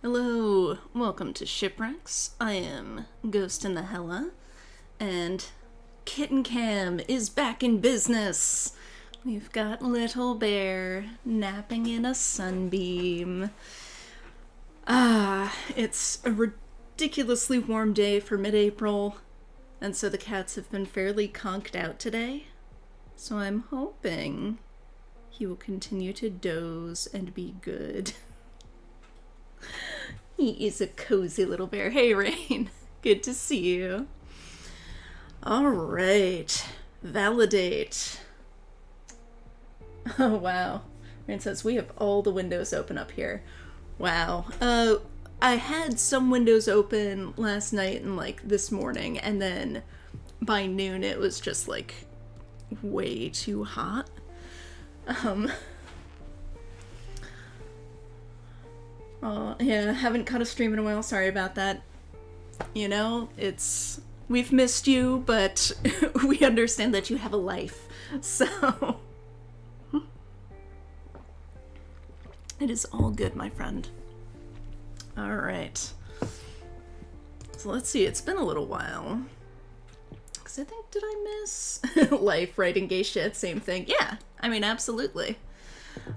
Hello, welcome to Shipwrecks. I am Ghost in the Hella, and Kitten Cam is back in business. We've got Little Bear napping in a sunbeam. It's a ridiculously warm day for mid-April, and so the cats have been fairly conked out today. So I'm hoping he will continue to doze and be good. He is a cozy little bear. Hey, Rain. Good to see you. Alright. ValiDate. Oh, wow. Rain says, we have all the windows open up here. Wow. I had some windows open last night and, this morning, and then by noon it was just, way too hot. Oh, yeah, haven't caught a stream in a while. Sorry about that. You know, we've missed you, but we understand that you have a life. So, it is all good, my friend. Alright. So let's see, it's been a little while. Because I think, did I miss life, writing, gay shit, same thing? Yeah, I mean, absolutely.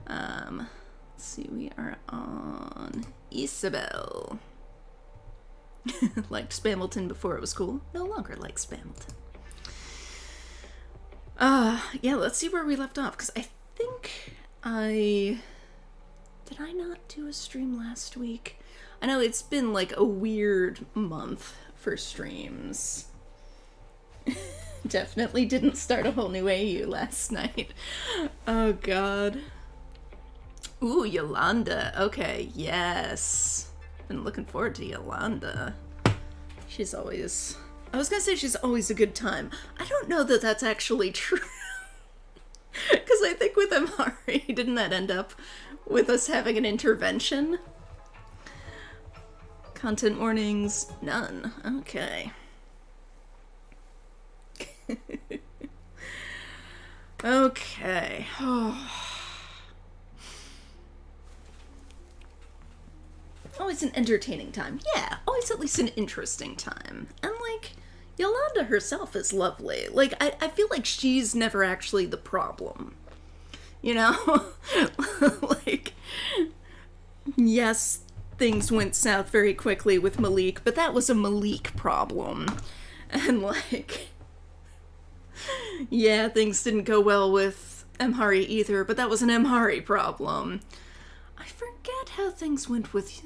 Let's see, we are on Isabelle. Liked Spamilton before it was cool. No longer like Spamilton. Yeah, let's see where we left off, because I think did I not do a stream last week? I know it's been a weird month for streams. Definitely didn't start a whole new AU last night. Oh god. Ooh, Yolanda. Okay, yes. Been looking forward to Yolanda. She's always... I was gonna say she's always a good time. I don't know that that's actually true. Because I think with Emhari, didn't that end up with us having an intervention? Content warnings, none. Okay. Okay. Always an entertaining time. Yeah, always at least an interesting time. And, Yolanda herself is lovely. I feel like she's never actually the problem. You know? Yes, things went south very quickly with Malik, but that was a Malik problem. And, yeah, things didn't go well with Emhari either, but that was an Emhari problem. I forget how things went with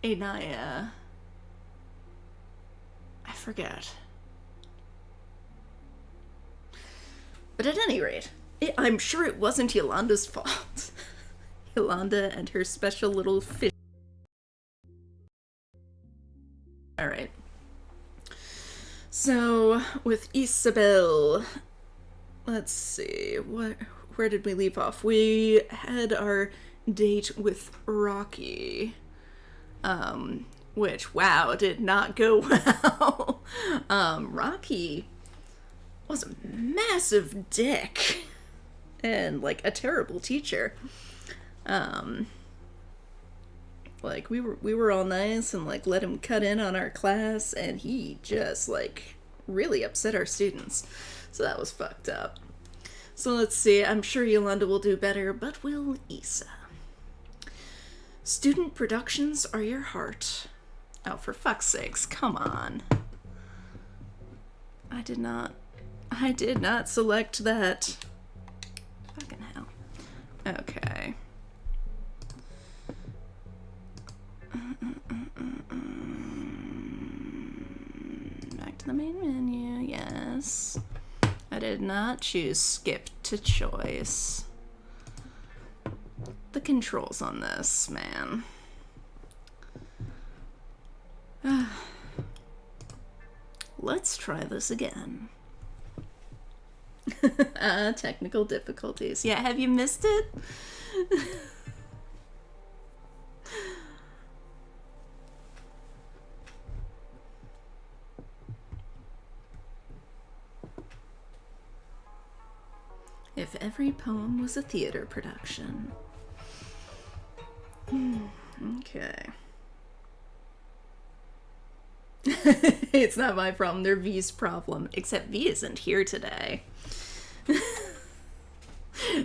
Inaya. I forget. But at any rate, I'm sure it wasn't Yolanda's fault. Yolanda and her special little fish. Alright. So, with Isabelle, let's see, where did we leave off? We had our date with Rocky, which, wow, did not go well. Rocky was a massive dick and, a terrible teacher. We were all nice and, let him cut in on our class, and he just, really upset our students. So that was fucked up. So let's see, I'm sure Yolanda will do better, but will Isa? Student productions are your heart. Oh, for fuck's sakes, come on. I did not select that. Fucking hell. Okay. Back to the main menu, yes. I did not choose skip to choice. The controls on this, man. Let's try this again. Technical difficulties. Yeah, have you missed it? If every poem was a theater production. Okay. It's not my problem, they're V's problem. Except V isn't here today.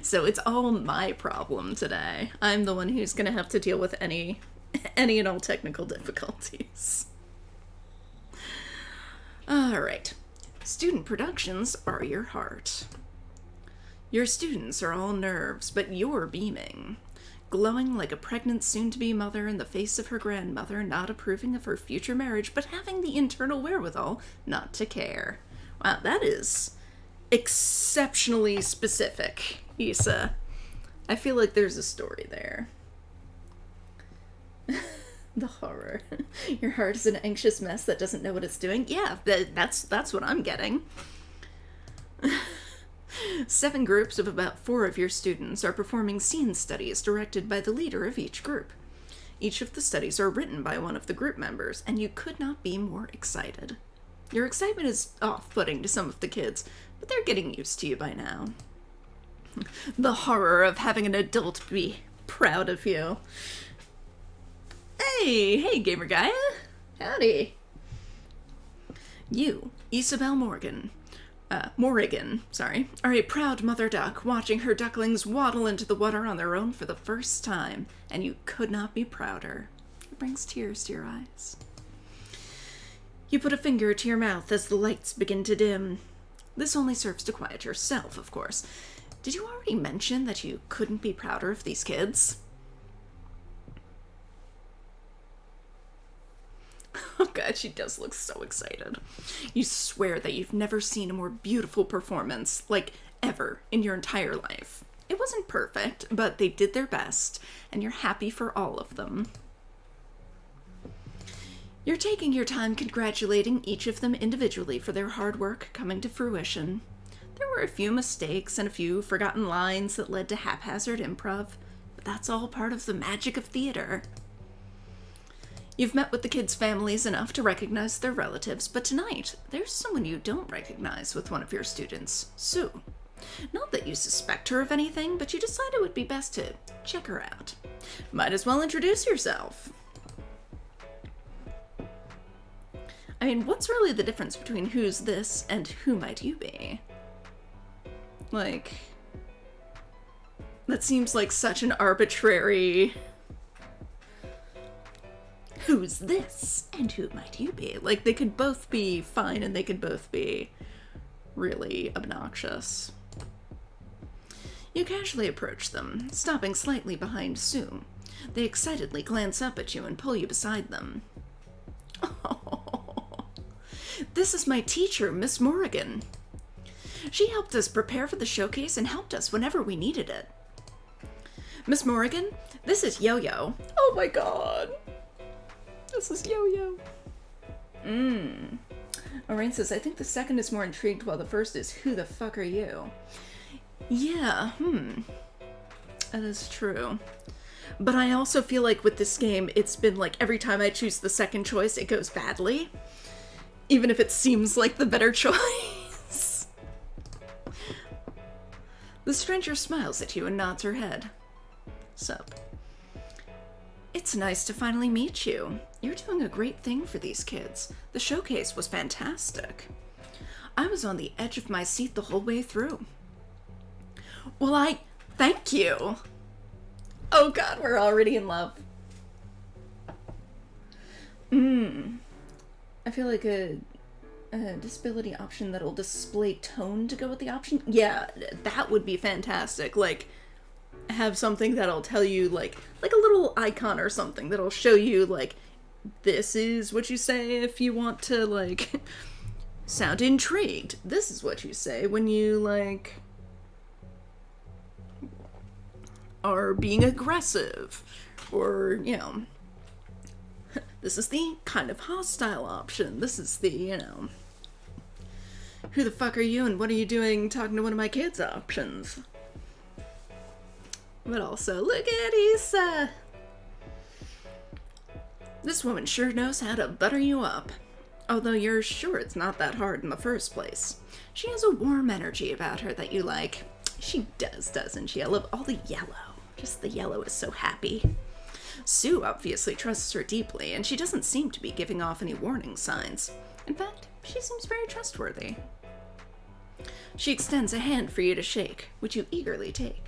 So it's all my problem today. I'm the one who's gonna have to deal with any and all technical difficulties. Alright. Student productions are your heart. Your students are all nerves, but you're beaming. Glowing like a pregnant soon-to-be mother in the face of her grandmother, not approving of her future marriage, but having the internal wherewithal not to care. Wow, that is exceptionally specific, Issa. I feel like there's a story there. The horror. Your heart is an anxious mess that doesn't know what it's doing. Yeah, that's what I'm getting. 7 groups of about 4 of your students are performing scene studies directed by the leader of each group. Each of the studies are written by one of the group members, and you could not be more excited. Your excitement is off-putting to some of the kids, but they're getting used to you by now. The horror of having an adult be proud of you. Hey, Gamer Gaia. Howdy. You, Isabelle Morrigan, are a proud mother duck watching her ducklings waddle into the water on their own for the first time, and you could not be prouder. It brings tears to your eyes. You put a finger to your mouth as the lights begin to dim. This only serves to quiet yourself, of course. Did you already mention that you couldn't be prouder of these kids? Oh god, she does look so excited. You swear that you've never seen a more beautiful performance, like, ever in your entire life. It wasn't perfect, but they did their best, and you're happy for all of them. You're taking your time congratulating each of them individually for their hard work coming to fruition. There were a few mistakes and a few forgotten lines that led to haphazard improv, but that's all part of the magic of theater. You've met with the kids' families enough to recognize their relatives, but tonight, there's someone you don't recognize with one of your students, Sue. Not that you suspect her of anything, but you decide it would be best to check her out. Might as well introduce yourself. I mean, what's really the difference between who's this and who might you be? Like, that seems like such an arbitrary... Who's this? And who might you be? Like, they could both be fine and they could both be really obnoxious. You casually approach them, stopping slightly behind Sue. They excitedly glance up at you and pull you beside them. Oh, this is my teacher, Miss Morrigan. She helped us prepare for the showcase and helped us whenever we needed it. Miss Morrigan, this is Yo-Yo. Oh my god. This is Yo-Yo. Orain says, I think the second is more intrigued while the first is, who the fuck are you? Yeah, that is true. But I also feel like with this game, it's been like every time I choose the second choice, it goes badly. Even if it seems like the better choice. The stranger smiles at you and nods her head. Sup? It's nice to finally meet you. You're doing a great thing for these kids. The showcase was fantastic. I was on the edge of my seat the whole way through. Well, thank you. Oh god, we're already in love. I feel like a disability option that'll display tone to go with the option. Yeah, that would be fantastic. Like, have something that'll tell you, like a little icon or something that'll show you, like, this is what you say if you want to, like, sound intrigued. This is what you say when you, like, are being aggressive. Or, you know, this is the kind of hostile option. This is the, you know, who the fuck are you and what are you doing talking to one of my kids options. But also, look at Issa! This woman sure knows how to butter you up. Although you're sure it's not that hard in the first place. She has a warm energy about her that you like. She does, doesn't she? I love all the yellow. Just the yellow is so happy. Sue obviously trusts her deeply, and she doesn't seem to be giving off any warning signs. In fact, she seems very trustworthy. She extends a hand for you to shake, which you eagerly take.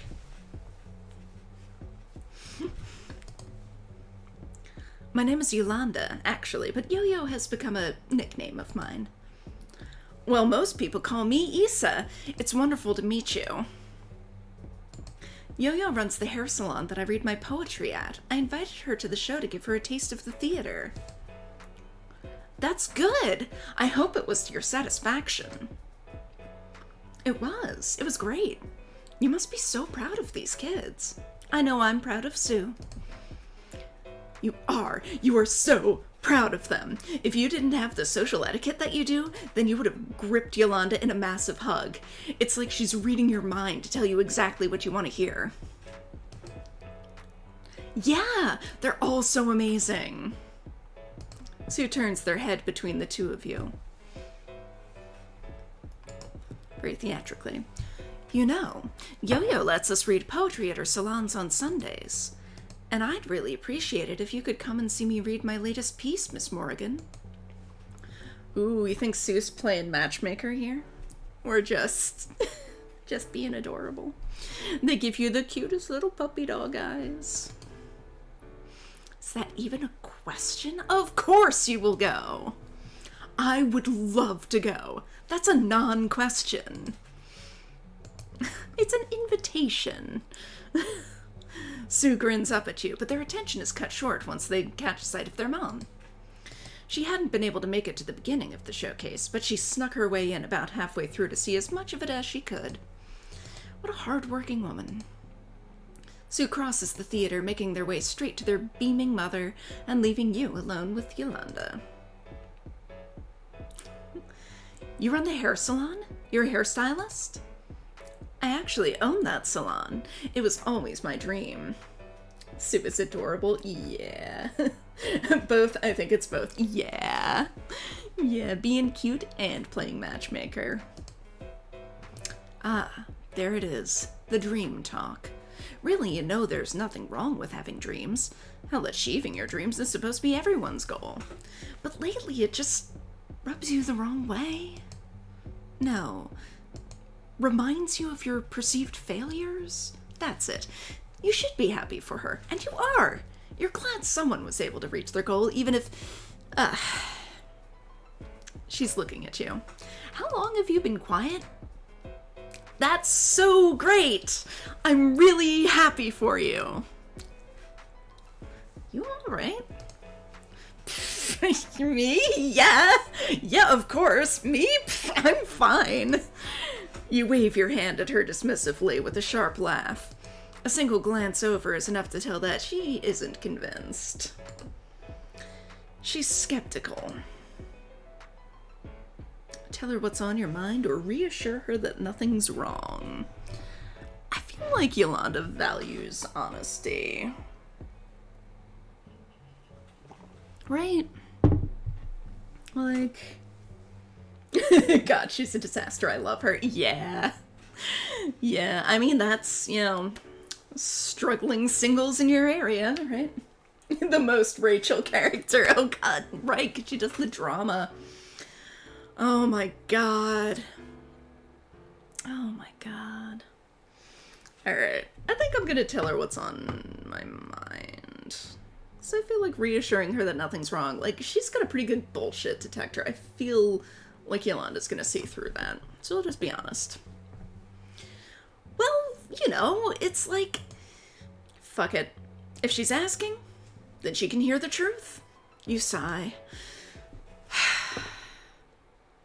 My name is Yolanda, actually, but Yo-Yo has become a nickname of mine. Well, most people call me Issa. It's wonderful to meet you. Yo-Yo runs the hair salon that I read my poetry at. I invited her to the show to give her a taste of the theater. That's good! I hope it was to your satisfaction. It was. It was great. You must be so proud of these kids. I know I'm proud of Sue. You are. You are so proud of them. If you didn't have the social etiquette that you do, then you would have gripped Yolanda in a massive hug. It's like she's reading your mind to tell you exactly what you want to hear. Yeah, they're all so amazing. Sue turns their head between the two of you. Very theatrically. You know, Yo-Yo lets us read poetry at her salons on Sundays. And I'd really appreciate it if you could come and see me read my latest piece, Miss Morrigan. Ooh, you think Sue's playing matchmaker here? Or just being adorable? They give you the cutest little puppy dog eyes. Is that even a question? Of course you will go. I would love to go. That's a non-question. It's an invitation. Sue grins up at you, but their attention is cut short once they catch sight of their mom. She hadn't been able to make it to the beginning of the showcase, but she snuck her way in about halfway through to see as much of it as she could. What a hard-working woman. Sue crosses the theater, making their way straight to their beaming mother and leaving you alone with Yolanda. You run the hair salon? You're a hairstylist? I actually own that salon. It was always my dream. Sue is adorable. Yeah. Both. I think it's both. Yeah. Yeah, being cute and playing matchmaker. Ah, there it is. The dream talk. Really, you know there's nothing wrong with having dreams. Hell, achieving your dreams is supposed to be everyone's goal. But lately it just rubs you the wrong way. No. Reminds you of your perceived failures? That's it. You should be happy for her, and you are. You're glad someone was able to reach their goal, even if... She's looking at you. How long have you been quiet? That's so great! I'm really happy for you. You alright? Me? Yeah. Yeah, of course. Me? I'm fine. You wave your hand at her dismissively with a sharp laugh. A single glance over is enough to tell that she isn't convinced. She's skeptical. Tell her what's on your mind or reassure her that nothing's wrong. I feel like Yolanda values honesty. Right? Like... God, she's a disaster. I love her. Yeah. Yeah, I mean, that's, you know, struggling singles in your area, right? The most Rachel character. Oh, God, right, because she does the drama. Oh, my God. Oh, my God. Alright, I think I'm gonna tell her what's on my mind. So I feel like reassuring her that nothing's wrong. Like, she's got a pretty good bullshit detector. I feel like Yolanda's gonna see through that. So I'll just be honest. Well, you know, it's like... Fuck it. If she's asking, then she can hear the truth. You sigh.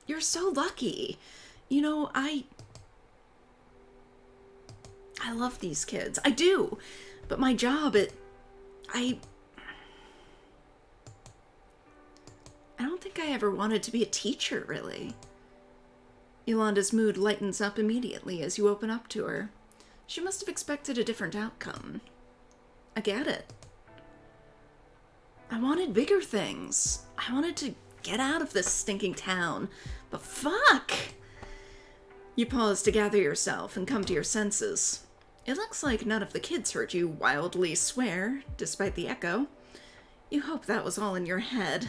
You're so lucky. You know, I love these kids. I do. But my job, I don't think I ever wanted to be a teacher, really. Yolanda's mood lightens up immediately as you open up to her. She must have expected a different outcome. I get it. I wanted bigger things. I wanted to get out of this stinking town. But fuck! You pause to gather yourself and come to your senses. It looks like none of the kids heard you wildly swear, despite the echo. You hope that was all in your head.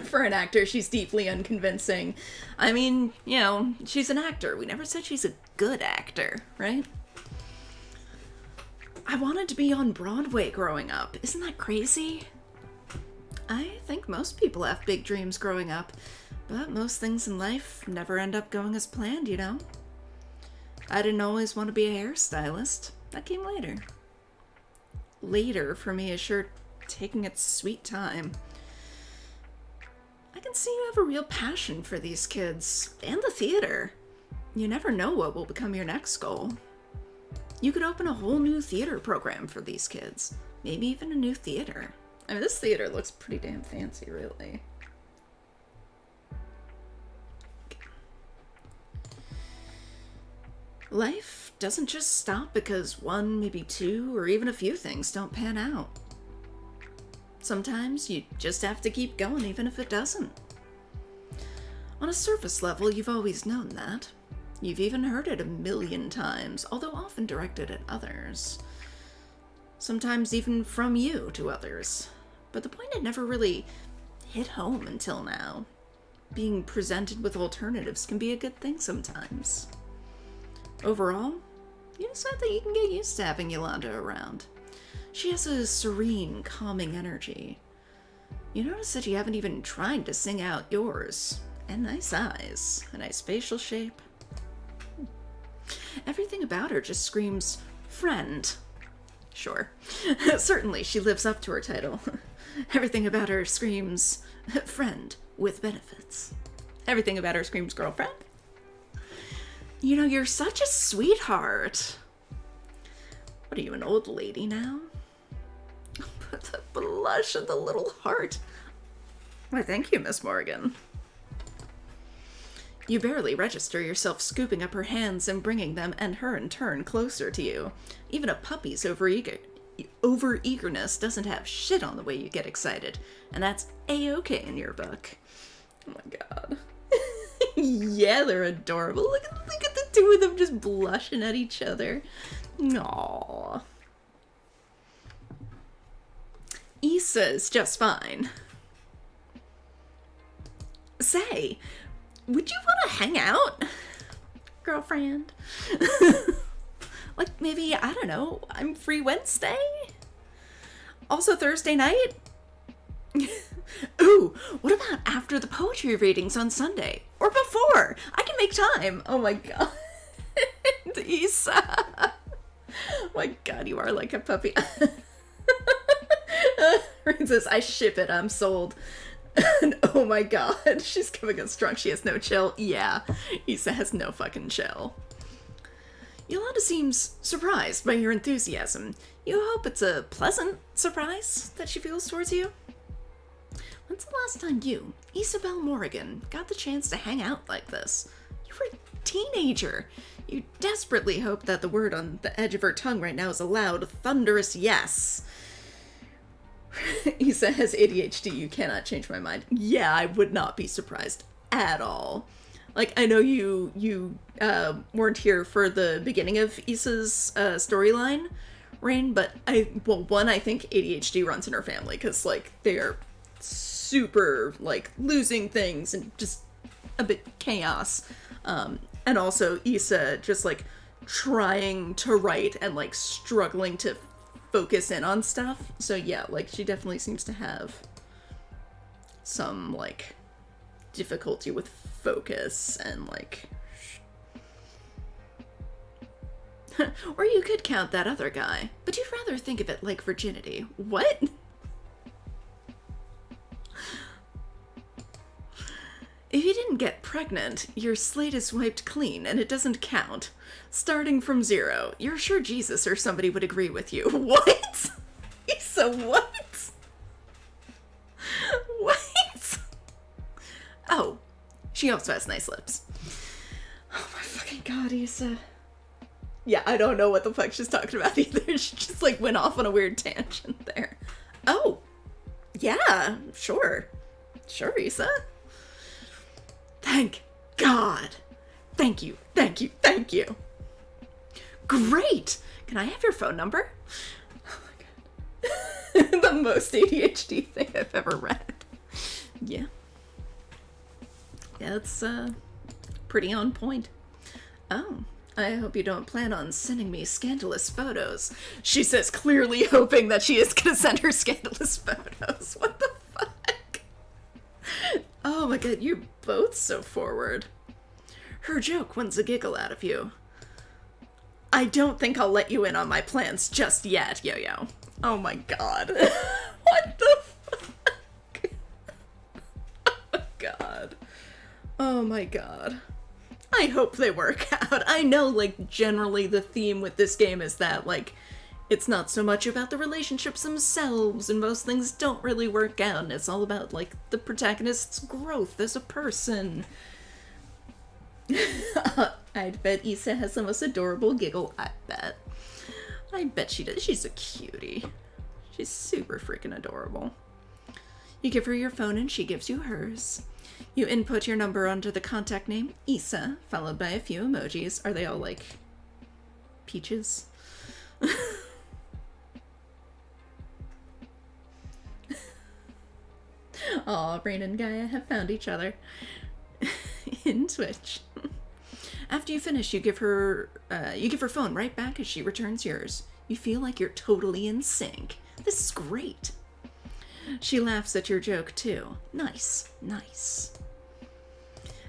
For an actor, she's deeply unconvincing. I mean, you know, she's an actor. We never said she's a good actor, right? I wanted to be on Broadway growing up. Isn't that crazy? I think most people have big dreams growing up, but most things in life never end up going as planned, you know? I didn't always want to be a hairstylist. That came later. Later, for me, is sure taking its sweet time. I can see you have a real passion for these kids, and the theater. You never know what will become your next goal. You could open a whole new theater program for these kids. Maybe even a new theater. I mean, this theater looks pretty damn fancy, really. Life doesn't just stop because one, maybe two, or even a few things don't pan out. Sometimes you just have to keep going even if it doesn't. On a surface level, you've always known that. You've even heard it 1,000,000 times, although often directed at others. Sometimes even from you to others. But the point had never really hit home until now. Being presented with alternatives can be a good thing sometimes. Overall, you decide that you can get used to having Yolanda around. She has a serene, calming energy. You notice that you haven't even tried to sing out yours. And nice eyes. A nice facial shape. Everything about her just screams, friend. Sure. Certainly, she lives up to her title. Everything about her screams, friend with benefits. Everything about her screams, girlfriend. You know, you're such a sweetheart. What are you, an old lady now? But the blush and the little heart. Why, thank you, Miss Morgan. You barely register yourself scooping up her hands and bringing them, and her in turn, closer to you. Even a puppy's over-eagerness doesn't have shit on the way you get excited. And that's A-okay in your book. Oh my god. Yeah, they're adorable. Look at the two of them just blushing at each other. Aww. Issa's just fine. Say, would you want to hang out, girlfriend? Like, maybe, I don't know, I'm free Wednesday? Also Thursday night? Ooh, what about after the poetry readings on Sunday? Or before? I can make time. Oh my god. Issa. Oh my god, you are like a puppy. Rain says, I ship it, I'm sold. And oh my god, she's coming on strong. She has no chill. Yeah, Issa has no fucking chill. Yolanda seems surprised by your enthusiasm. You hope it's a pleasant surprise that she feels towards you. When's the last time you, Isabelle Morgan, got the chance to hang out like this? You were a teenager. You desperately hope that the word on the edge of her tongue right now is a loud, thunderous yes. Issa has ADHD, you cannot change my mind. Yeah, I would not be surprised at all. Like, I know you weren't here for the beginning of Issa's storyline, Rain, but I think ADHD runs in her family, because, like, they are super, like, losing things and just a bit chaos. And also Issa just, like, trying to write and, like, struggling to focus in on stuff. So yeah, like, she definitely seems to have some, like, difficulty with focus and, like... Or you could count that other guy, but you'd rather think of it like virginity. What? If you didn't get pregnant, your slate is wiped clean and it doesn't count. Starting from 0. You're sure Jesus or somebody would agree with you. What? Issa, what? What? Oh, she also has nice lips. Oh my fucking god, Issa. Yeah, I don't know what the fuck she's talking about either. She just, like, went off on a weird tangent there. Oh, yeah, sure. Sure, Issa. Thank God. Thank you, thank you, thank you. Great! Can I have your phone number? Oh my god. The most ADHD thing I've ever read. Yeah. Yeah, it's, pretty on point. Oh, I hope you don't plan on sending me scandalous photos. She says, clearly hoping that she is gonna send her scandalous photos. What the fuck? Oh my god, you're both so forward. Her joke wins a giggle out of you. I don't think I'll let you in on my plans just yet, Yo-Yo. Oh my god. What the fuck? Oh god. Oh my god. I hope they work out. I know, like, generally the theme with this game is that, like, it's not so much about the relationships themselves, and most things don't really work out, and it's all about, like, the protagonist's growth as a person. I'd bet Issa has the most adorable giggle, I bet she does. She's a cutie. She's super freaking adorable. You give her your phone and she gives you hers. You input your number onto the contact name, Issa, followed by a few emojis. Are they all, like, peaches? Aw, Rain and Gaia have found each other. In Twitch. After you finish, you give her phone right back as she returns yours. You feel like you're totally in sync. This is great. She laughs at your joke, too. Nice, nice.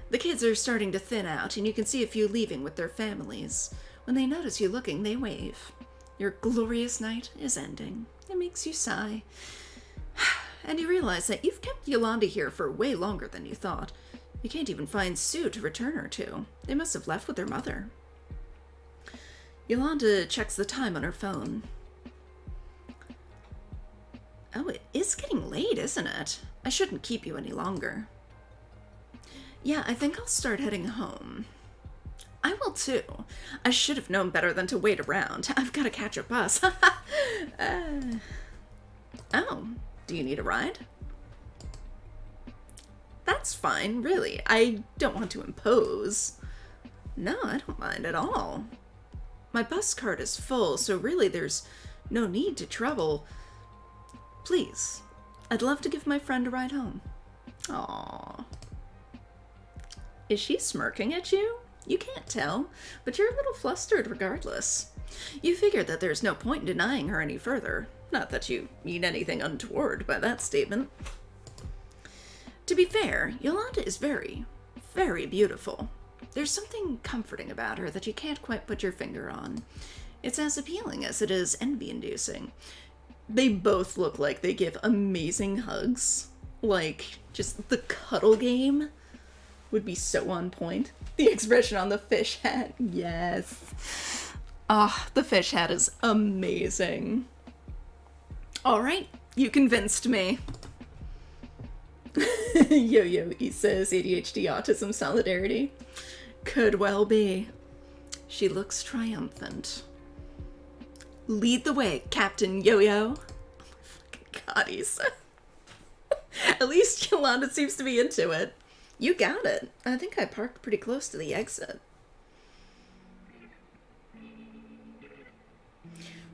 The kids are starting to thin out, and you can see a few leaving with their families. When they notice you looking, they wave. Your glorious night is ending. It makes you sigh. And you realize that you've kept Yolanda here for way longer than you thought. You can't even find Sue to return her to. They must have left with their mother. Yolanda checks the time on her phone. Oh, it is getting late, isn't it? I shouldn't keep you any longer. Yeah, I think I'll start heading home. I will too. I should have known better than to wait around. I've got to catch a bus. Oh, do you need a ride? That's fine, really. I don't want to impose. No, I don't mind at all. My bus card is full, so really there's no need to trouble. Please, I'd love to give my friend a ride home. Aww. Is she smirking at you? You can't tell, but you're a little flustered regardless. You figure that there's no point in denying her any further. Not that you mean anything untoward by that statement. To be fair, Yolanda is very, very beautiful. There's something comforting about her that you can't quite put your finger on. It's as appealing as it is envy-inducing. They both look like they give amazing hugs. Like, just the cuddle game would be so on point. The expression on the fish hat, yes. Ah, the fish hat is amazing. Alright, you convinced me. Yo-Yo Issa's ADHD autism solidarity. Could well be. She looks triumphant. Lead the way, Captain Yo-Yo. Oh my fucking god, Issa. At least Yolanda seems to be into it. You got it. I think I parked pretty close to the exit.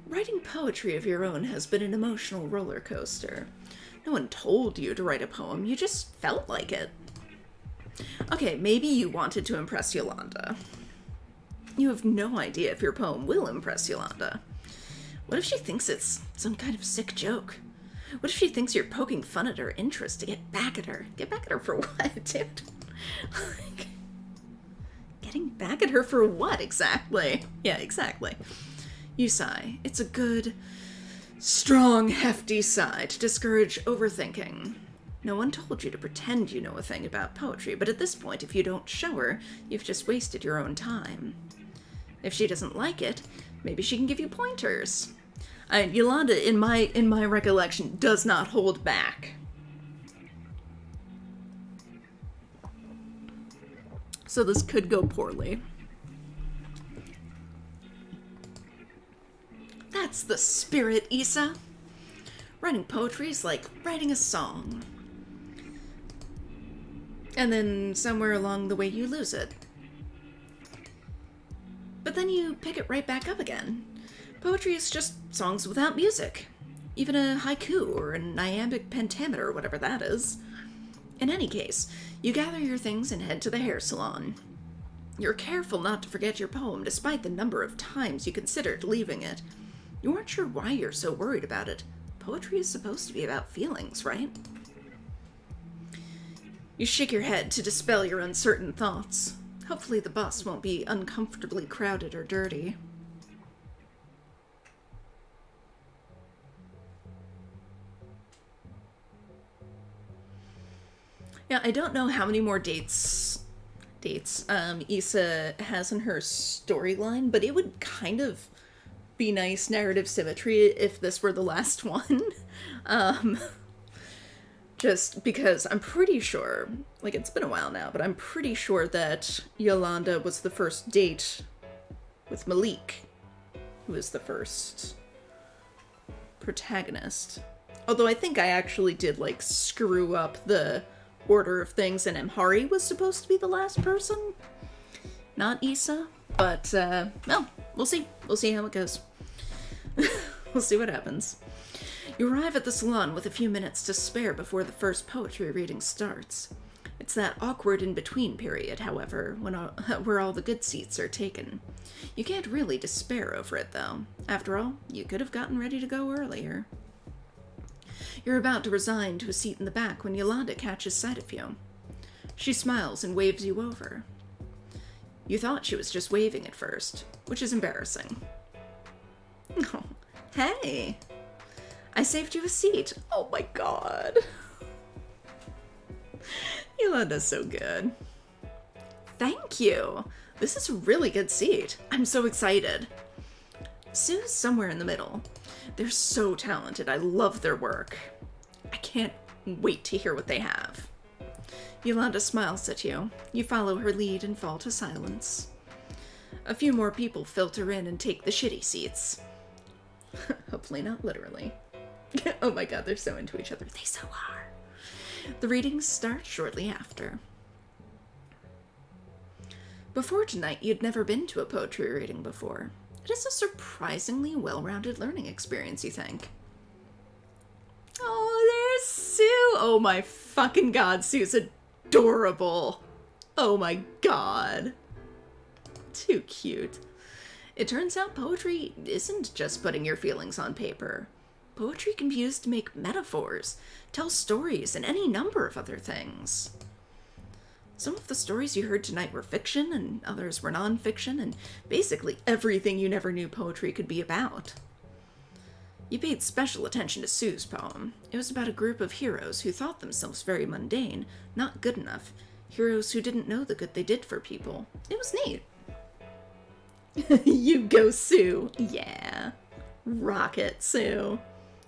Writing poetry of your own has been an emotional roller coaster. No one told you to write a poem, you just felt like it. Okay, maybe you wanted to impress Yolanda. You have no idea if your poem will impress Yolanda. What if she thinks it's some kind of sick joke? What if she thinks you're poking fun at her interest to get back at her? Get back at her for what, dude? Like, getting back at her for what, exactly? Yeah, exactly. You sigh. It's a good, strong, hefty sigh to discourage overthinking. No one told you to pretend you know a thing about poetry, but at this point, if you don't show her, you've just wasted your own time. If she doesn't like it, maybe she can give you pointers. Yolanda, in my recollection, does not hold back. So this could go poorly. That's the spirit, Issa. Writing poetry is like writing a song. And then somewhere along the way you lose it. But but then you pick it right back up again. Poetry is just songs without music. Even a haiku or an iambic pentameter or whatever that is. In any case, you gather your things and head to the hair salon. You're careful not to forget your poem despite the number of times you considered leaving it. You aren't sure why you're so worried about it. Poetry is supposed to be about feelings, right? You shake your head to dispel your uncertain thoughts. Hopefully the bus won't be uncomfortably crowded or dirty. Yeah, I don't know how many more dates Issa has in her storyline, but it would kind of be nice narrative symmetry if this were the last one. Just because I'm pretty sure, like, it's been a while now, but I'm pretty sure that Yolanda was the first date with Malik, who was the first protagonist. Although I think I actually did, like, screw up the order of things, and Emhari was supposed to be the last person, not Issa. But, no, we'll see. We'll see how it goes. We'll see what happens. You arrive at the salon with a few minutes to spare before the first poetry reading starts. It's that awkward in-between period, however, where all the good seats are taken. You can't really despair over it, though. After all, you could have gotten ready to go earlier. You're about to resign to a seat in the back when Yolanda catches sight of you. She smiles and waves you over. You thought she was just waving at first, which is embarrassing. Oh, hey! I saved you a seat. Oh my god. Yolanda's so good. Thank you. This is a really good seat. I'm so excited. Sue's somewhere in the middle. They're so talented. I love their work. I can't wait to hear what they have. Yolanda smiles at you. You follow her lead and fall to silence. A few more people filter in and take the shitty seats. Hopefully not literally. Oh my god, they're so into each other. They so are. The readings start shortly after. Before tonight, you'd never been to a poetry reading before. It is a surprisingly well-rounded learning experience, you think. Oh, there's Sue! Oh my fucking god, Sue's adorable. Oh my god. Too cute. It turns out poetry isn't just putting your feelings on paper. Poetry can be used to make metaphors, tell stories, and any number of other things. Some of the stories you heard tonight were fiction, and others were non-fiction, and basically everything you never knew poetry could be about. You paid special attention to Sue's poem. It was about a group of heroes who thought themselves very mundane, not good enough, heroes who didn't know the good they did for people. It was neat. You go, Sue. Yeah. Rocket, Sue.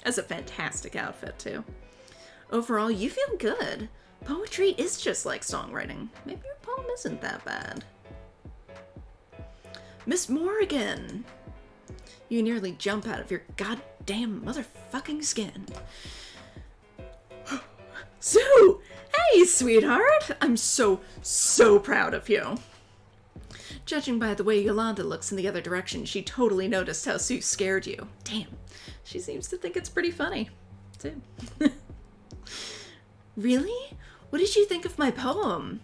That's a fantastic outfit, too. Overall, you feel good. Poetry is just like songwriting. Maybe your poem isn't that bad. Miss Morrigan! You nearly jump out of your goddamn motherfucking skin. Sue! Hey, sweetheart! I'm so proud of you. Judging by the way Yolanda looks in the other direction, she totally noticed how Sue scared you. Damn. She seems to think it's pretty funny, too. Really? What did you think of my poem?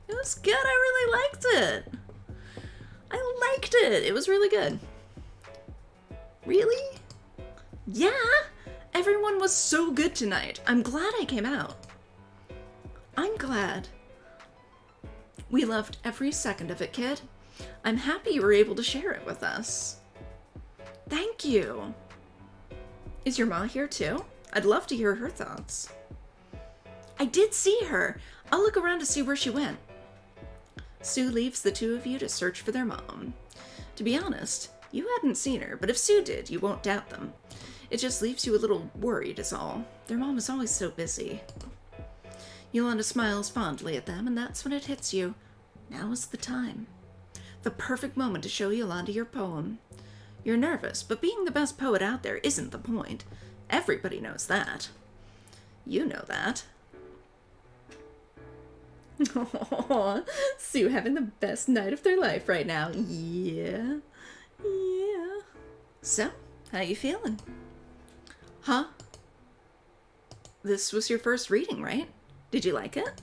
It was good. I really liked it. I liked it. It was really good. Really? Yeah. Everyone was so good tonight. I'm glad I came out. I'm glad. We loved every second of it, kid. I'm happy you were able to share it with us. Thank you. Is your ma here too? I'd love to hear her thoughts. I did see her. I'll look around to see where she went. Sue leaves the two of you to search for their mom. To be honest, you hadn't seen her, but if Sue did, you won't doubt them. It just leaves you a little worried is all. Their mom is always so busy. Yolanda smiles fondly at them, and that's when it hits you. Now is the time. The perfect moment to show Yolanda your poem. You're nervous, but being the best poet out there isn't the point. Everybody knows that. You know that. Aww, Sue having the best night of their life right now. Yeah. Yeah. So, how you feeling? Huh? This was your first reading, right? Did you like it?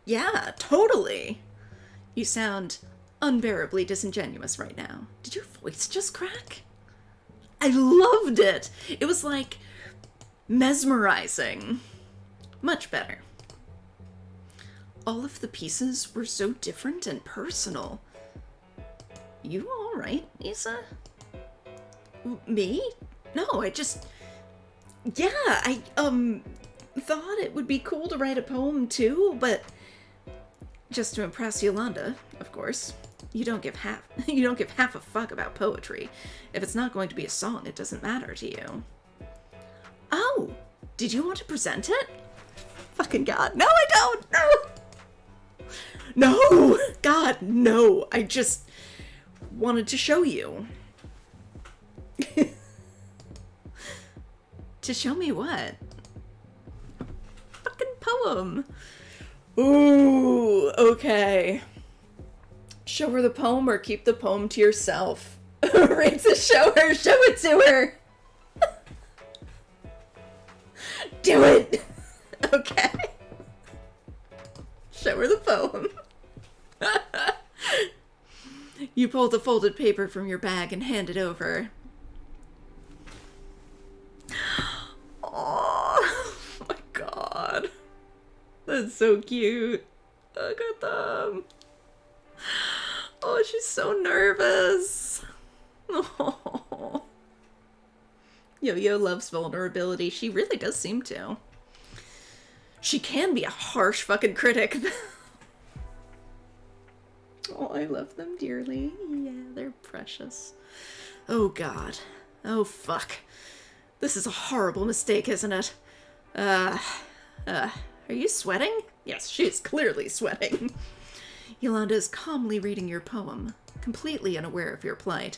Yeah, totally. You sound unbearably disingenuous right now. Did your voice just crack? I loved it. It was like mesmerizing. Much better. All of the pieces were so different and personal. You all right, Isa? Me? No, I thought it would be cool to write a poem too, but just to impress Yolanda, of course. You don't give half a fuck about poetry. If it's not going to be a song, it doesn't matter to you. Oh, did you want to present it? Fucking God, no I don't! No! God, no! I just wanted to show you. To show me what? Fucking poem. Ooh, okay. Show her the poem or keep the poem to yourself. Right to show her, show it to her. Do it. Okay. Show her the poem. You pull the folded paper from your bag and hand it over. Oh my God. That's so cute. Look at them. Oh, she's so nervous. Oh. Yo-Yo loves vulnerability. She really does seem to. She can be a harsh fucking critic. Oh, I love them dearly. Yeah, they're precious. Oh God. Oh fuck. This is a horrible mistake, isn't it? Are you sweating? Yes, she's clearly sweating. Yolanda is calmly reading your poem, completely unaware of your plight.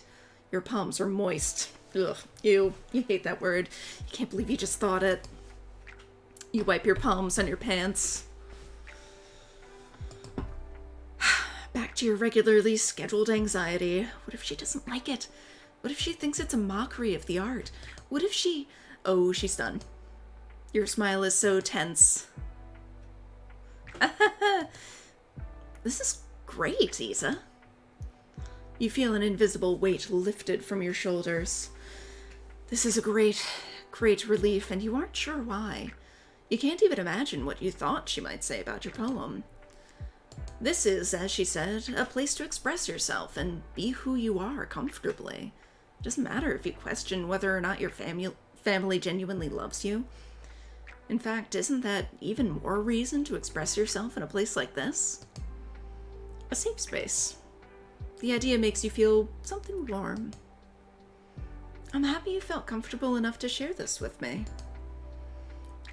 Your palms are moist. Ugh, ew, you hate that word. You can't believe you just thought it. You wipe your palms on your pants. Back to your regularly scheduled anxiety. What if she doesn't like it? What if she thinks it's a mockery of the art? What if she... Oh, she's done. Your smile is so tense. This is great, Isa. You feel an invisible weight lifted from your shoulders. This is a great relief, and you aren't sure why. You can't even imagine what you thought she might say about your poem. This is, as she said, a place to express yourself and be who you are comfortably. It doesn't matter if you question whether or not your family genuinely loves you. In fact, isn't that even more reason to express yourself in a place like this? A safe space. The idea makes you feel something warm. I'm happy you felt comfortable enough to share this with me.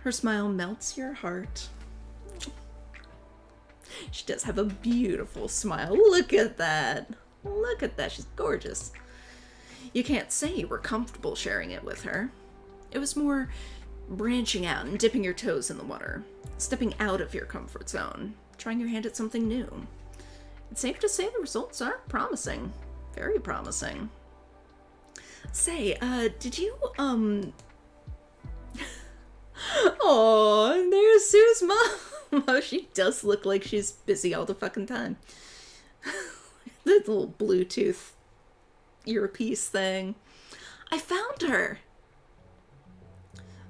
Her smile melts your heart. She does have a beautiful smile. Look at that. Look at that. She's gorgeous. You can't say you were comfortable sharing it with her. It was more branching out and dipping your toes in the water. Stepping out of your comfort zone. Trying your hand at something new. It's safe to say the results are promising. Very promising. Say, did you, Oh, there's Sue's mom. Oh, she does look like she's busy all the fucking time. The little Bluetooth earpiece thing. I found her.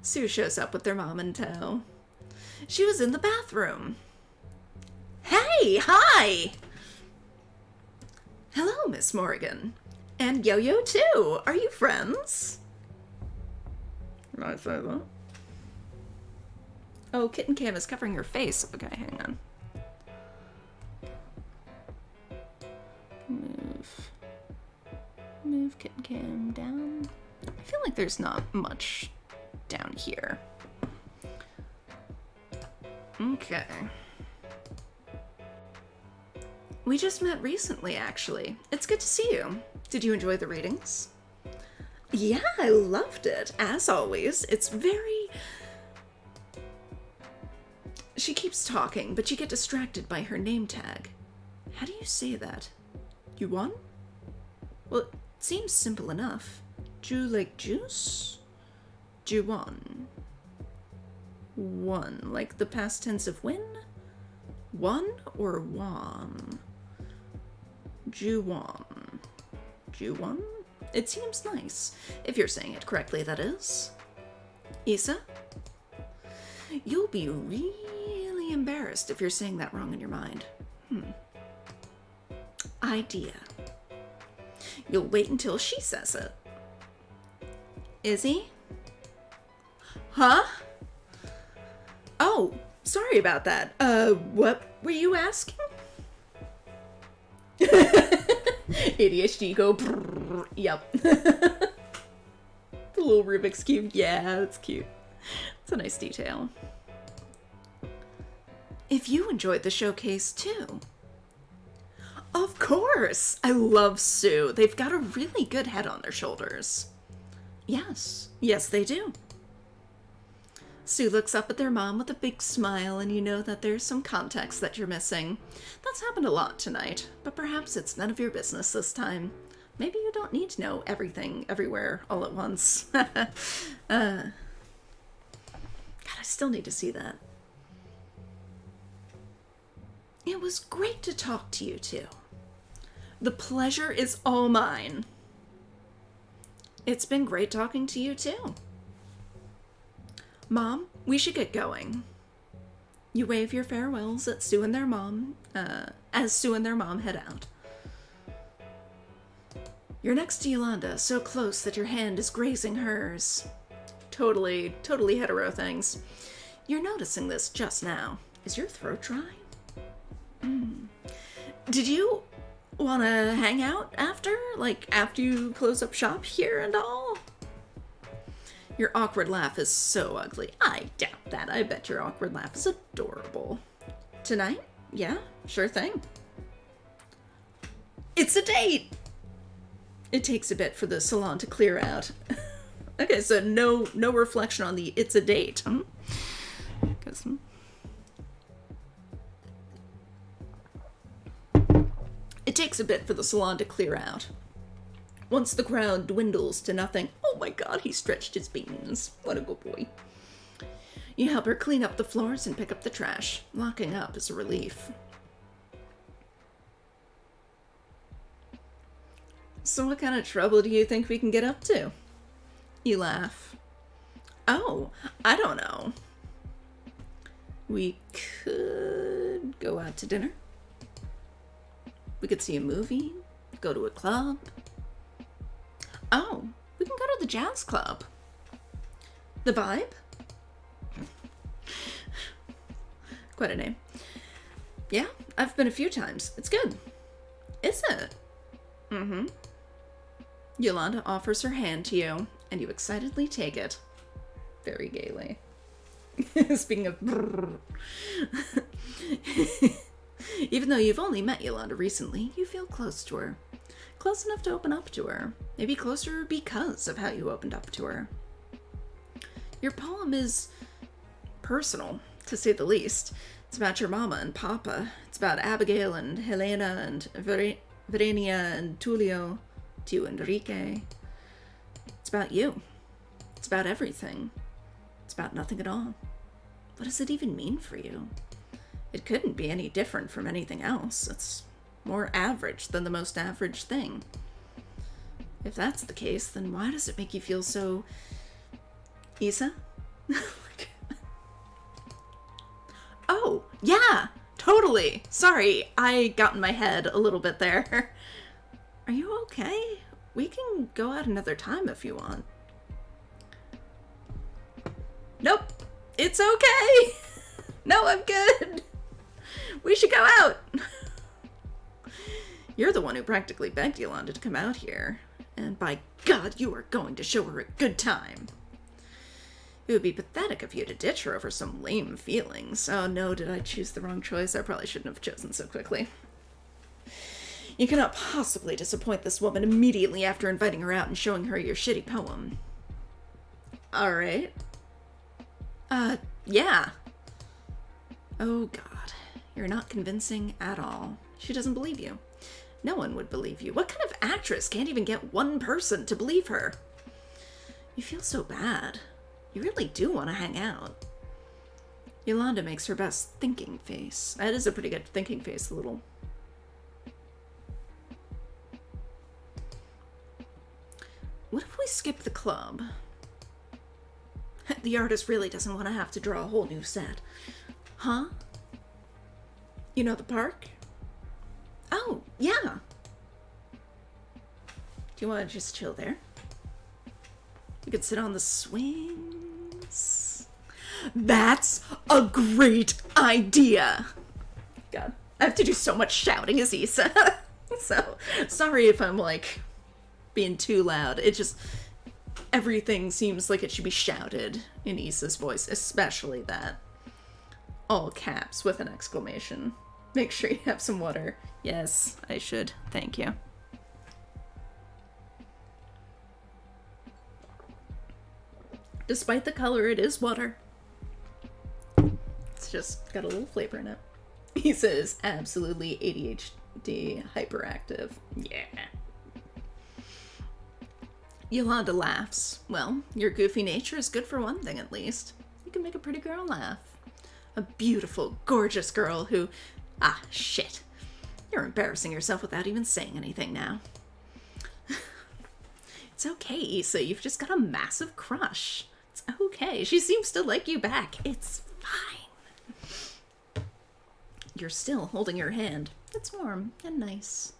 Sue shows up with their mom in tow. She was in the bathroom. Hey, hi! Hello, Miss Morgan. And Yo-Yo, too. Are you friends? Did I say that? Oh, Kitten Cam is covering her face. Okay, hang on. Move Kitten Cam down. I feel like there's not much down here. Okay. We just met recently, actually. It's good to see you. Did you enjoy the readings? Yeah, I loved it. As always, it's very She keeps talking, but you get distracted by her name tag. How do you say that? Yuan? Well, it seems simple enough. Ju like juice? Juan. One, like the past tense of win? One or wan? Juwan. Juwan? It seems nice. If you're saying it correctly, that is. Isa? You'll be really embarrassed if you're saying that wrong in your mind. Idea. You'll wait until she says it. Izzy? Huh? Oh, sorry about that. What were you asking? ADHD go brrr. Yep. The little Rubik's Cube. Yeah, that's cute. It's a nice detail. If you enjoyed the showcase too. Of course! I love Sue. They've got a really good head on their shoulders. Yes. Yes, they do. Sue looks up at their mom with a big smile, and you know that there's some context that you're missing. That's happened a lot tonight, but perhaps it's none of your business this time. Maybe you don't need to know everything, everywhere, all at once. God, I still need to see that. It was great to talk to you two. The pleasure is all mine. It's been great talking to you too. Mom, we should get going. You wave your farewells at Sue and their mom, as Sue and their mom head out. You're next to Yolanda, so close that your hand is grazing hers. Totally hetero things. You're noticing this just now. Is your throat dry? Did you want to hang out after? Like, after you close up shop here and all? Your awkward laugh is so ugly. I doubt that. I bet your awkward laugh is adorable. Tonight? Yeah, sure thing. It's a date! It takes a bit for the salon to clear out. Okay, so no reflection on the it's a date. It takes a bit for the salon to clear out. Once the crowd dwindles to nothing, oh my god, he stretched his beans. What a good boy. You help her clean up the floors and pick up the trash. Locking up is a relief. So what kind of trouble do you think we can get up to? You laugh. Oh, I don't know. We could go out to dinner. We could see a movie, go to a club. Oh, we can go to the jazz club. The Vibe? Quite a name. Yeah, I've been a few times. It's good. Is it? Mm-hmm. Yolanda offers her hand to you, and you excitedly take it. Very gaily. Speaking of... Even though you've only met Yolanda recently, you feel close to her. Close enough to open up to her. Maybe closer because of how you opened up to her. Your poem is personal, to say the least. It's about your mama and papa. It's about Abigail and Helena and Verenia and Tulio, Tio Enrique. It's about you. It's about everything. It's about nothing at all. What does it even mean for you? It couldn't be any different from anything else. It's more average than the most average thing. If that's the case, then why does it make you feel so... Isa? Oh, yeah, totally. Sorry, I got in my head a little bit there. Are you okay? We can go out another time if you want. Nope, it's okay. No, I'm good. We should go out. You're the one who practically begged Yolanda to come out here. And by God, you are going to show her a good time. It would be pathetic of you to ditch her over some lame feelings. Oh no, did I choose the wrong choice? I probably shouldn't have chosen so quickly. You cannot possibly disappoint this woman immediately after inviting her out and showing her your shitty poem. Alright. Yeah. Oh god, you're not convincing at all. She doesn't believe you. No one would believe you. What kind of actress can't even get one person to believe her? You feel so bad. You really do want to hang out. Yolanda makes her best thinking face. That is a pretty good thinking face, a little. What if we skip the club? The artist really doesn't want to have to draw a whole new set. Huh? You know the park? Oh, yeah. Do you want to just chill there? You could sit on the swings. That's a great idea. God, I have to do so much shouting as Issa. So, sorry if I'm, like, being too loud. It just... Everything seems like it should be shouted in Issa's voice, especially that. All caps with an exclamation. Make sure you have some water. Yes, I should. Thank you. Despite the color, it is water. It's just got a little flavor in it. Issa is absolutely ADHD hyperactive. Yeah. Yolanda laughs. Well, your goofy nature is good for one thing, at least. You can make a pretty girl laugh. A beautiful, gorgeous girl who... Ah, shit. You're embarrassing yourself without even saying anything now. It's okay, Issa. You've just got a massive crush. It's okay. She seems to like you back. It's fine. You're still holding her hand. It's warm and nice.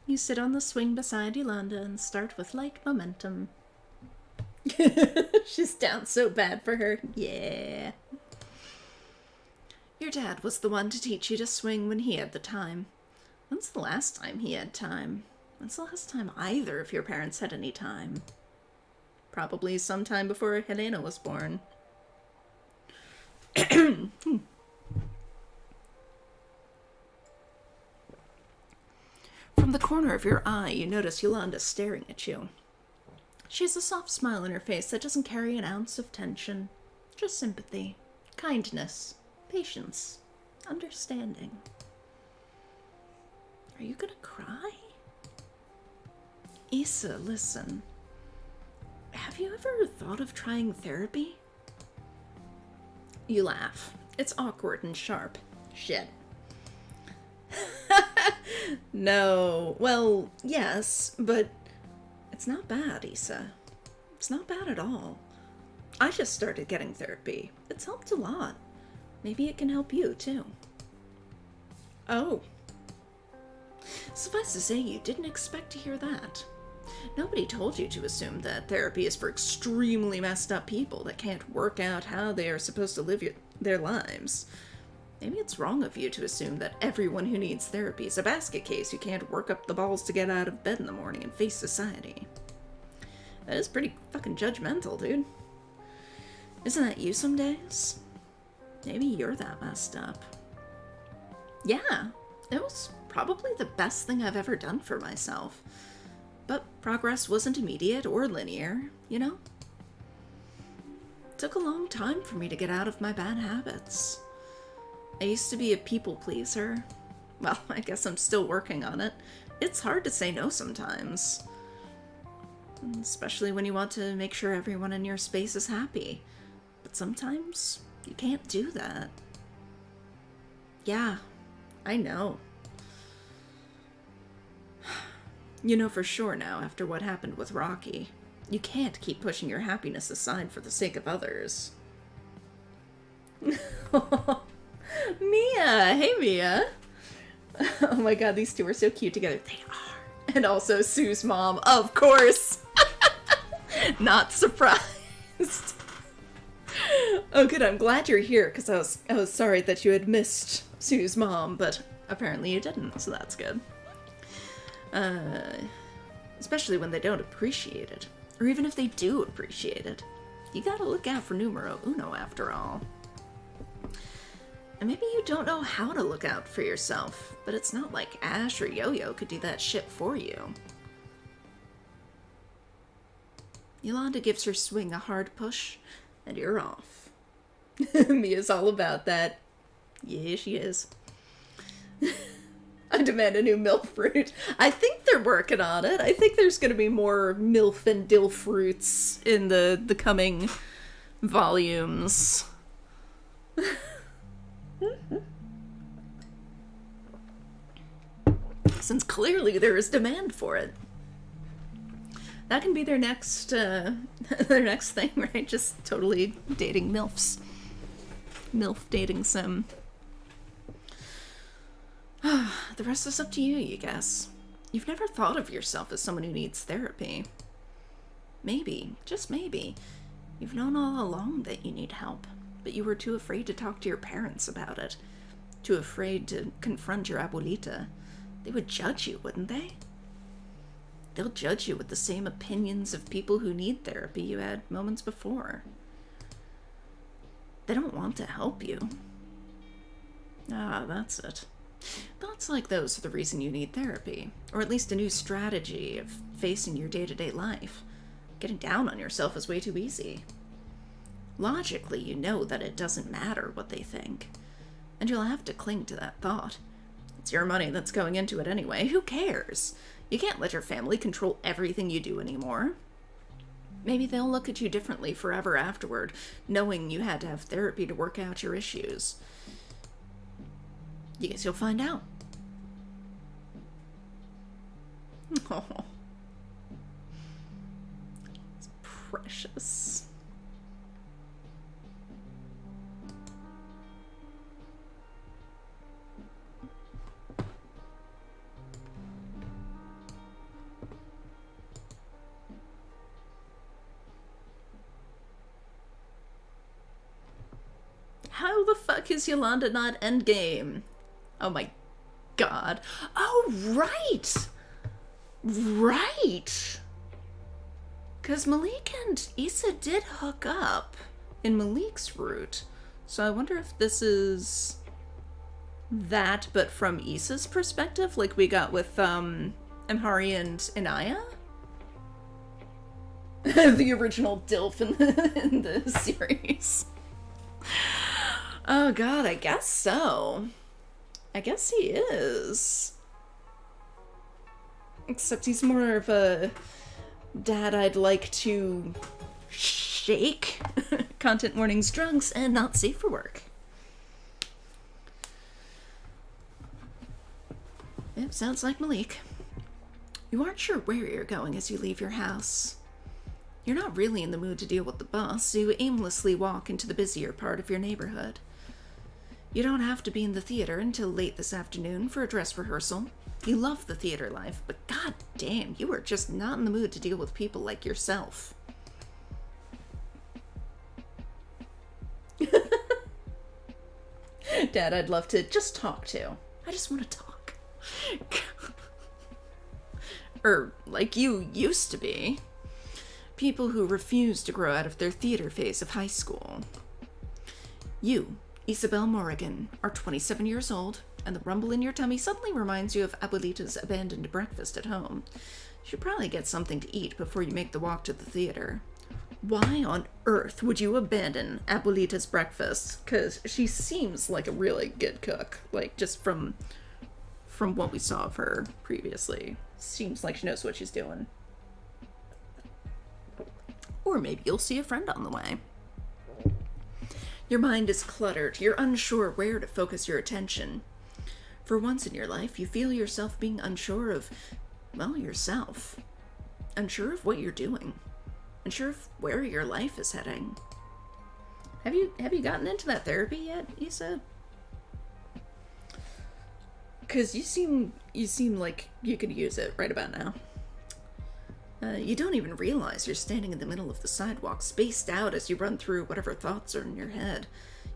You sit on the swing beside Yolanda and start with light momentum. She's down so bad for her. Yeah. Your dad was the one to teach you to swing when he had the time. When's the last time he had time? When's the last time either of your parents had any time? Probably sometime before Helena was born. From the corner of your eye, you notice Yolanda staring at you. She has a soft smile on her face that doesn't carry an ounce of tension. Just sympathy, kindness, patience, understanding. Are you gonna cry? Issa, listen. Have you ever thought of trying therapy? You laugh. It's awkward and sharp. Shit. No. Well, yes, but it's not bad, Issa. It's not bad at all. I just started getting therapy. It's helped a lot. Maybe it can help you, too. Oh. Suffice to say, you didn't expect to hear that. Nobody told you to assume that therapy is for extremely messed up people that can't work out how they are supposed to live their lives. Maybe it's wrong of you to assume that everyone who needs therapy is a basket case who can't work up the balls to get out of bed in the morning and face society. That is pretty fucking judgmental, dude. Isn't that you some days? Maybe you're that messed up. Yeah, it was probably the best thing I've ever done for myself. But progress wasn't immediate or linear, you know? It took a long time for me to get out of my bad habits. I used to be a people pleaser. Well, I guess I'm still working on it. It's hard to say no sometimes. Especially when you want to make sure everyone in your space is happy. But sometimes you can't do that. Yeah, I know. You know for sure now, after what happened with Rocky, you can't keep pushing your happiness aside for the sake of others. Mia! Hey, Mia! Oh my god, these two are so cute together. They are. And also Sue's mom, of course! Not surprised. Oh good, I'm glad you're here, because I was sorry that you had missed Sue's mom, but apparently you didn't, so that's good. Especially when they don't appreciate it. Or even if they do appreciate it. You gotta look out for numero uno, after all. And maybe you don't know how to look out for yourself, but it's not like Ash or Yo-Yo could do that shit for you. Yolanda gives her swing a hard push, and you're off. Mia's all about that. Yeah, she is. I demand a new MILF fruit. I think they're working on it. I think there's going to be more MILF and DILF fruits in the coming volumes. Since clearly there is demand for it. That can be their next thing, right? Just totally dating MILFs. MILF dating sim. The rest is up to you, you guess. You've never thought of yourself as someone who needs therapy. Maybe, just maybe, you've known all along that you need help, but you were too afraid to talk to your parents about it. Too afraid to confront your abuelita. They would judge you, wouldn't they? They'll judge you with the same opinions of people who need therapy you had moments before. They don't want to help you. Ah, that's it. Thoughts like those are the reason you need therapy, or at least a new strategy of facing your day-to-day life. Getting down on yourself is way too easy. Logically, you know that it doesn't matter what they think, and you'll have to cling to that thought. It's your money that's going into it anyway. Who cares? You can't let your family control everything you do anymore. Maybe they'll look at you differently forever afterward, knowing you had to have therapy to work out your issues. You guess you'll find out. Oh. It's precious. How the fuck is Yolanda not endgame? Oh my god. Oh, right! Right! Because Malik and Issa did hook up in Malik's route. So I wonder if this is that, but from Issa's perspective, like we got with Emhari and Inaya? The original DILF in the series. Oh god, I guess so. I guess he is. Except he's more of a dad I'd like to shake. Content warnings, drugs, and not safe for work. Yep, sounds like Malik. You aren't sure where you're going as you leave your house. You're not really in the mood to deal with the boss, so you aimlessly walk into the busier part of your neighborhood. You don't have to be in the theater until late this afternoon for a dress rehearsal. You love the theater life, but god damn, you are just not in the mood to deal with people like yourself. Dad, I'd love to just talk to. I just want to talk. Or like you used to be. People who refuse to grow out of their theater phase of high school. You, Isabelle Morrigan, are 27 years old, and the rumble in your tummy suddenly reminds you of Abuelita's abandoned breakfast at home. You should probably get something to eat before you make the walk to the theater. Why on earth would you abandon Abuelita's breakfast? Because she seems like a really good cook. Like, just from what we saw of her previously. Seems like she knows what she's doing. Or maybe you'll see a friend on the way. Your mind is cluttered. You're unsure where to focus your attention. For once in your life, you feel yourself being unsure of, well, yourself. Unsure of what you're doing. Unsure of where your life is heading. Have you gotten into that therapy yet, Issa? Because you seem like you could use it right about now. You don't even realize you're standing in the middle of the sidewalk, spaced out as you run through whatever thoughts are in your head.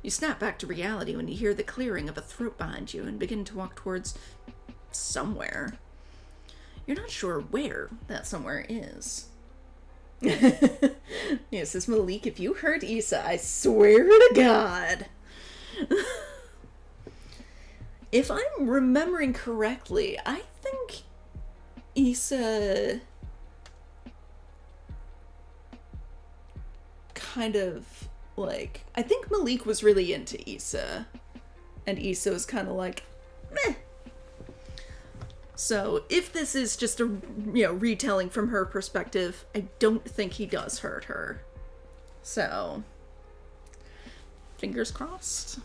You snap back to reality when you hear the clearing of a throat behind you and begin to walk towards somewhere. You're not sure where that somewhere is. Yes, says Malik, if you hurt Issa, I swear to God. If I'm remembering correctly, I think Issa kind of, like, I think Malik was really into Issa, and Issa was kind of like, meh. So, if this is just a, retelling from her perspective, I don't think he does hurt her. So, fingers crossed.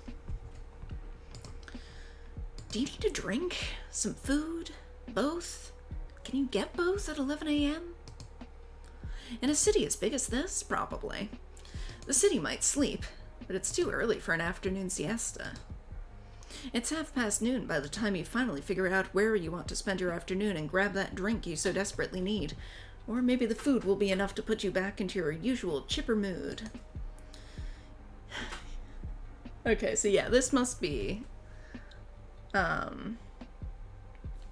Do you need a drink? Some food? Both? Can you get both at 11 a.m.? In a city as big as this, probably. The city might sleep, but it's too early for an afternoon siesta. It's noon by the time you finally figure out where you want to spend your afternoon and grab that drink you so desperately need. Or maybe the food will be enough to put you back into your usual chipper mood. Okay, so yeah, this must be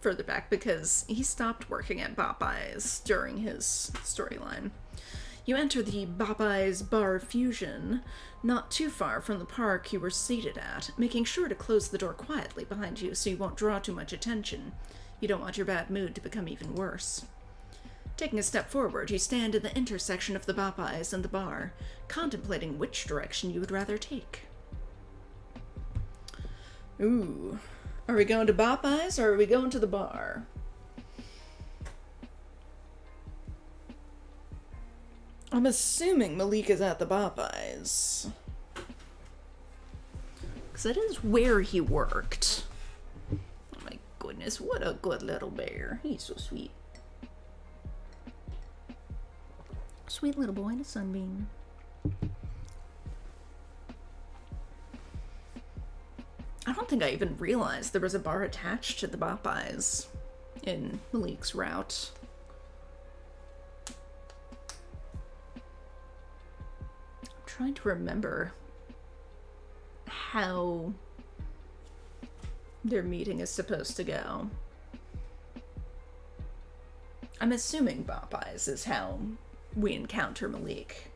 further back because he stopped working at Popeyes during his storyline. You enter the Popeyes Bar Fusion, not too far from the park you were seated at, making sure to close the door quietly behind you so you won't draw too much attention. You don't want your bad mood to become even worse. Taking a step forward, you stand in the intersection of the Popeyes and the bar, contemplating which direction you would rather take. Ooh. Are we going to Popeyes or are we going to the bar? I'm assuming Malik is at the Popeyes. Because that is where he worked. Oh my goodness, what a good little bear. He's so sweet. Sweet little boy in a sunbeam. I don't think I even realized there was a bar attached to the Popeyes in Malik's route. Trying to remember how their meeting is supposed to go. I'm assuming Popeyes is how we encounter Malik.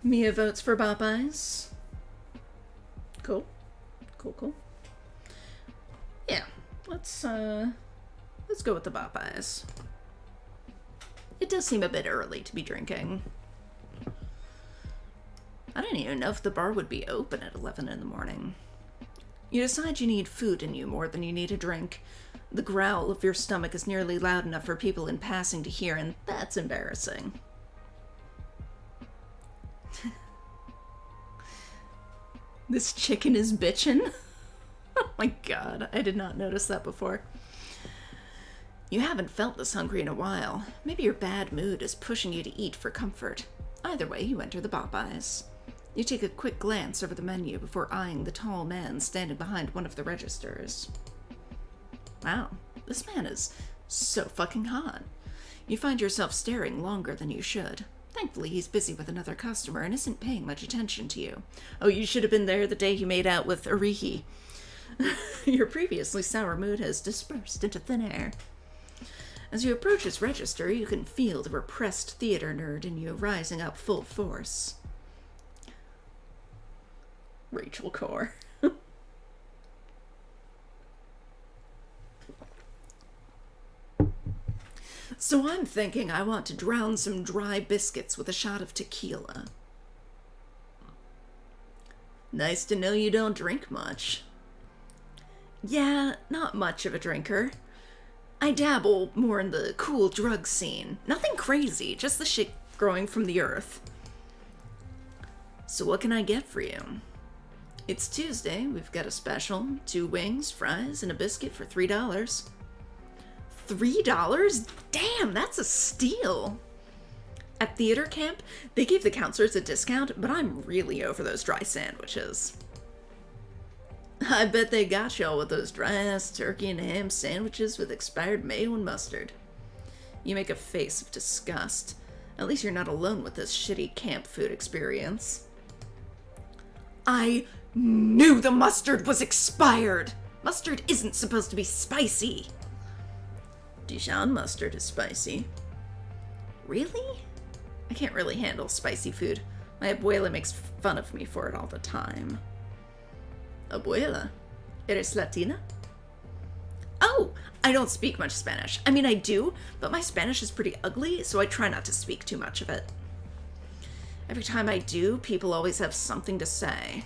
Mia votes for Popeyes. Cool. Cool. Yeah, let's go with the Popeyes. It does seem a bit early to be drinking. I don't even know if the bar would be open at 11 in the morning. You decide you need food in you more than you need a drink. The growl of your stomach is nearly loud enough for people in passing to hear, and that's embarrassing. This chicken is bitchin'? Oh my god, I did not notice that before. You haven't felt this hungry in a while. Maybe your bad mood is pushing you to eat for comfort. Either way, you enter the Popeyes. You take a quick glance over the menu before eyeing the tall man standing behind one of the registers. Wow, this man is so fucking hot. You find yourself staring longer than you should. Thankfully, he's busy with another customer and isn't paying much attention to you. Oh, you should have been there the day he made out with Arihi. Your previously sour mood has dispersed into thin air. As you approach his register, you can feel the repressed theater nerd in you rising up full force. Rachel Core. So I'm thinking I want to drown some dry biscuits with a shot of tequila. Nice to know you don't drink much. Yeah, not much of a drinker. I dabble more in the cool drug scene. Nothing crazy, just the shit growing from the earth. So what can I get for you? It's Tuesday, we've got a special. 2 wings, fries, and a biscuit for $3. $3? Damn, that's a steal! At theater camp, they gave the counselors a discount, but I'm really over those dry sandwiches. I bet they got y'all with those dry-ass turkey and ham sandwiches with expired mayo and mustard. You make a face of disgust. At least you're not alone with this shitty camp food experience. I knew the mustard was expired! Mustard isn't supposed to be spicy! Dijon mustard is spicy. Really? I can't really handle spicy food. My abuela makes fun of me for it all the time. Abuela? Eres Latina? Oh, I don't speak much Spanish. I mean, I do, but my Spanish is pretty ugly, so I try not to speak too much of it. Every time I do, people always have something to say.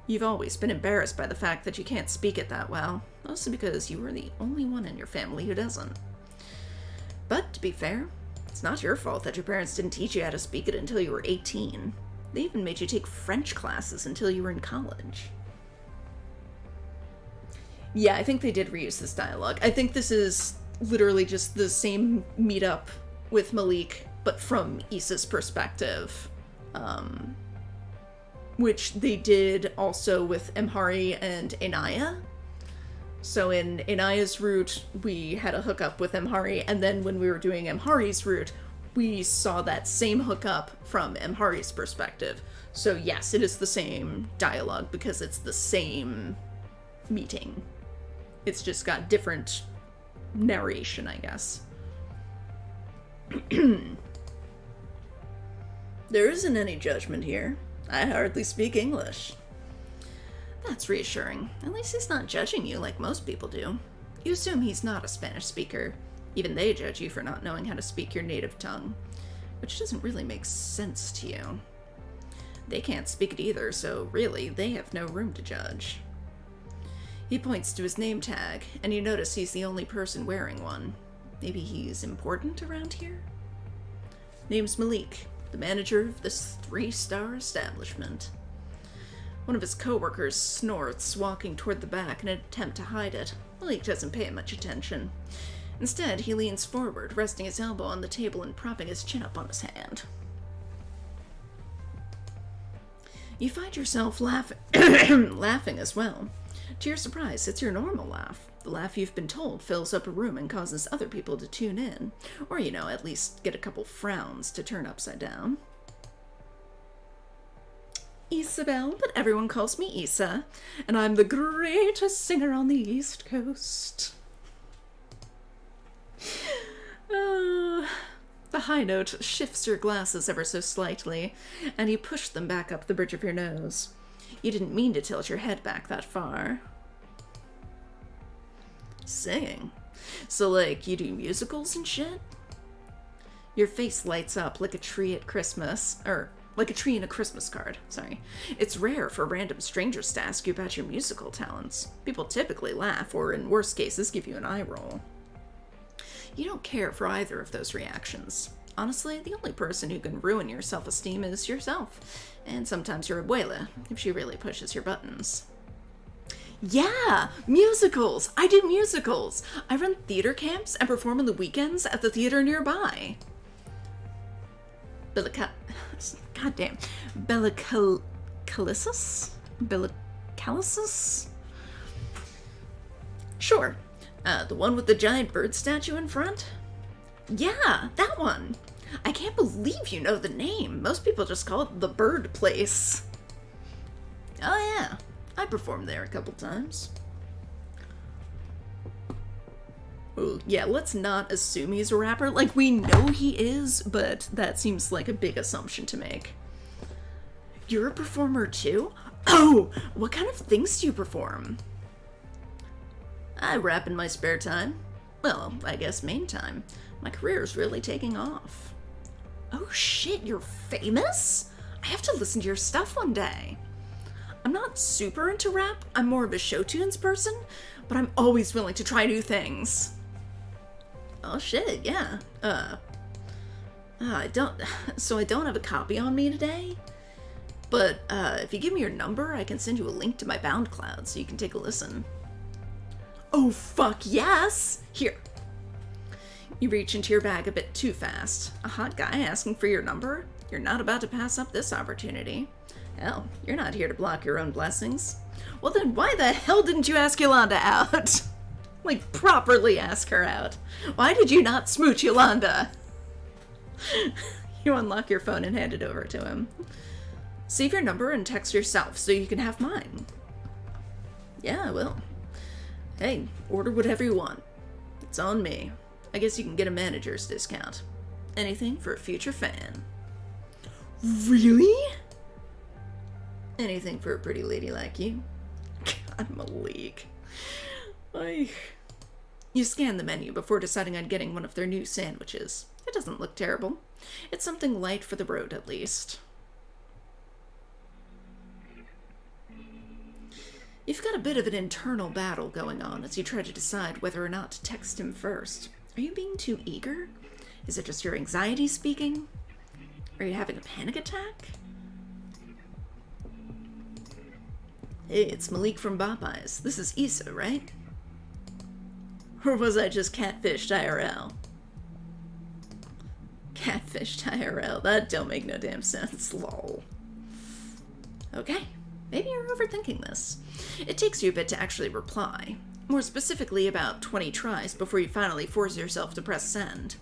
You've always been embarrassed by the fact that you can't speak it that well, mostly because you were the only one in your family who doesn't. But, to be fair, it's not your fault that your parents didn't teach you how to speak it until you were 18. They even made you take French classes until you were in college. Yeah, I think they did reuse this dialogue. I think this is literally just the same meetup with Malik, but from Issa's perspective. Which they did also with Emhari and Inaya. So in Inaya's route, we had a hookup with Emhari, and then when we were doing Emhari's route, we saw that same hookup from Emhari's perspective. So yes, it is the same dialogue because it's the same meeting. It's just got different narration, I guess. There isn't any judgment here. I hardly speak English. That's reassuring. At least he's not judging you like most people do. You assume he's not a Spanish speaker. Even they judge you for not knowing how to speak your native tongue, which doesn't really make sense to you. They can't speak it either, so really, they have no room to judge. He points to his name tag, and you notice he's the only person wearing one. Maybe he's important around here? Name's Malik, the manager of this 3-star establishment. One of his co-workers snorts, walking toward the back in an attempt to hide it. Malik doesn't pay much attention. Instead, he leans forward, resting his elbow on the table and propping his chin up on his hand. You find yourself laughing as well. To your surprise, it's your normal laugh. The laugh you've been told fills up a room and causes other people to tune in. Or, you know, at least get a couple frowns to turn upside down. Isabelle, but everyone calls me Isa, and I'm the greatest singer on the East Coast. The high note shifts your glasses ever so slightly, and you push them back up the bridge of your nose. You didn't mean to tilt your head back that far. Singing? So, like, you do musicals and shit? Your face lights up like a tree at Christmas, or like a tree in a Christmas card, sorry. It's rare for random strangers to ask you about your musical talents. People typically laugh, or in worst cases, give you an eye roll. You don't care for either of those reactions. Honestly, the only person who can ruin your self-esteem is yourself. And sometimes your abuela, if she really pushes your buttons. Yeah! Musicals! I do musicals! I run theater camps and perform on the weekends at the theater nearby. Goddamn. Bellicalisus? Bellicalisus? Sure. The one with the giant bird statue in front? Yeah, that one. I can't believe you know the name. Most people just call it the Bird Place. Oh yeah, I performed there a couple times. Ooh, yeah, let's not assume he's a rapper. Like, we know he is, but that seems like a big assumption to make. You're a performer too? Oh, what kind of things do you perform? I rap in my spare time. Well, I guess main time. My career's really taking off. Oh shit, you're famous? I have to listen to your stuff one day. I'm not super into rap, I'm more of a show tunes person, but I'm always willing to try new things. Oh shit, yeah. I don't have a copy on me today, but if you give me your number, I can send you a link to my BoundCloud so you can take a listen. Oh fuck yes! Here. You reach into your bag a bit too fast. A hot guy asking for your number? You're not about to pass up this opportunity. Hell, you're not here to block your own blessings. Well then, why the hell didn't you ask Yolanda out? Like, properly ask her out. Why did you not smooch Yolanda? You unlock your phone and hand it over to him. Save your number and text yourself so you can have mine. Yeah, I will. Hey, order whatever you want. It's on me. I guess you can get a manager's discount. Anything for a future fan. Really? Anything for a pretty lady like you. God, Malik. Ay. You scan the menu before deciding on getting one of their new sandwiches. It doesn't look terrible. It's something light for the road, at least. You've got a bit of an internal battle going on as you try to decide whether or not to text him first. Are you being too eager? Is it just your anxiety speaking? Are you having a panic attack? Hey, it's Malik from Popeyes. This is Issa, right? Or was I just catfished IRL? Catfished IRL. That don't make no damn sense. Lol. Okay. Maybe you're overthinking this. It takes you a bit to actually reply. More specifically, about 20 tries before you finally force yourself to press send.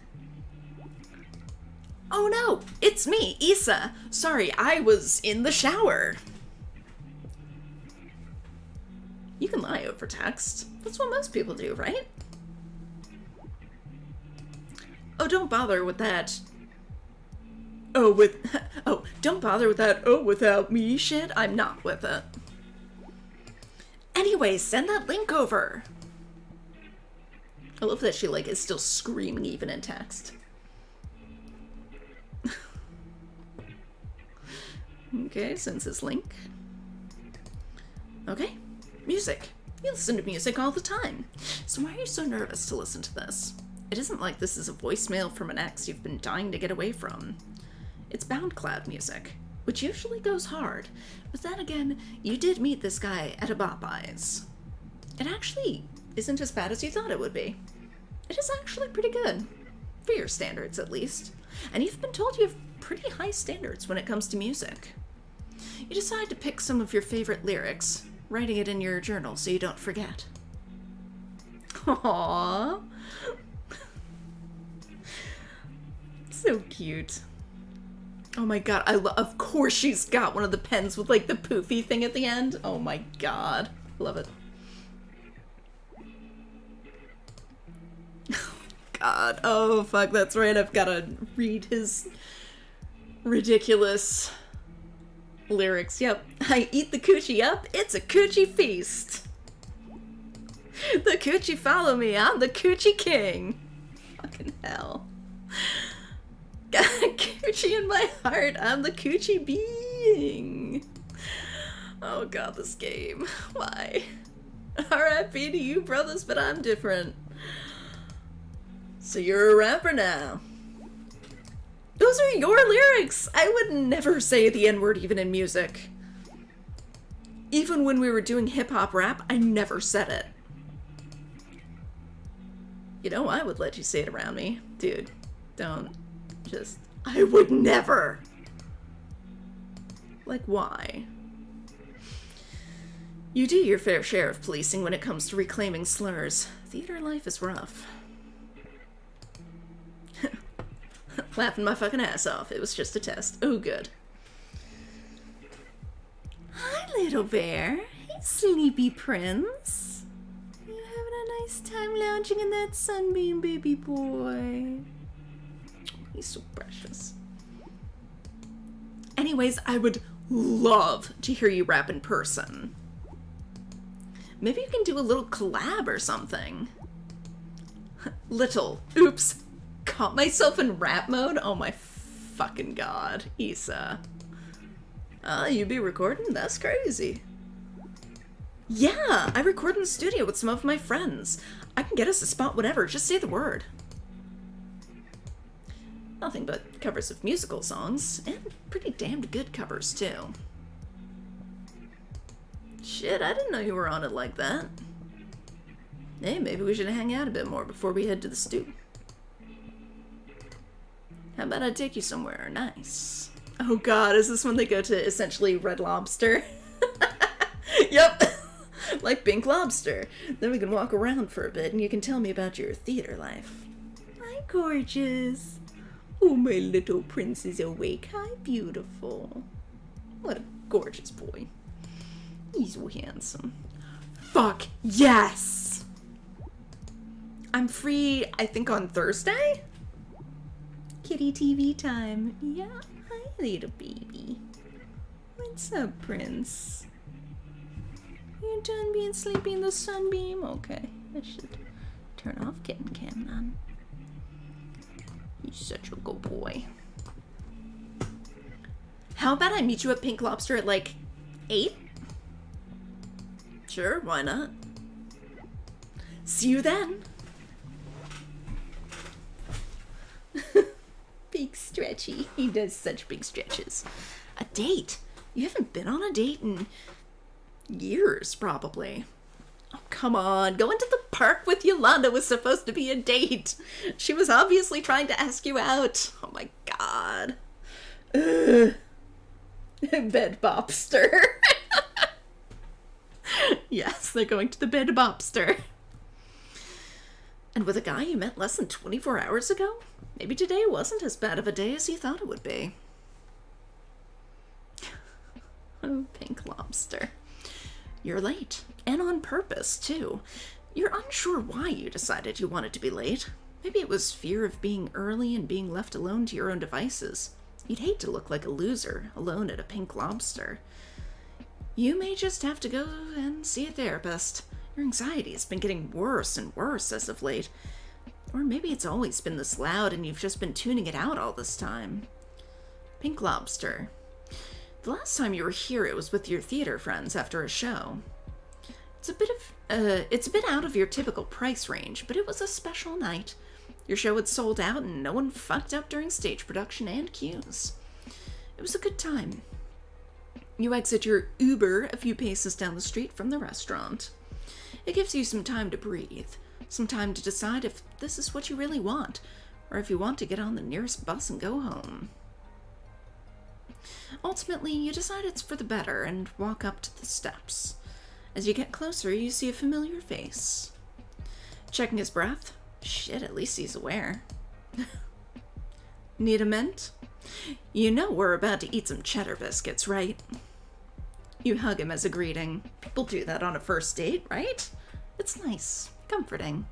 Oh no! It's me, Issa! Sorry, I was in the shower. You can lie over text. That's what most people do, right? Oh, don't bother with that. Don't bother with that without me shit. I'm not with it. Anyway, send that link over. I love that she, like, is still screaming even in text. Okay, sends his link. Okay, music. You listen to music all the time. So why are you so nervous to listen to this? It isn't like this is a voicemail from an ex you've been dying to get away from. It's SoundCloud music, which usually goes hard. But then again, you did meet this guy at a Popeyes. It actually isn't as bad as you thought it would be. It is actually pretty good. For your standards, at least. And you've been told you have pretty high standards when it comes to music. You decide to pick some of your favorite lyrics, writing it in your journal so you don't forget. Aww. So cute. Oh my god, of course she's got one of the pens with, like, the poofy thing at the end. Oh my god. Love it. Oh god. Oh fuck, that's right. I've gotta read his ridiculous lyrics. Yep. I eat the coochie up, it's a coochie feast. The coochie follow me, I'm the coochie king. Fucking hell. Got a coochie in my heart, I'm the coochie being. Oh god, this game. Why? R.I.P. to you, brothers, but I'm different. So you're a rapper now. Those are your lyrics! I would never say the N-word even in music. Even when we were doing hip-hop rap, I never said it. You know, I would let you say it around me. Dude, don't. Just, I would never. Like, why? You do your fair share of policing when it comes to reclaiming slurs. Theater life is rough. Laughing my fucking ass off. It was just a test. Oh, good. Hi, little bear. Hey, sleepy prince. You having a nice time lounging in that sunbeam, baby boy? He's so precious. Anyways, I would love to hear you rap in person. Maybe you can do a little collab or something. Little. Oops. Caught myself in rap mode? Oh my fucking god. Issa. You be recording? That's crazy. Yeah, I record in the studio with some of my friends. I can get us a spot whenever, just say the word. Nothing but covers of musical songs, and pretty damned good covers, too. Shit, I didn't know you were on it like that. Hey, maybe we should hang out a bit more before we head to the stew. How about I take you somewhere nice? Oh god, is this when they go to essentially Red Lobster? Yep! Like Pink Lobster. Then we can walk around for a bit and you can tell me about your theater life. Hi, gorgeous. Oh, my little prince is awake. Hi, beautiful. What a gorgeous boy. He's so handsome. Fuck yes! I'm free, I think, on Thursday? Kitty TV time. Yeah, hi, little baby. What's up, prince? You done being sleepy in the sunbeam? Okay. I should turn off kitten cam then. He's such a good boy. How about I meet you at Pink Lobster at like 8? Sure, why not? See you then. Big stretchy. He does such big stretches. A date? You haven't been on a date in years, probably. Oh, come on. Going to the park with Yolanda was supposed to be a date. She was obviously trying to ask you out. Oh my god. Ugh. Bed Bobster. Yes, they're going to the Bed Bobster. And with a guy you met less than 24 hours ago? Maybe today wasn't as bad of a day as you thought it would be. Oh, Pink Lobster. You're late. And on purpose, too. You're unsure why you decided you wanted to be late. Maybe it was fear of being early and being left alone to your own devices. You'd hate to look like a loser, alone at a Pink Lobster. You may just have to go and see a therapist. Your anxiety has been getting worse and worse as of late. Or maybe it's always been this loud and you've just been tuning it out all this time. Pink Lobster. The last time you were here, it was with your theater friends after a show. It's a bit out of your typical price range, but it was a special night. Your show had sold out and no one fucked up during stage production and cues. It was a good time. You exit your Uber a few paces down the street from the restaurant. It gives you some time to breathe, some time to decide if this is what you really want, or if you want to get on the nearest bus and go home. Ultimately, you decide it's for the better and walk up to the steps. As you get closer, you see a familiar face. Checking his breath? Shit, at least he's aware. Need a mint? You know we're about to eat some cheddar biscuits, right? You hug him as a greeting. People do that on a first date, right? It's nice, comforting.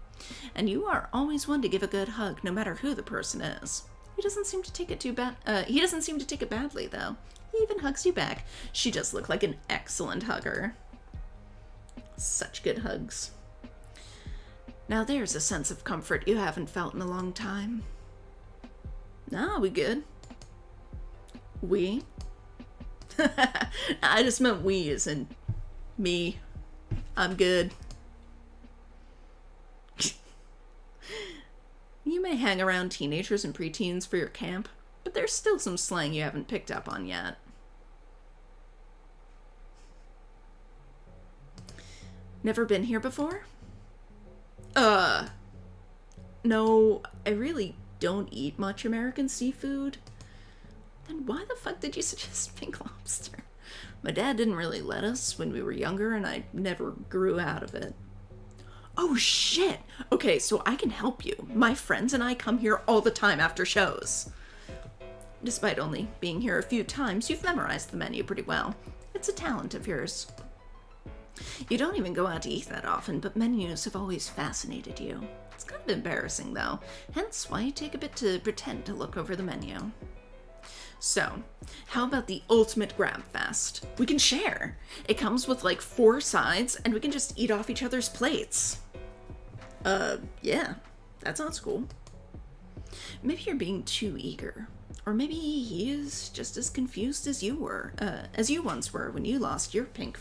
And you are always one to give a good hug, no matter who the person is. He doesn't seem to take it badly, though. He even hugs you back. She does look like an excellent hugger. Such good hugs. Now there's a sense of comfort you haven't felt in a long time. Nah, we good. We? I just meant we as in me. I'm good. You may hang around teenagers and preteens for your camp, but there's still some slang you haven't picked up on yet. Never been here before? No, I really don't eat much American seafood. Then why the fuck did you suggest Pink Lobster? My dad didn't really let us when we were younger, and I never grew out of it. Oh shit! Okay, so I can help you. My friends and I come here all the time after shows. Despite only being here a few times, you've memorized the menu pretty well. It's a talent of yours. You don't even go out to eat that often, but menus have always fascinated you. It's kind of embarrassing, though, hence why you take a bit to pretend to look over the menu. So, how about the ultimate grab fest? We can share. It comes with like 4 sides, and we can just eat off each other's plates. Yeah, that sounds cool. Maybe you're being too eager. Or maybe he is just as confused as you were, as you once were when you lost your pink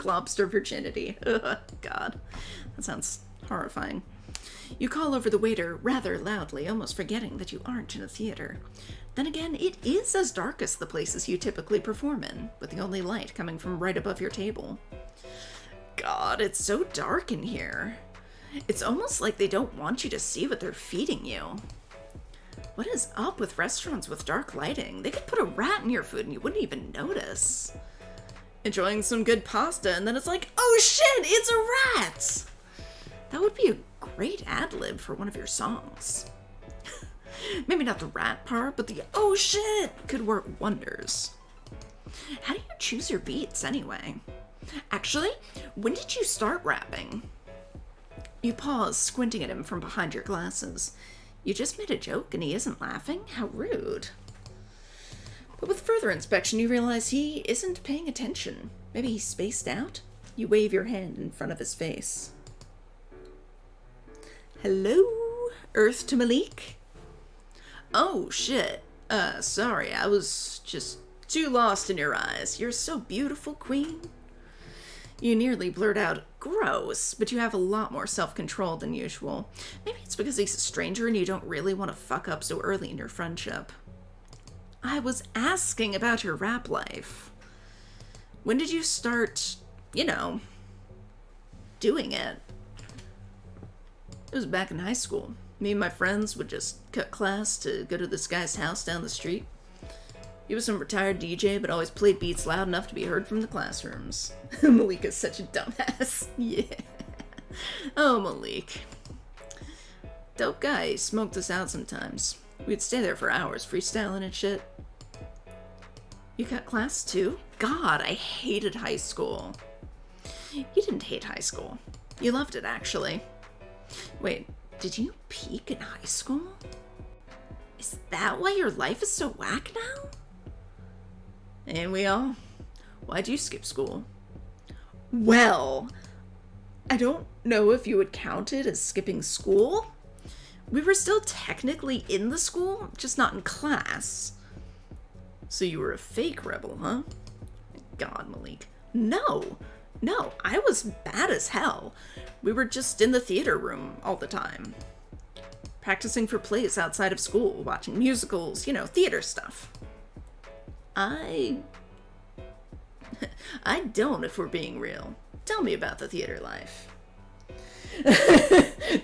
lobster virginity. Ugh, God, that sounds horrifying. You call over the waiter rather loudly, almost forgetting that you aren't in a theater. Then again, it is as dark as the places you typically perform in, with the only light coming from right above your table. God, it's so dark in here. It's almost like they don't want you to see what they're feeding you. What is up with restaurants with dark lighting? They could put a rat in your food and you wouldn't even notice. Enjoying some good pasta and then it's like, oh shit, it's a rat! That would be a great ad-lib for one of your songs. Maybe not the rat part, but the oh shit could work wonders. How do you choose your beats anyway? Actually, when did you start rapping? You pause, squinting at him from behind your glasses. You just made a joke and he isn't laughing? How rude. But with further inspection, you realize he isn't paying attention. Maybe he's spaced out? You wave your hand in front of his face. Hello? Earth to Malik? Oh, shit. Sorry, I was just too lost in your eyes. You're so beautiful, queen. You nearly blurt out, gross, but you have a lot more self-control than usual. Maybe it's because he's a stranger and you don't really want to fuck up so early in your friendship. I was asking about your rap life. When did you start, doing it? It was back in high school. Me and my friends would just cut class to go to this guy's house down the street. He was some retired DJ, but always played beats loud enough to be heard from the classrooms. Malik is such a dumbass. Yeah. Oh, Malik. Dope guy. He smoked us out sometimes. We'd stay there for hours, freestyling and shit. You cut class too? God, I hated high school. You didn't hate high school. You loved it, actually. Wait, did you peak in high school? Is that why your life is so whack now? And we all. Why'd you skip school? Well, I don't know if you would count it as skipping school. We were still technically in the school, just not in class. So you were a fake rebel, huh? God, Malik. No, I was bad as hell. We were just in the theater room all the time. Practicing for plays outside of school, watching musicals, theater stuff. I don't, if we're being real. Tell me about the theater life.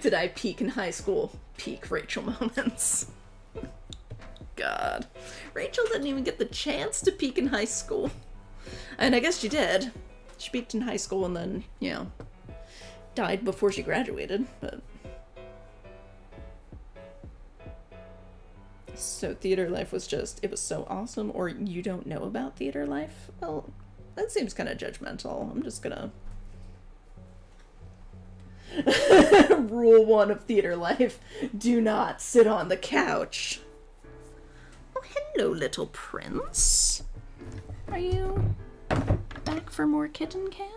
Did I peak in high school? Peak Rachel moments. God. Rachel didn't even get the chance to peak in high school. And I guess she did. She peaked in high school and then, died before she graduated, but... So theater life was just, it was so awesome, or you don't know about theater life? Well, that seems kind of judgmental. I'm just gonna... Rule 1 of theater life, do not sit on the couch. Oh, hello, little prince. Are you back for more kitten cam?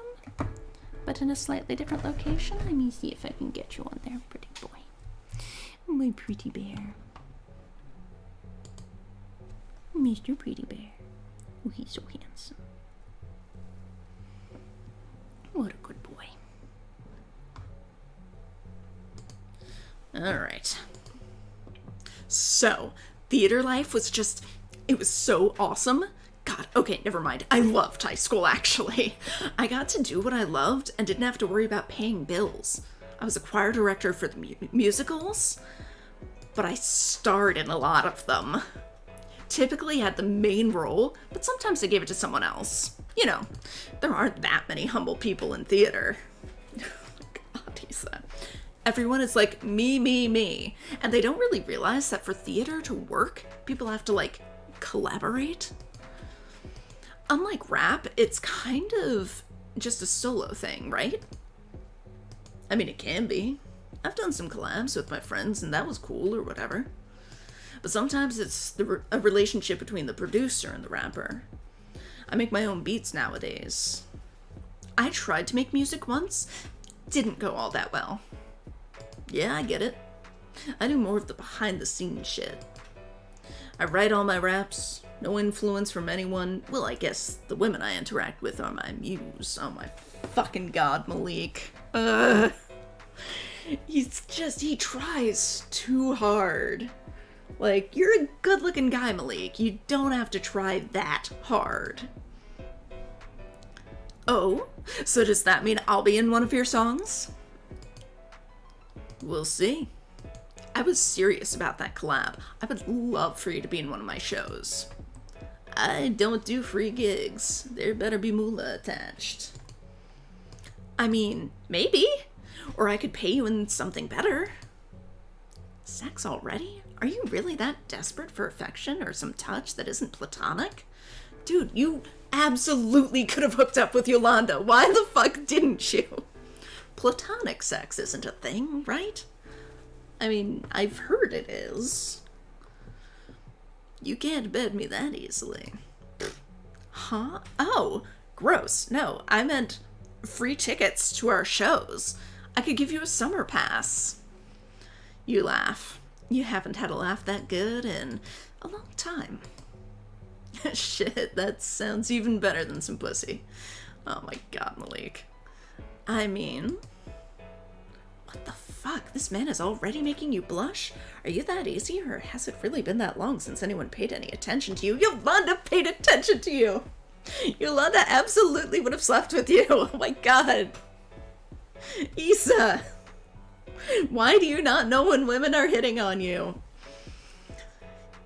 But in a slightly different location? Let me see if I can get you on there, pretty boy. My pretty bear. Mr. Pretty Bear. Oh, he's so handsome. What a good boy. Alright. So, theater life was just, it was so awesome. God, okay, never mind. I loved high school, actually. I got to do what I loved and didn't have to worry about paying bills. I was a choir director for the musicals, but I starred in a lot of them. Typically had the main role, but sometimes I gave it to someone else. There aren't that many humble people in theater. God, he said. Everyone is like, me. And they don't really realize that for theater to work, people have to, collaborate. Unlike rap, it's kind of just a solo thing, right? I mean, it can be. I've done some collabs with my friends, and that was cool or whatever. But sometimes it's a relationship between the producer and the rapper. I make my own beats nowadays. I tried to make music once. Didn't go all that well. Yeah, I get it. I do more of the behind-the-scenes shit. I write all my raps. No influence from anyone. Well, I guess the women I interact with are my muse. Oh my fucking god, Malik. He tries too hard. You're a good-looking guy, Malik. You don't have to try that hard. Oh, so does that mean I'll be in one of your songs? We'll see. I was serious about that collab. I would love for you to be in one of my shows. I don't do free gigs. There better be moolah attached. I mean, maybe. Or I could pay you in something better. Sex already? Are you really that desperate for affection or some touch that isn't platonic? Dude, you absolutely could have hooked up with Yolanda. Why the fuck didn't you? Platonic sex isn't a thing, right? I mean, I've heard it is. You can't bed me that easily. Huh? Oh, gross. No, I meant free tickets to our shows. I could give you a summer pass. You laugh. You haven't had a laugh that good in a long time. Shit, that sounds even better than some pussy. Oh my god, Malik. I mean... What the fuck? This man is already making you blush? Are you that easy, or has it really been that long since anyone paid any attention to you? Yolanda paid attention to you! Yolanda absolutely would have slept with you! Oh my god! Isa! Why do you not know when women are hitting on you?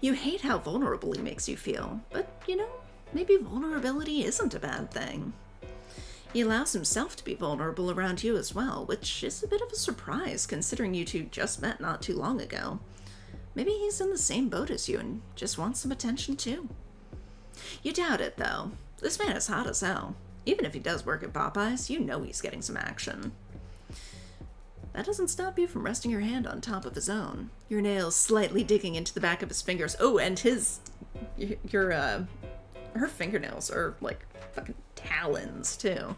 You hate how vulnerable he makes you feel, but, you know, maybe vulnerability isn't a bad thing. He allows himself to be vulnerable around you as well, which is a bit of a surprise considering you two just met not too long ago. Maybe he's in the same boat as you and just wants some attention too. You doubt it, though. This man is hot as hell. Even if he does work at Popeyes, you know he's getting some action. That doesn't stop you from resting your hand on top of his own, your nails slightly digging into the back of his fingers. Oh, and her fingernails are like fucking talons, too.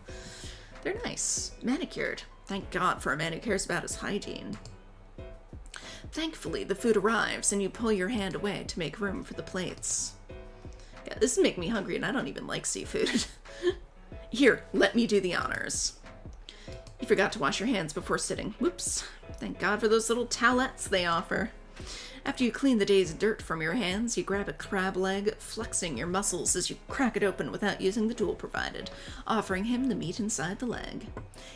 They're nice. Manicured. Thank God for a man who cares about his hygiene. Thankfully, the food arrives, and you pull your hand away to make room for the plates. Yeah, this is making me hungry, and I don't even like seafood. Here, let me do the honors. You forgot to wash your hands before sitting. Whoops. Thank God for those little towelettes they offer. After you clean the day's dirt from your hands, you grab a crab leg, flexing your muscles as you crack it open without using the tool provided, offering him the meat inside the leg.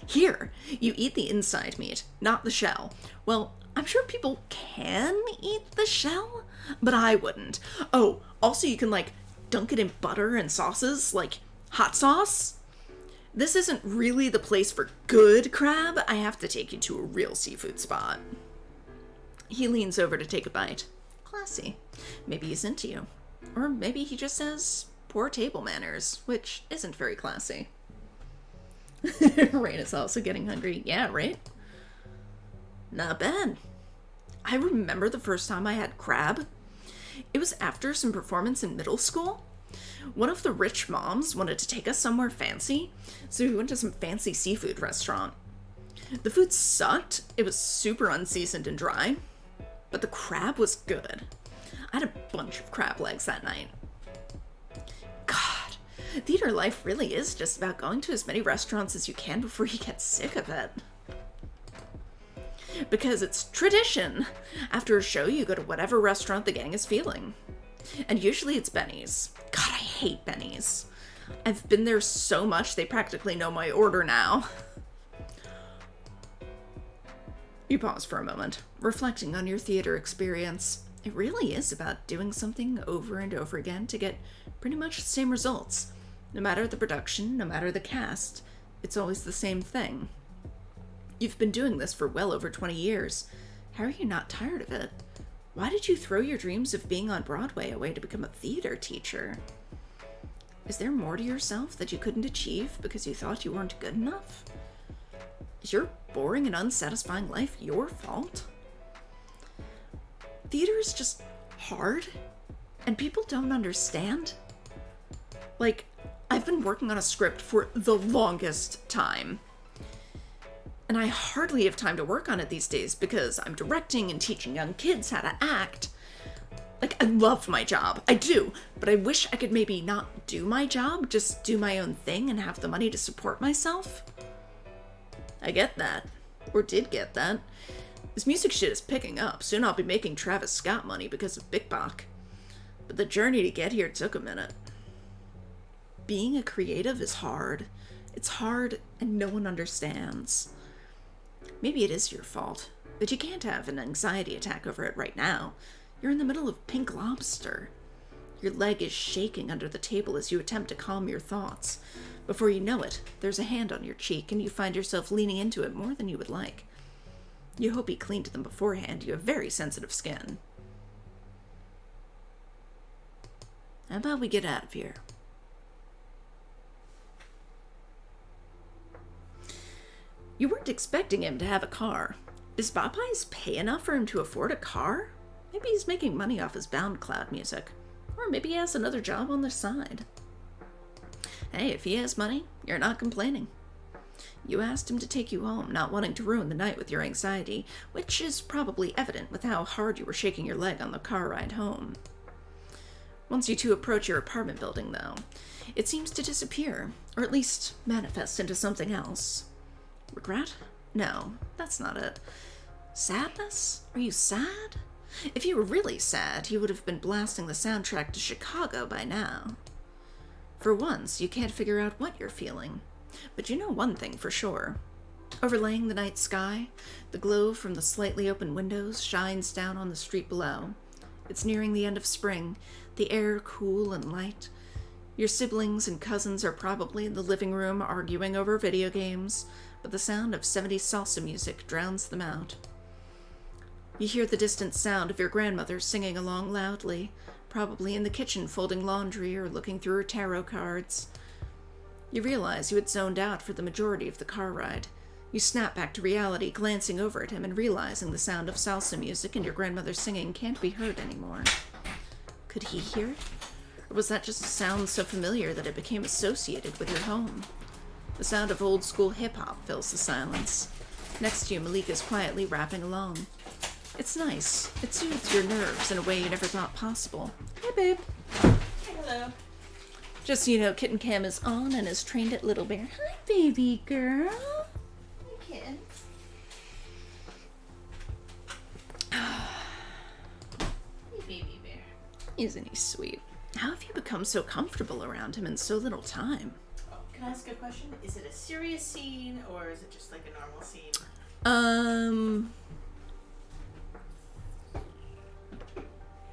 Here, you eat the inside meat, not the shell. Well, I'm sure people can eat the shell, but I wouldn't. Oh, also you can, like, dunk it in butter and sauces, like hot sauce. This isn't really the place for good crab. I have to take you to a real seafood spot. He leans over to take a bite. Classy. Maybe he's into you. Or maybe he just has poor table manners, which isn't very classy. Rain is also getting hungry. Yeah, right? Not bad. I remember the first time I had crab. It was after some performance in middle school. One of the rich moms wanted to take us somewhere fancy, so we went to some fancy seafood restaurant. The food sucked. It was super unseasoned and dry, but the crab was good. I had a bunch of crab legs that night. God, theater life really is just about going to as many restaurants as you can before you get sick of it. Because it's tradition. After a show, you go to whatever restaurant the gang is feeling. And usually it's Benny's. God, I hate Benny's. I've been there so much, they practically know my order now. You pause for a moment, reflecting on your theater experience. It really is about doing something over and over again to get pretty much the same results. No matter the production, no matter the cast, it's always the same thing. You've been doing this for well over 20 years. How are you not tired of it? Why did you throw your dreams of being on Broadway away to become a theater teacher? Is there more to yourself that you couldn't achieve because you thought you weren't good enough? Is your boring and unsatisfying life your fault? Theater is just hard, and people don't understand. Like, I've been working on a script for the longest time. And I hardly have time to work on it these days because I'm directing and teaching young kids how to act. Like, I love my job. I do. But I wish I could maybe not do my job, just do my own thing and have the money to support myself. I get that. Or did get that. This music shit is picking up. Soon I'll be making Travis Scott money because of Big Bach. But the journey to get here took a minute. Being a creative is hard. It's hard and no one understands. Maybe it is your fault, but you can't have an anxiety attack over it right now. You're in the middle of Pink Lobster. Your leg is shaking under the table as you attempt to calm your thoughts. Before you know it, there's a hand on your cheek and you find yourself leaning into it more than you would like. You hope he cleaned them beforehand. You have very sensitive skin. How about we get out of here? You weren't expecting him to have a car. Does Popeyes pay enough for him to afford a car? Maybe he's making money off his BoundCloud music. Or maybe he has another job on the side. Hey, if he has money, you're not complaining. You asked him to take you home, not wanting to ruin the night with your anxiety, which is probably evident with how hard you were shaking your leg on the car ride home. Once you two approach your apartment building, though, it seems to disappear, or at least manifest into something else. Regret? No, that's not it. Sadness? Are you sad? If you were really sad, you would have been blasting the soundtrack to Chicago by now. For once, you can't figure out what you're feeling. But you know one thing for sure. Overlaying the night sky, the glow from the slightly open windows shines down on the street below. It's nearing the end of spring, the air cool and light. Your siblings and cousins are probably in the living room arguing over video games, but the sound of 70s salsa music drowns them out. You hear the distant sound of your grandmother singing along loudly, probably in the kitchen folding laundry or looking through her tarot cards. You realize you had zoned out for the majority of the car ride. You snap back to reality, glancing over at him and realizing the sound of salsa music and your grandmother's singing can't be heard anymore. Could he hear it? Or was that just a sound so familiar that it became associated with your home? The sound of old-school hip-hop fills the silence. Next to you, Malik is quietly rapping along. It's nice. It soothes your nerves in a way you never thought possible. Hey, babe. Hello. Just so you know, Kitten Cam is on and is trained at Little Bear. Hi, baby girl. Hi, kitten. Hey, baby bear. Isn't he sweet? How have you become so comfortable around him in so little time? Oh, can I ask a question? Is it a serious scene or is it just like a normal scene?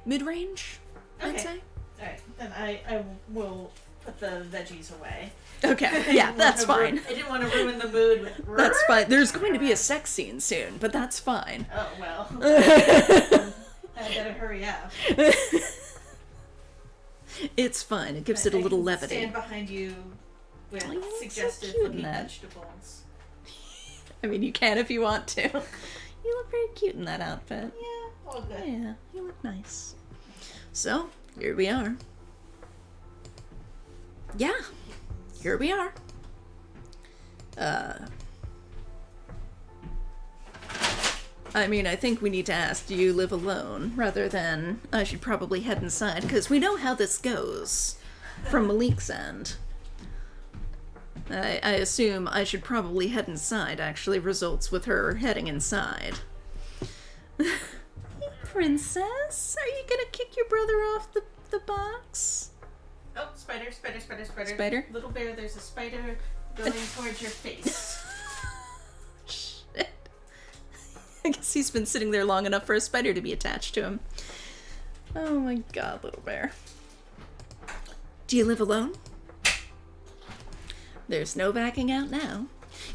Mid-range, I'd Okay. say. Alright, then I will put the veggies away. Okay, yeah, that's fine. I didn't want to ruin the mood with... That's fine. There's going to be a sex scene soon, but that's fine. Oh, well. I better hurry up. It's fine. It gives it a little levity. Stand behind you with Oh, you look so suggestive cute in looking that. vegetables. I mean, you can if you want to. You look very cute in that outfit. Yeah, all good. Yeah, you look nice. So, here we are. Yeah, here we are. I mean, I think we need to ask, do you live alone? Rather than, I should probably head inside, because we know how this goes from Malik's end. I assume I should probably head inside actually results with her heading inside. Princess, are you gonna kick your brother off the box? Oh, spider. Spider? Little bear, there's a spider going towards your face. Shit. I guess he's been sitting there long enough for a spider to be attached to him. Oh my god, little bear. Do you live alone? There's no backing out now.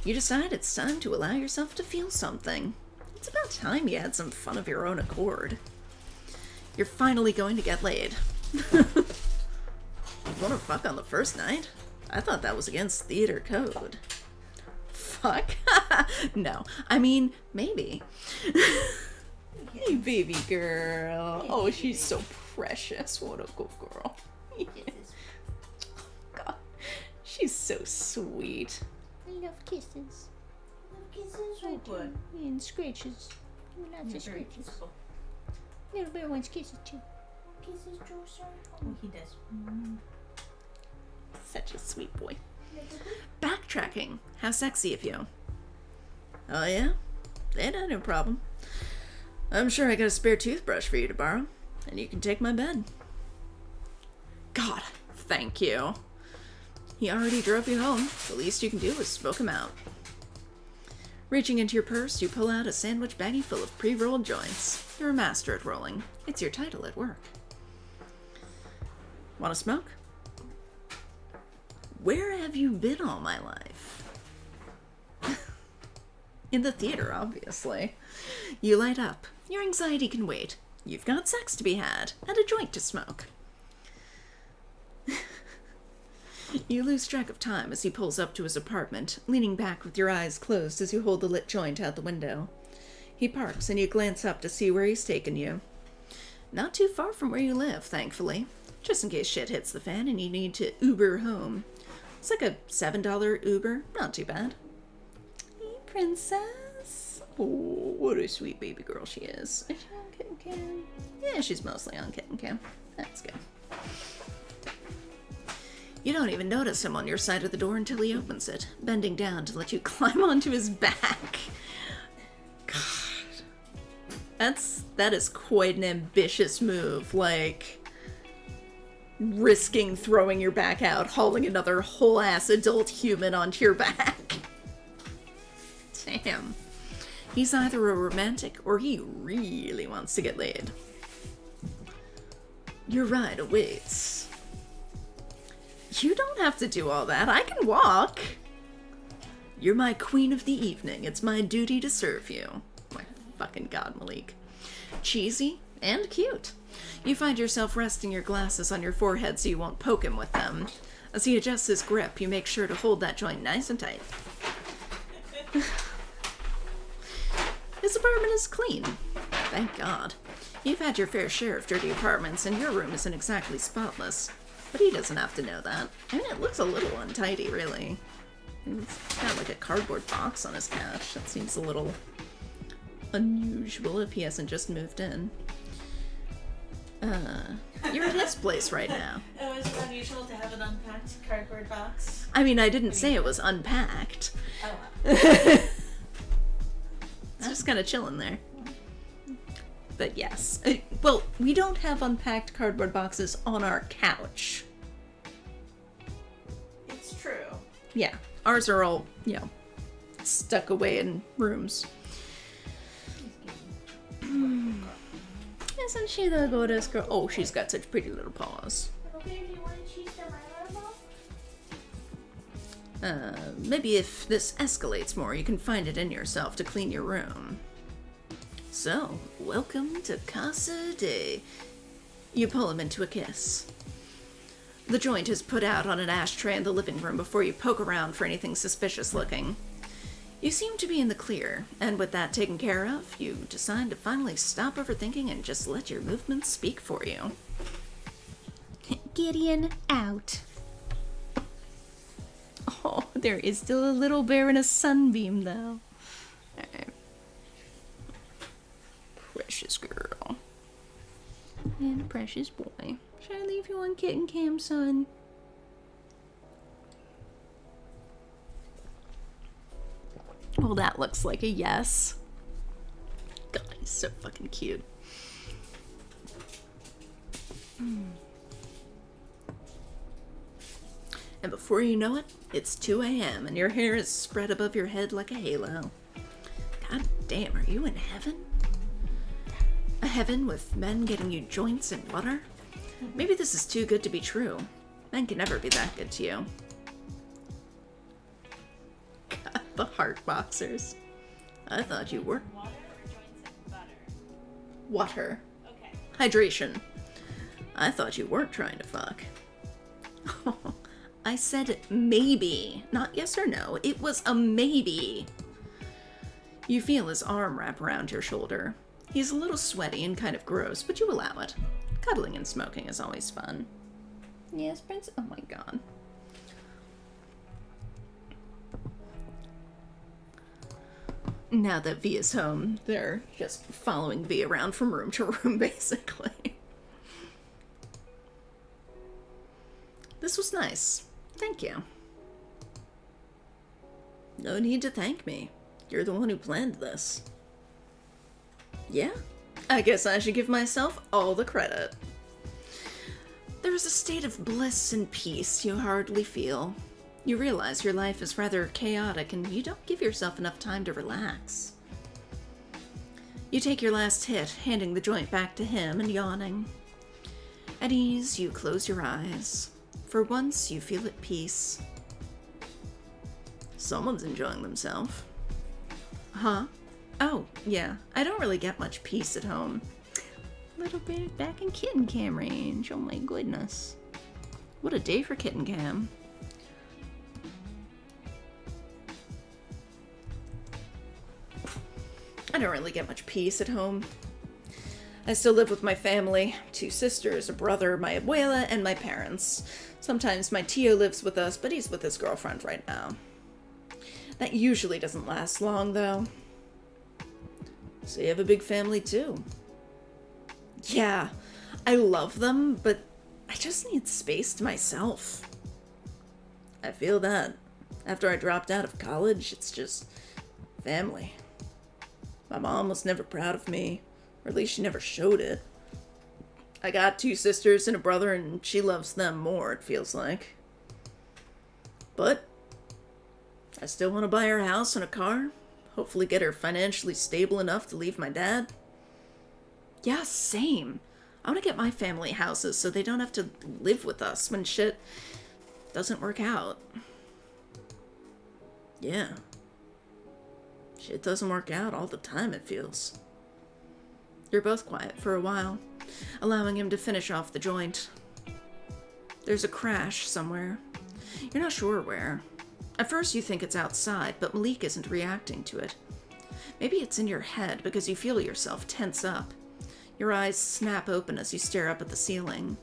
You decide it's time to allow yourself to feel something. It's about time you had some fun of your own accord. You're finally going to get laid. You want to fuck on the first night? I thought that was against theater code. Fuck? No. I mean, maybe. Hey, baby girl. Oh, she's so precious. What a good girl. God. She's so sweet. I love kisses. Kisses would. And scratches. Lots of scratches. Little bear wants kisses too. Kisses, Joe, Oh, he does. Such a sweet boy. Backtracking. How sexy of you. Oh, yeah? No problem. I'm sure I got a spare toothbrush for you to borrow, and you can take my bed. God, thank you. He already drove you home. The least you can do is smoke him out. Reaching into your purse, you pull out a sandwich baggie full of pre-rolled joints. You're a master at rolling. It's your title at work. Want to smoke? Where have you been all my life? In the theater, obviously. You light up. Your anxiety can wait. You've got sex to be had, and a joint to smoke. You lose track of time as he pulls up to his apartment, leaning back with your eyes closed as you hold the lit joint out the window. He parks, and you glance up to see where he's taken you. Not too far from where you live, thankfully, just in case shit hits the fan and you need to Uber home. It's like a $7 Uber, not too bad. princess. Oh, what a sweet baby girl she is. Is she on kitten cam? Yeah, she's mostly on kitten cam. That's good. You don't even notice him on your side of the door until he opens it, bending down to let you climb onto his back. God. That is quite an ambitious move, like risking throwing your back out, hauling another whole-ass adult human onto your back. Damn. He's either a romantic or he really wants to get laid. Your ride awaits. You don't have to do all that. I can walk. You're my queen of the evening. It's my duty to serve you. My fucking god, Malik. Cheesy and cute. You find yourself resting your glasses on your forehead so you won't poke him with them. As he adjusts his grip, you make sure to hold that joint nice and tight. His apartment is clean. Thank God. You've had your fair share of dirty apartments, and your room isn't exactly spotless. But he doesn't have to know that. I mean, it looks a little untidy, really. It's got like a cardboard box on his couch. That seems a little unusual if he hasn't just moved in. You're at his place right now. Oh, is it unusual to have an unpacked cardboard box? I mean, I didn't say it was unpacked. Oh, It's just kind of chilling there. But yes. Well, we don't have unpacked cardboard boxes on our couch. it's true. Yeah. Ours are all, stuck away in rooms. Isn't she the goddess girl? Oh, she's got such pretty little paws. Okay, do you want to cheese the my Maybe if this escalates more, you can find it in yourself to clean your room. So, welcome to Casa de... You pull him into a kiss. The joint is put out on an ashtray in the living room before you poke around for anything suspicious looking. You seem to be in the clear, and with that taken care of, you decide to finally stop overthinking and just let your movements speak for you. Gideon out. Oh, there is still a little bear in a sunbeam, though. Alright. Precious girl. And precious boy. Should I leave you on kitten cam, son? Well, that looks like a yes. God, he's so fucking cute. And before you know it, it's 2 a.m. and your hair is spread above your head like a halo. God damn, are you in heaven? A heaven with men getting you joints and water? Maybe this is too good to be true. Men can never be that good to you. God, the heart boxers. I thought you were. Water or joints and butter? Water. Okay. Hydration. I thought you weren't trying to fuck. I said maybe, not yes or no. It was a maybe. You feel his arm wrap around your shoulder. He's a little sweaty and kind of gross, but you allow it. Cuddling and smoking is always fun. Yes, Prince? Oh my god. Now that V is home, they're just following V around from room to room, basically. This was nice. Thank you. No need to thank me. You're the one who planned this. Yeah? I guess I should give myself all the credit. There is a state of bliss and peace you hardly feel. You realize your life is rather chaotic and you don't give yourself enough time to relax. You take your last hit, handing the joint back to him and yawning. At ease, you close your eyes. For once, you feel at peace. Someone's enjoying themselves. Huh? Oh, yeah. I don't really get much peace at home. Little bit back in kitten cam range. Oh my goodness. What a day for kitten cam. I don't really get much peace at home. I still live with my family, 2 sisters, a brother, my abuela, and my parents. Sometimes my tio lives with us, but he's with his girlfriend right now. That usually doesn't last long, though. So you have a big family, too. Yeah, I love them, but I just need space to myself. I feel that. After I dropped out of college, it's just family. My mom was never proud of me, or at least she never showed it. I got 2 sisters and a brother, and she loves them more, it feels like. But I still want to buy her a house and a car, hopefully get her financially stable enough to leave my dad. Yeah, same. I want to get my family houses so they don't have to live with us when shit doesn't work out. Yeah. Shit doesn't work out all the time, it feels. You're both quiet for a while, allowing him to finish off the joint. There's a crash somewhere. You're not sure where. At first you think it's outside, but Malik isn't reacting to it. Maybe it's in your head because you feel yourself tense up. Your eyes snap open as you stare up at the ceiling.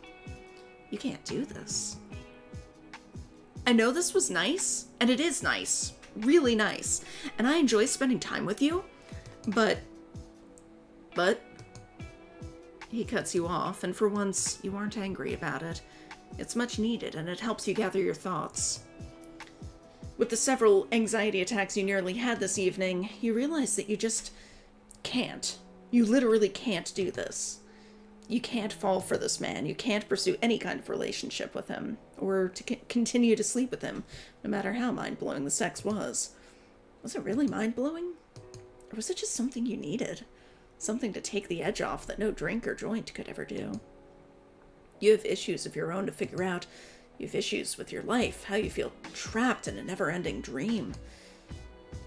You can't do this. I know this was nice, and it is nice. Really nice. And I enjoy spending time with you, but... He cuts you off, and for once, you aren't angry about it. It's much needed, and it helps you gather your thoughts. With the several anxiety attacks you nearly had this evening, you realize that you just can't. You literally can't do this. You can't fall for this man. You can't pursue any kind of relationship with him, or to continue to sleep with him, no matter how mind-blowing the sex was. Was it really mind-blowing? Or was it just something you needed? Something to take the edge off that no drink or joint could ever do? You have issues of your own to figure out. You have issues with your life, how you feel trapped in a never-ending dream.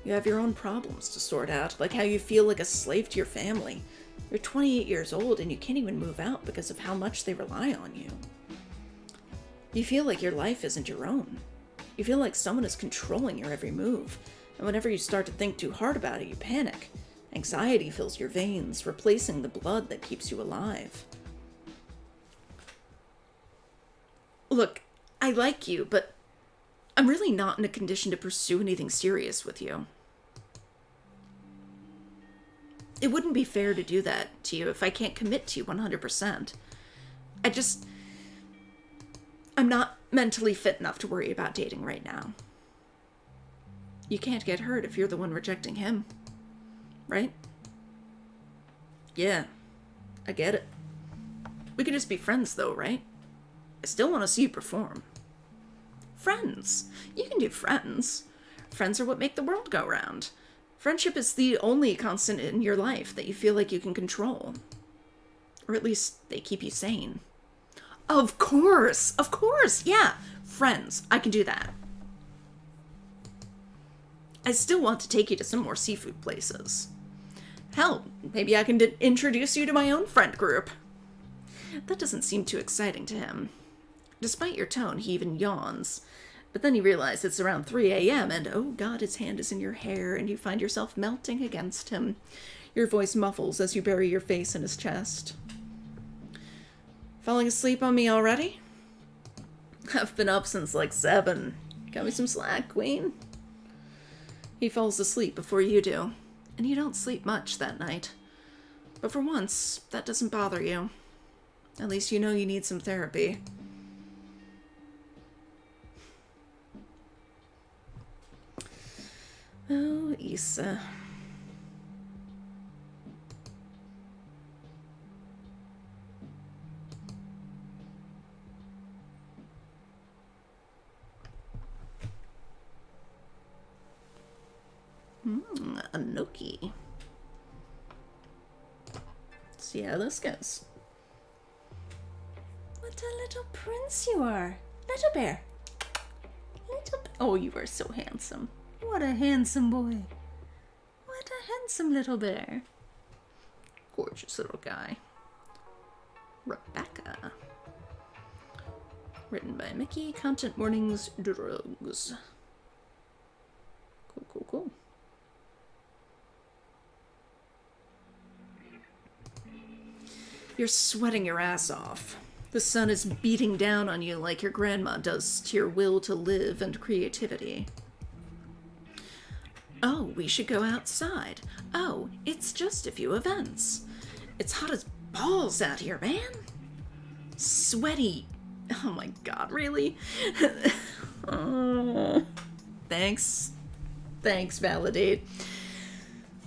You have your own problems to sort out, like how you feel like a slave to your family. You're 28 years old and you can't even move out because of how much they rely on you. You feel like your life isn't your own. You feel like someone is controlling your every move, and whenever you start to think too hard about it, you panic. Anxiety fills your veins, replacing the blood that keeps you alive. Look, I like you, but I'm really not in a condition to pursue anything serious with you. It wouldn't be fair to do that to you if I can't commit to you 100%. I'm not mentally fit enough to worry about dating right now. You can't get hurt if you're the one rejecting him. Right? Yeah, I get it. We could just be friends though, right? I still want to see you perform. Friends. You can do friends. Friends are what make the world go round. Friendship is the only constant in your life that you feel like you can control. Or at least they keep you sane. Of course! Of course! Yeah! Friends. I can do that. I still want to take you to some more seafood places. Hell, maybe I can introduce you to my own friend group. That doesn't seem too exciting to him. Despite your tone, he even yawns. But then you realize it's around 3 a.m. and, oh god, his hand is in your hair and you find yourself melting against him. Your voice muffles as you bury your face in his chest. Falling asleep on me already? I've been up since like 7. Got me some slack, queen. He falls asleep before you do, and you don't sleep much that night. But for once, that doesn't bother you. At least you know you need some therapy. Oh, Issa. Anoki. See how this goes. What a little prince you are. Little bear. Oh, you are so handsome. What a handsome boy. What a handsome little bear. Gorgeous little guy. Rebecca. Written by Mickey. Content warnings. Drugs. Cool, cool, cool. You're sweating your ass off. The sun is beating down on you like your grandma does to your will to live and creativity. Oh, we should go outside. Oh, it's just a few events. It's hot as balls out here, man. Sweaty. Oh my god, really? Oh. Thanks. Thanks, ValiDate.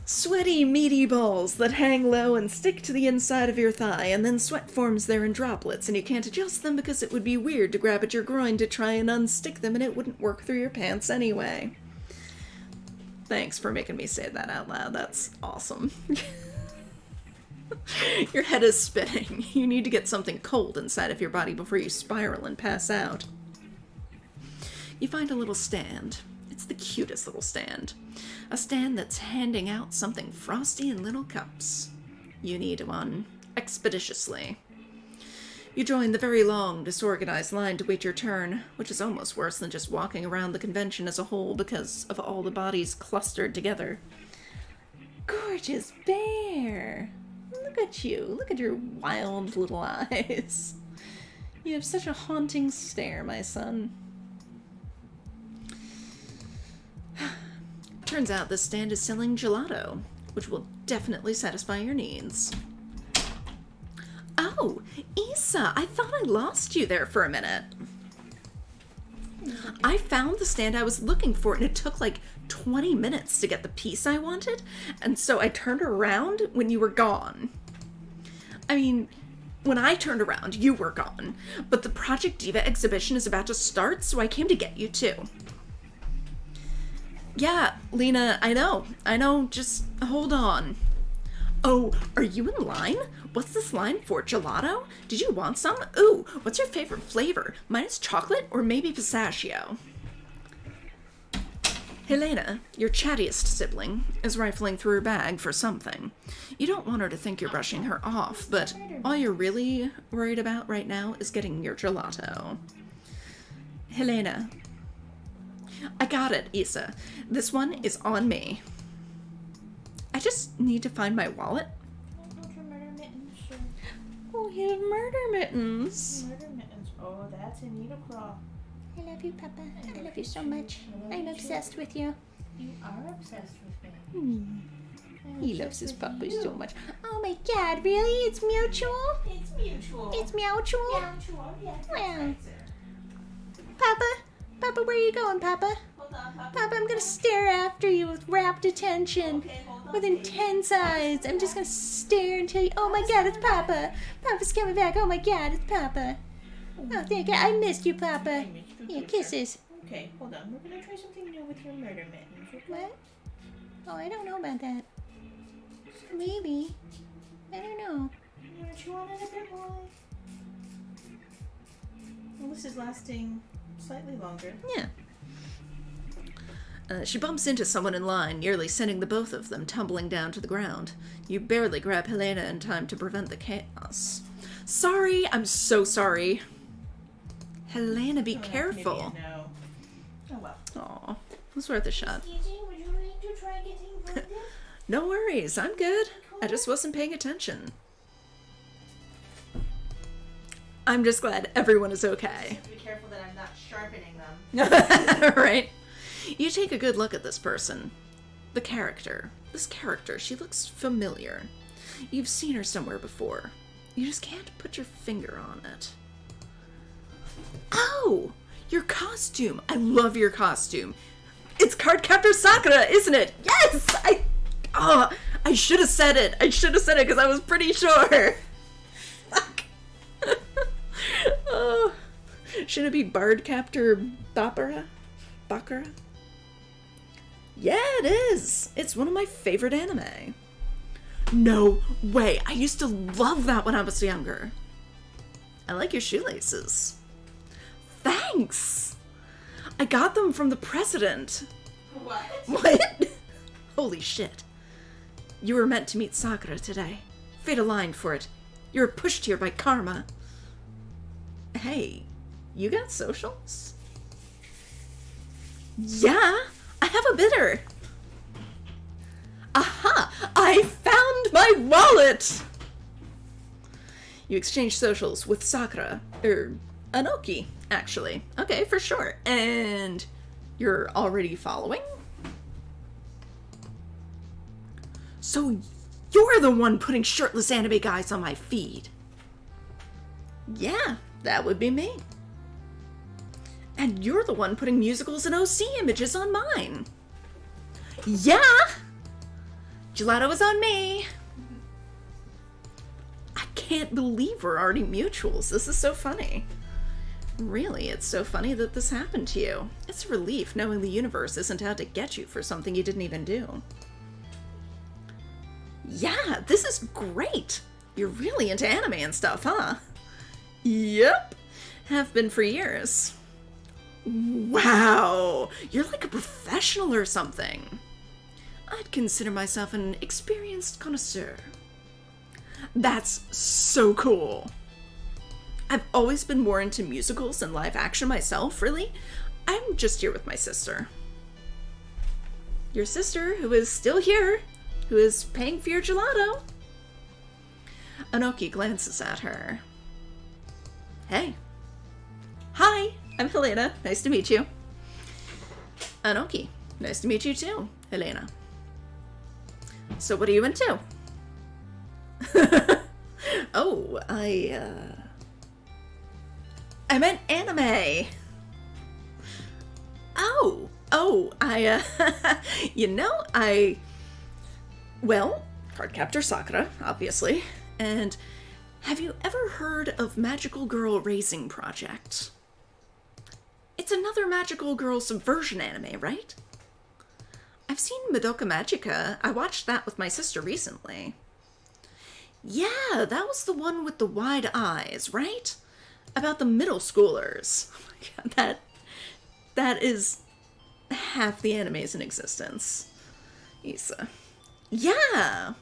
Sweaty, meaty balls that hang low and stick to the inside of your thigh, and then sweat forms there in droplets, and you can't adjust them because it would be weird to grab at your groin to try and unstick them, and it wouldn't work through your pants anyway. Thanks for making me say that out loud. That's awesome. Your head is spinning. You need to get something cold inside of your body before you spiral and pass out. You find a little stand. It's the cutest little stand. A stand that's handing out something frosty in little cups. You need one. Expeditiously. You join the very long, disorganized line to wait your turn, which is almost worse than just walking around the convention as a whole because of all the bodies clustered together. Gorgeous bear! Look at you. Look at your wild little eyes. You have such a haunting stare, my son. Turns out this stand is selling gelato, which will definitely satisfy your needs. Oh, Isa, I thought I lost you there for a minute. I found the stand I was looking for, and it took like 20 minutes to get the piece I wanted, and so I turned around when you were gone. I mean, when I turned around, you were gone, but the Project Diva exhibition is about to start, so I came to get you too. Yeah, Lena, I know, just hold on. Oh, are you in line? What's this line for? Gelato? Did you want some? Ooh, what's your favorite flavor? Mine is chocolate or maybe pistachio. Helena, your chattiest sibling, is rifling through her bag for something. You don't want her to think you're brushing her off, but all you're really worried about right now is getting your gelato. Helena. I got it, Isa. This one is on me. I just need to find my wallet. Oh, you have murder mittens. Murder mittens. Oh, that's a needle claw. I love you, Papa. I love you so much. I'm obsessed with you. You are obsessed with me. He loves his puppy so much. Oh my god, really? It's mutual? It's mutual. It's mutual? Mutual, yes. Wow. Papa, where are you going, Papa? Hold on, Papa. Papa, I'm gonna stare after you with rapt attention. Okay, hold on. With intense eyes. I'm just gonna stare until you. Oh my god, it's Papa. Papa's coming back. Oh my god, it's Papa. Oh, thank you. I missed you, Papa. Yeah, kisses. Okay, hold on. We're gonna try something new with your murder mittens. Okay? What? Oh, I don't know about that. Maybe. I don't know. You wanna chew on it a bit more? Well, this is lasting slightly longer. Yeah. She bumps into someone in line, nearly sending the both of them tumbling down to the ground. You barely grab Helena in time to prevent the chaos. Sorry, I'm so sorry. Helena, be careful. Maybe a no. Oh well. Aw, it was worth a shot. Would you like to try getting wounded? No worries, I'm good. I just wasn't paying attention. I'm just glad everyone is okay. Be careful that I'm not sharpening them. Right? You take a good look at this person. The character. This character, she looks familiar. You've seen her somewhere before. You just can't put your finger on it. Oh! Your costume! I love your costume. It's Cardcaptor Sakura, isn't it? Yes! I should have said it. I should have said it because I was pretty sure. Fuck. Oh. Should it be Bardcaptor Bakura? Yeah, it is. It's one of my favorite anime. No way. I used to love that when I was younger. I like your shoelaces. Thanks. I got them from the president. What? What? Holy shit. You were meant to meet Sakura today. Fate aligned for it. You were pushed here by karma. Hey, you got socials? Yeah, I have a bidder. Aha! I found my wallet! You exchange socials with Sakura. Anoki, actually. Okay, for sure. And you're already following? So you're the one putting shirtless anime guys on my feed. Yeah, that would be me. And you're the one putting musicals and OC images on mine. Yeah! Gelato is on me. I can't believe we're already mutuals. This is so funny. Really, it's so funny that this happened to you. It's a relief knowing the universe isn't out to get you for something you didn't even do. Yeah, this is great. You're really into anime and stuff, huh? Yep. Have been for years. Wow, you're like a professional or something. I'd consider myself an experienced connoisseur. That's so cool. I've always been more into musicals and live action myself, really. I'm just here with my sister. Your sister, who is still here, who is paying for your gelato. Anoki glances at her. Hey. Hi, I'm Helena. Nice to meet you. Anoki, nice to meet you too, Helena. So what are you into? Oh, I meant anime. Well, Cardcaptor Sakura, obviously. And have you ever heard of Magical Girl Raising Project? It's another Magical Girl subversion anime, right? I've seen Madoka Magica. I watched that with my sister recently. Yeah, that was the one with the wide eyes, right? About the middle schoolers. Oh my god, that is half the animes in existence. Isa. Yeah!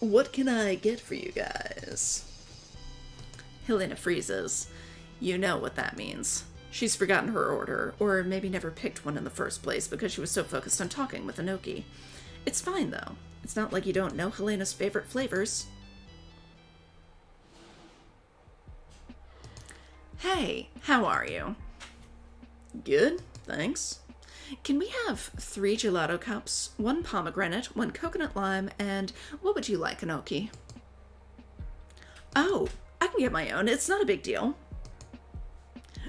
What can I get for you guys? Helena freezes. You know what that means. She's forgotten her order, or maybe never picked one in the first place because she was so focused on talking with Anoki. It's fine, though. It's not like you don't know Helena's favorite flavors. Hey, how are you? Good, thanks. Can we have 3 gelato cups, 1 pomegranate, 1 coconut lime, and what would you like, Anoki? Oh, I can get my own. It's not a big deal.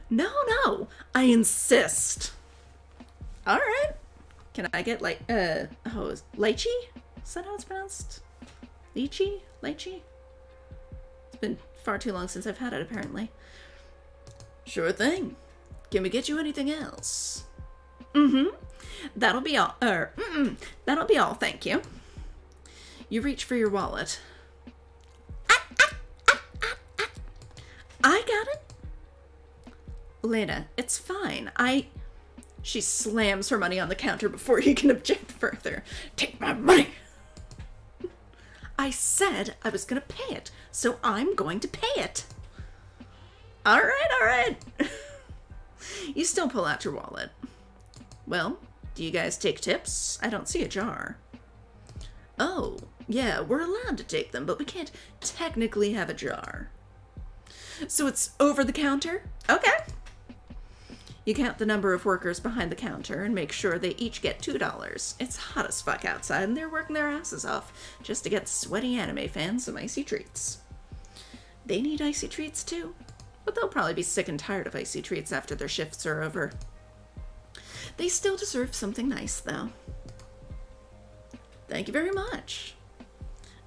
No, I insist. All right. Can I get lychee? Is that how it's pronounced? Lychee? Lychee? It's been far too long since I've had it, apparently. Sure thing. Can we get you anything else? That'll be all. That'll be all, thank you. You reach for your wallet. I got it. Lena, it's fine. She slams her money on the counter before you can object further. Take my money. I said I was gonna pay it, so I'm going to pay it. All right. You still pull out your wallet. Well, do you guys take tips? I don't see a jar. Oh, yeah, we're allowed to take them, but we can't technically have a jar. So it's over the counter? Okay. You count the number of workers behind the counter and make sure they each get $2. It's hot as fuck outside and they're working their asses off just to get sweaty anime fans some icy treats. They need icy treats too, but they'll probably be sick and tired of icy treats after their shifts are over. They still deserve something nice, though. Thank you very much.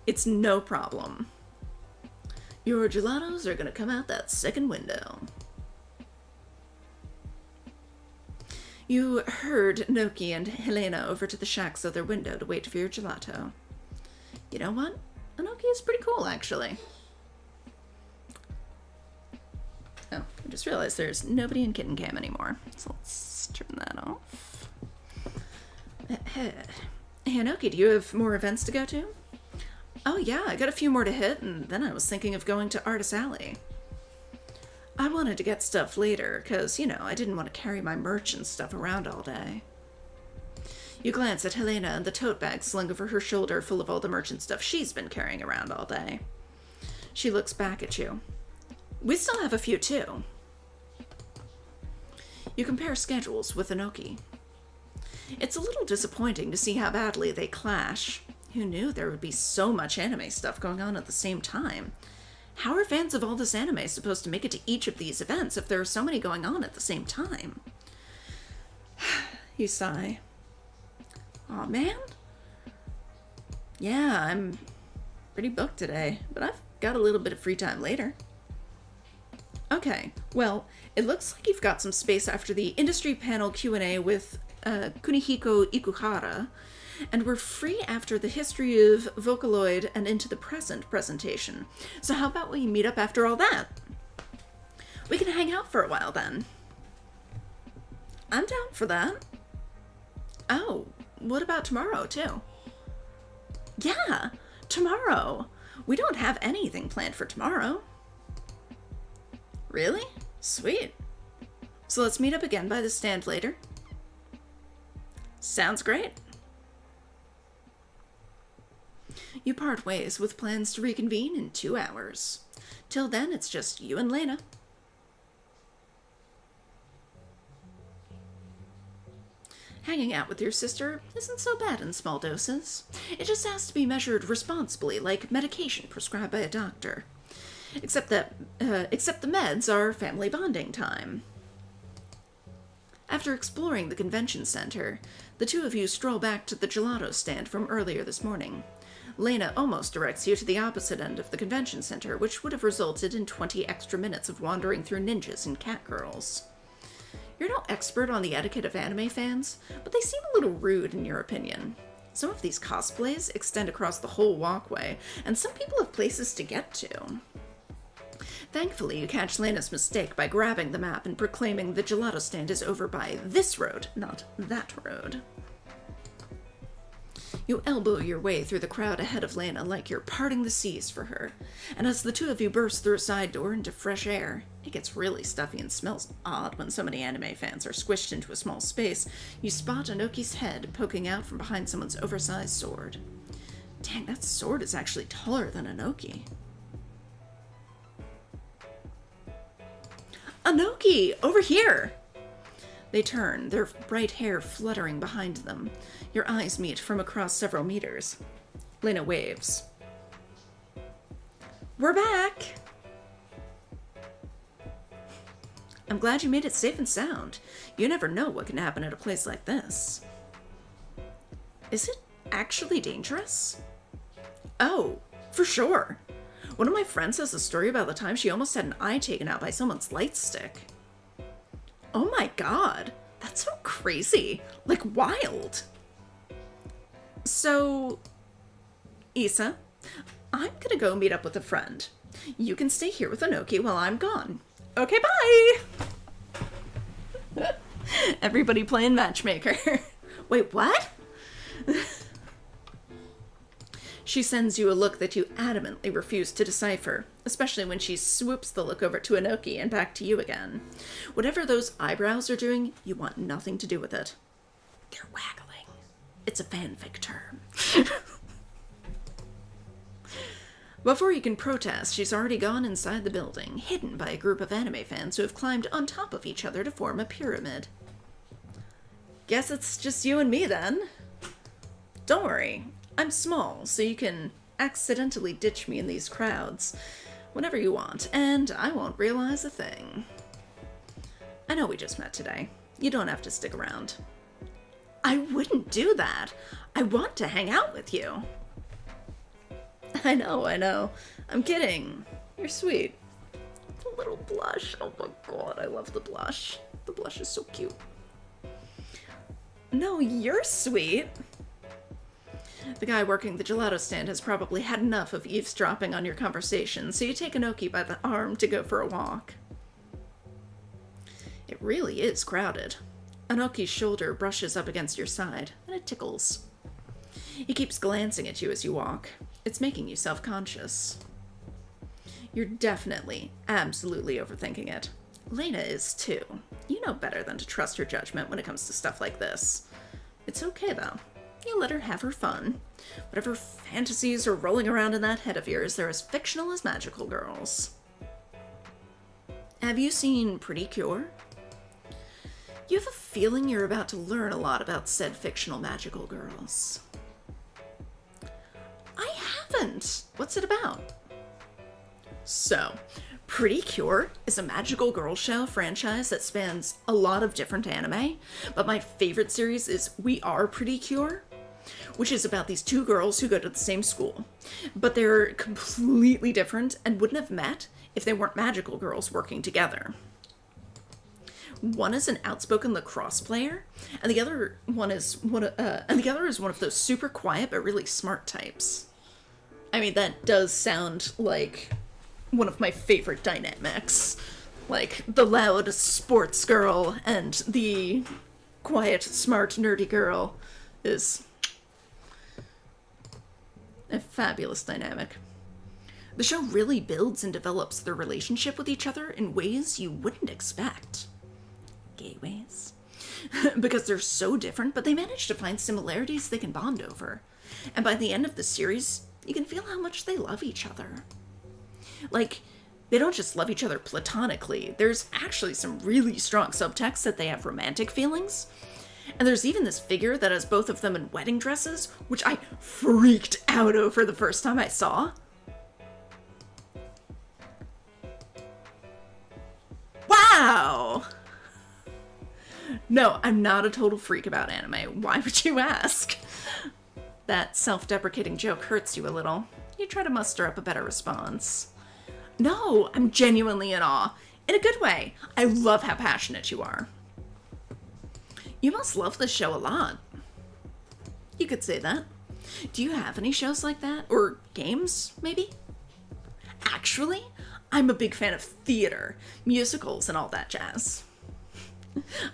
It's no problem. Your gelatos are gonna come out that second window. You herd Noki and Helena over to the shacks of their window to wait for your gelato. You know what? Anoki is pretty cool, actually. Oh, I just realized there's nobody in Kitten Cam anymore. So let's turn that off. Hey, Anoki, do you have more events to go to? Oh yeah, I got a few more to hit, and then I was thinking of going to Artist Alley. I wanted to get stuff later, because, you know, I didn't want to carry my merch and stuff around all day. You glance at Helena and the tote bag slung over her shoulder full of all the merchant stuff she's been carrying around all day. She looks back at you. We still have a few, too. You compare schedules with Anoki. It's a little disappointing to see how badly they clash. Who knew there would be so much anime stuff going on at the same time? How are fans of all this anime supposed to make it to each of these events if there are so many going on at the same time? You sigh. Aw, man. Yeah, I'm pretty booked today, but I've got a little bit of free time later. Okay, well, it looks like you've got some space after the industry panel Q&A with Kunihiko Ikuhara, and we're free after the history of Vocaloid and into the present presentation. So how about we meet up after all that? We can hang out for a while then. I'm down for that. Oh, what about tomorrow too? Yeah, tomorrow. We don't have anything planned for tomorrow. Really? Sweet. So let's meet up again by the stand later. Sounds great. You part ways with plans to reconvene in 2 hours. Till then, it's just you and Lena. Hanging out with your sister isn't so bad in small doses. It just has to be measured responsibly, like medication prescribed by a doctor. Except the meds are family bonding time. After exploring the convention center, the two of you stroll back to the gelato stand from earlier this morning. Lena almost directs you to the opposite end of the convention center, which would have resulted in 20 extra minutes of wandering through ninjas and catgirls. You're no expert on the etiquette of anime fans, but they seem a little rude in your opinion. Some of these cosplays extend across the whole walkway, and some people have places to get to. Thankfully, you catch Lena's mistake by grabbing the map and proclaiming the gelato stand is over by this road, not that road. You elbow your way through the crowd ahead of Lena like you're parting the seas for her, and as the two of you burst through a side door into fresh air, it gets really stuffy and smells odd when so many anime fans are squished into a small space, you spot Anoki's head poking out from behind someone's oversized sword. Dang, that sword is actually taller than Anoki. Anoki, over here! They turn, their bright hair fluttering behind them. Your eyes meet from across several meters. Lena waves. We're back! I'm glad you made it safe and sound. You never know what can happen at a place like this. Is it actually dangerous? Oh, for sure. One of my friends has a story about the time she almost had an eye taken out by someone's light stick. Oh my god, that's so crazy. Like, wild. So, Issa, I'm gonna go meet up with a friend. You can stay here with Anoki while I'm gone. Okay, bye! Everybody playing matchmaker. Wait, what? She sends you a look that you adamantly refuse to decipher, especially when she swoops the look over to Anoki and back to you again. Whatever those eyebrows are doing, you want nothing to do with it. They're waggling. It's a fanfic term. Before you can protest, she's already gone inside the building, hidden by a group of anime fans who have climbed on top of each other to form a pyramid. Guess it's just you and me then. Don't worry. I'm small, so you can accidentally ditch me in these crowds whenever you want, and I won't realize a thing. I know we just met today. You don't have to stick around. I wouldn't do that. I want to hang out with you. I know. I'm kidding. You're sweet. The little blush. Oh my god, I love the blush. The blush is so cute. No, you're sweet. The guy working the gelato stand has probably had enough of eavesdropping on your conversation, so you take Anoki by the arm to go for a walk. It really is crowded. Anoki's shoulder brushes up against your side, and it tickles. He keeps glancing at you as you walk. It's making you self-conscious. You're definitely, absolutely overthinking it. Lena is too. You know better than to trust her judgment when it comes to stuff like this. It's okay, though. You let her have her fun. Whatever fantasies are rolling around in that head of yours, they're as fictional as magical girls. Have you seen Pretty Cure? You have a feeling you're about to learn a lot about said fictional magical girls. I haven't. What's it about? So, Pretty Cure is a magical girl show franchise that spans a lot of different anime, but my favorite series is We Are Pretty Cure, which is about these two girls who go to the same school, but they're completely different and wouldn't have met if they weren't magical girls working together. One is an outspoken lacrosse player, and the other is one of those super quiet but really smart types. I mean, that does sound like one of my favorite dynamics. Like, the loud sports girl and the quiet, smart, nerdy girl is a fabulous dynamic. The show really builds and develops their relationship with each other in ways you wouldn't expect. Gay ways. Because they're so different, but they manage to find similarities they can bond over. And by the end of the series, you can feel how much they love each other. Like, they don't just love each other platonically. There's actually some really strong subtext that they have romantic feelings. And there's even this figure that has both of them in wedding dresses, which I freaked out over the first time I saw. Wow! No, I'm not a total freak about anime. Why would you ask? That self-deprecating joke hurts you a little. You try to muster up a better response. No, I'm genuinely in awe. In a good way. I love how passionate you are. You must love this show a lot. You could say that. Do you have any shows like that? Or games, maybe? Actually, I'm a big fan of theater, musicals, and all that jazz.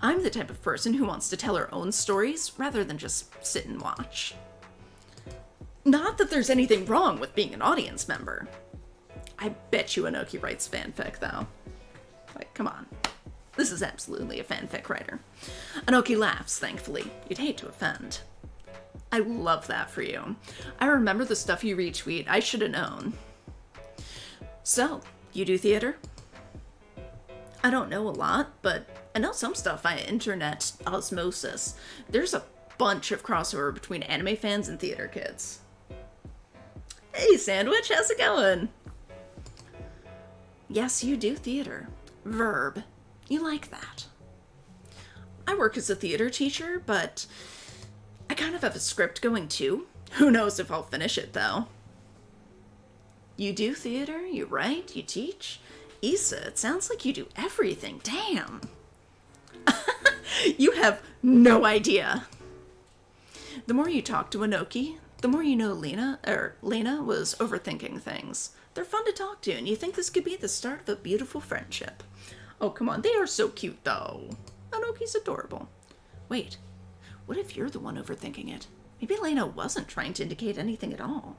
I'm the type of person who wants to tell her own stories rather than just sit and watch. Not that there's anything wrong with being an audience member. I bet you Inoki writes fanfic, though. Like, come on. This is absolutely a fanfic writer. Inoki laughs, thankfully. You'd hate to offend. I love that for you. I remember the stuff you retweet. I should have known. So, you do theater? I don't know a lot, but I know some stuff via internet osmosis. There's a bunch of crossover between anime fans and theater kids. Hey, Sandwich, how's it going? Yes, you do theater. Verb. You like that. I work as a theater teacher, but I kind of have a script going too. Who knows if I'll finish it, though. You do theater, you write, you teach. Issa, it sounds like you do everything. Damn. You have no idea. The more you talk to Inoki, the more you know Lena was overthinking things. They're fun to talk to, and you think this could be the start of a beautiful friendship. Oh, come on, they are so cute, though. Inoki's adorable. Wait, what if you're the one overthinking it? Maybe Lena wasn't trying to indicate anything at all.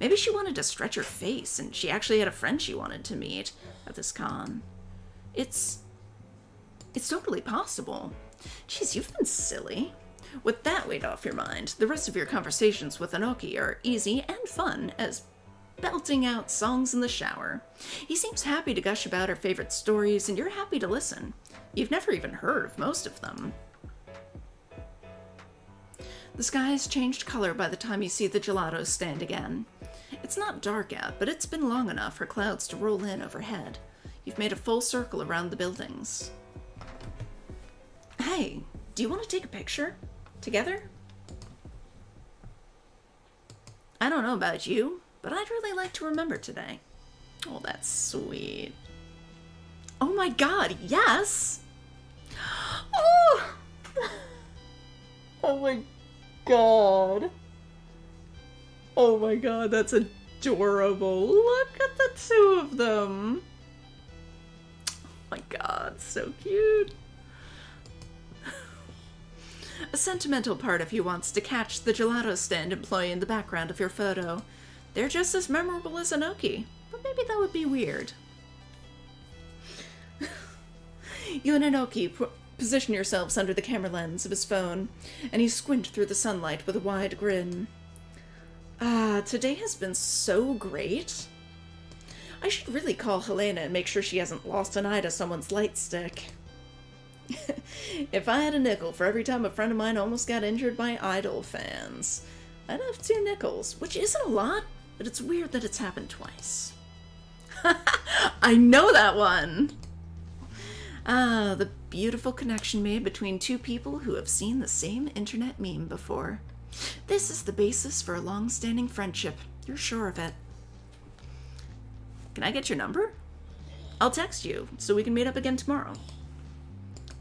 Maybe she wanted to stretch her face, and she actually had a friend she wanted to meet at this con. It's totally possible. Jeez, you've been silly. With that weight off your mind, the rest of your conversations with Inoki are easy and fun as belting out songs in the shower. He seems happy to gush about her favorite stories, and you're happy to listen. You've never even heard of most of them. The sky has changed color by the time you see the gelato stand again. It's not dark out, but it's been long enough for clouds to roll in overhead. You've made a full circle around the buildings. Hey, do you want to take a picture? Together? I don't know about you, but I'd really like to remember today. Oh, that's sweet. Oh my god, yes! Oh! Oh my god. Oh my god, that's adorable. Look at the two of them. Oh my god, so cute. A sentimental part of you wants to catch the gelato stand employee in the background of your photo. They're just as memorable as Inoki, but maybe that would be weird. You and Inoki position yourselves under the camera lens of his phone, and you squint through the sunlight with a wide grin. Ah, today has been so great. I should really call Helena and make sure she hasn't lost an eye to someone's light stick. If I had a nickel for every time a friend of mine almost got injured by Idol fans, I'd have 2 nickels, which isn't a lot, but it's weird that it's happened twice. I know that one! Ah, the beautiful connection made between 2 people who have seen the same internet meme before. This is the basis for a long-standing friendship. You're sure of it. Can I get your number? I'll text you, so we can meet up again tomorrow.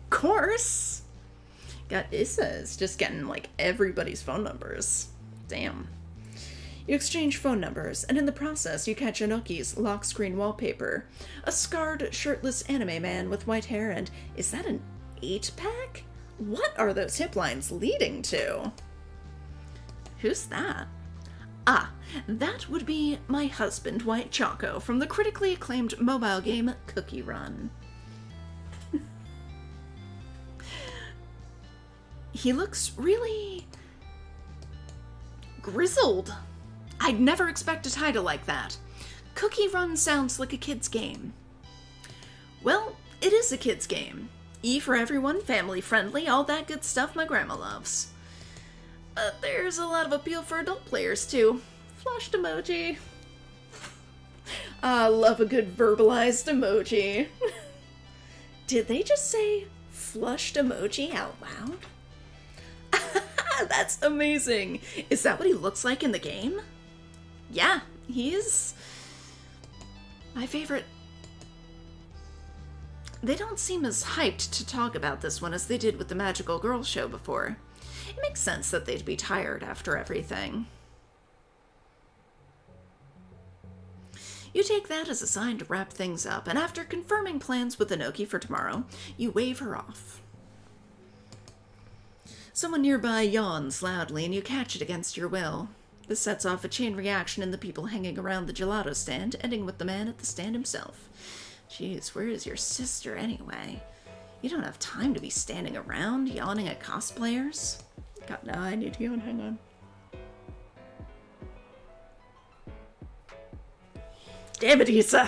Course! God, Issa is just getting, like, everybody's phone numbers. Damn. You exchange phone numbers, and in the process, you catch Anoki's lock screen wallpaper. A scarred, shirtless anime man with white hair, and is that an 8-pack? What are those hip lines leading to? Who's that? Ah, that would be my husband, White Choco, from the critically acclaimed mobile game Cookie Run. He looks really grizzled. I'd never expect a title like that. Cookie Run sounds like a kid's game. Well, it is a kid's game. E for everyone, family friendly, all that good stuff my grandma loves. There's a lot of appeal for adult players, too. Flushed emoji. I love a good verbalized emoji. Did they just say flushed emoji out loud? That's amazing. Is that what he looks like in the game? Yeah, he's my favorite. They don't seem as hyped to talk about this one as they did with the Magical Girl show before. It makes sense that they'd be tired after everything. You take that as a sign to wrap things up, and after confirming plans with Anoki for tomorrow, you wave her off. Someone nearby yawns loudly, and you catch it against your will. This sets off a chain reaction in the people hanging around the gelato stand, ending with the man at the stand himself. Jeez, where is your sister anyway? You don't have time to be standing around, yawning at cosplayers. God, no, I need to yawn, hang on. Damn it, Issa!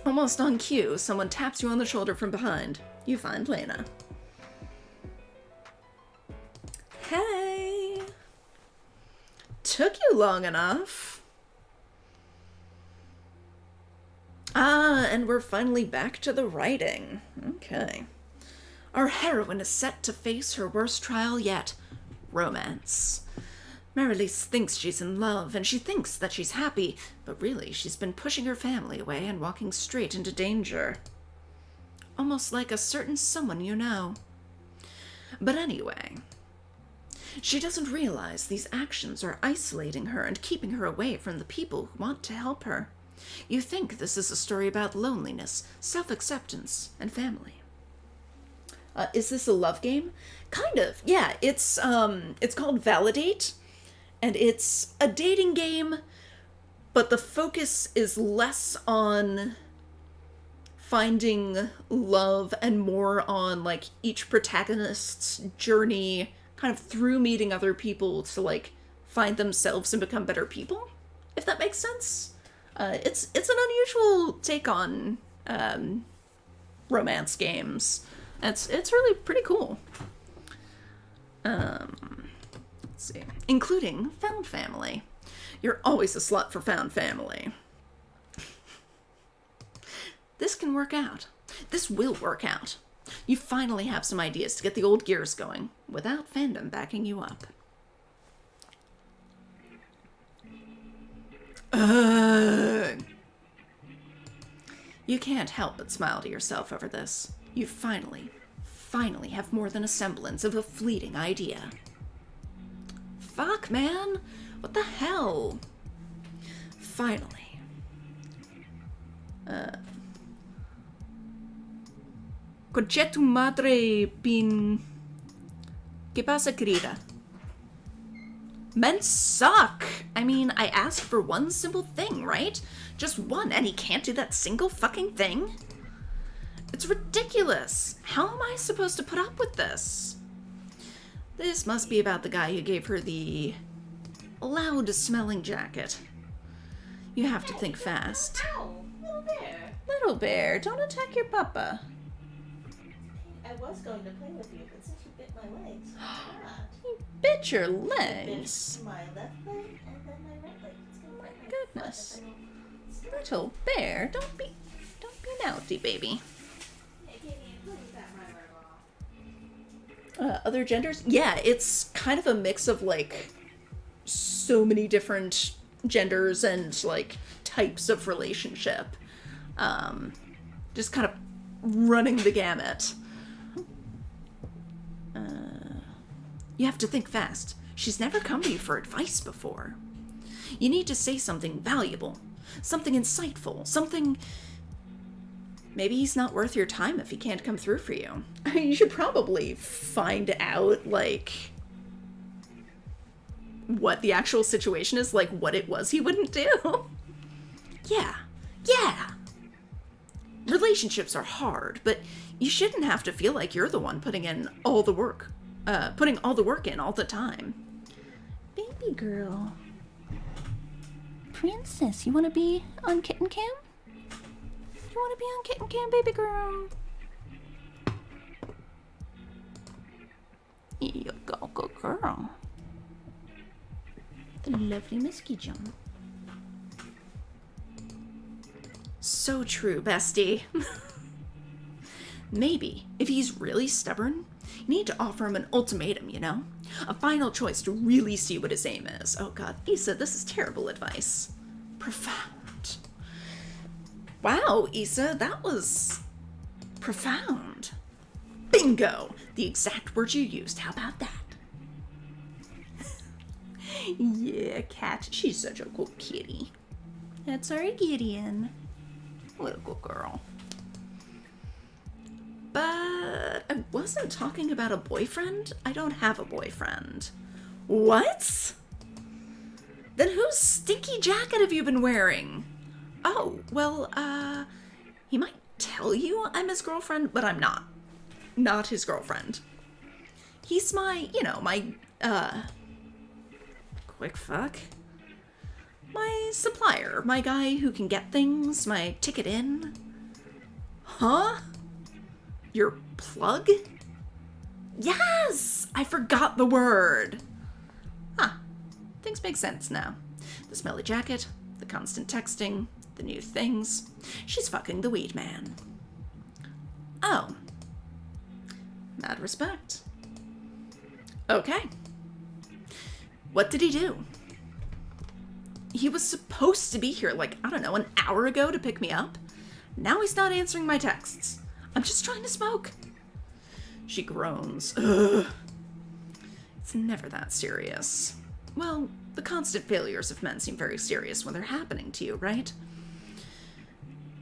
Almost on cue, someone taps you on the shoulder from behind. You find Lena. Hey! Took you long enough. Ah, and we're finally back to the writing. Okay. Our heroine is set to face her worst trial yet. Romance. Marilise thinks she's in love, and she thinks that she's happy, but really she's been pushing her family away and walking straight into danger. Almost like a certain someone you know. But anyway, she doesn't realize these actions are isolating her and keeping her away from the people who want to help her. You think this is a story about loneliness, self-acceptance, and family. Is this a love game? Kind of, yeah. It's called ValiDate, and it's a dating game, but the focus is less on finding love and more on, like, each protagonist's journey kind of through meeting other people to, like, find themselves and become better people, if that makes sense. It's an unusual take on romance games. It's really pretty cool. Let's see. Including found family. You're always a slut for found family. This can work out. This will work out. You finally have some ideas to get the old gears going without fandom backing you up. You can't help but smile to yourself over this. You finally have more than a semblance of a fleeting idea. Fuck, man! What the hell? Finally. Conche tu madre pin... ¿Qué pasa, querida? Men suck! I mean, I asked for one simple thing, right? Just one, and he can't do that single fucking thing? It's ridiculous! How am I supposed to put up with this? This must be about the guy who gave her the loud-smelling jacket. You have to think fast. Ow! Little bear! Little bear, don't attack your papa. I was going to play with you, but since you bit my legs, I'm not. You bit your You bit legs. my left leg and then my right leg. It's gonna bite my Goodness. foot if I don't stop. Little bear, don't be naughty, baby. Hey, Katie, look at that my ball. Other genders? Yeah, it's kind of a mix of, like, so many different genders and, like, types of relationship. Just kind of running the gamut. You have to think fast. She's never come to you for advice before. You need to say something valuable, something insightful, something... Maybe he's not worth your time if he can't come through for you. I mean, you should probably find out, like, what the actual situation is, like, what it was he wouldn't do. Yeah. Relationships are hard, but you shouldn't have to feel like you're the one putting all the work in all the time. Baby girl. Princess, you want to be on kitten cam? You want to be on kitten cam, baby girl? Here you go, good girl. The lovely Misky Jump. So true, bestie. Maybe, if he's really stubborn, you need to offer him an ultimatum, you know? A final choice to really see what his aim is. Oh god, Issa, this is terrible advice. Profound. Wow, Issa, that was profound. Bingo! The exact words you used. How about that? Yeah, cat. She's such a cool kitty. That's our Gideon. What a good girl. But I wasn't talking about a boyfriend. I don't have a boyfriend. What? Then whose stinky jacket have you been wearing? Oh, well, he might tell you I'm his girlfriend, but I'm not. Not his girlfriend. He's my, quick fuck. My supplier, my guy who can get things, my ticket in. Huh? Your plug? Yes! I forgot the word. Huh. Things make sense now. The smelly jacket, the constant texting, the new things. She's fucking the weed man. Oh. Mad respect. Okay. What did he do? He was supposed to be here, like, I don't know, an hour ago to pick me up. Now he's not answering my texts. I'm just trying to smoke. She groans. Ugh. It's never that serious. Well, the constant failures of men seem very serious when they're happening to you, right?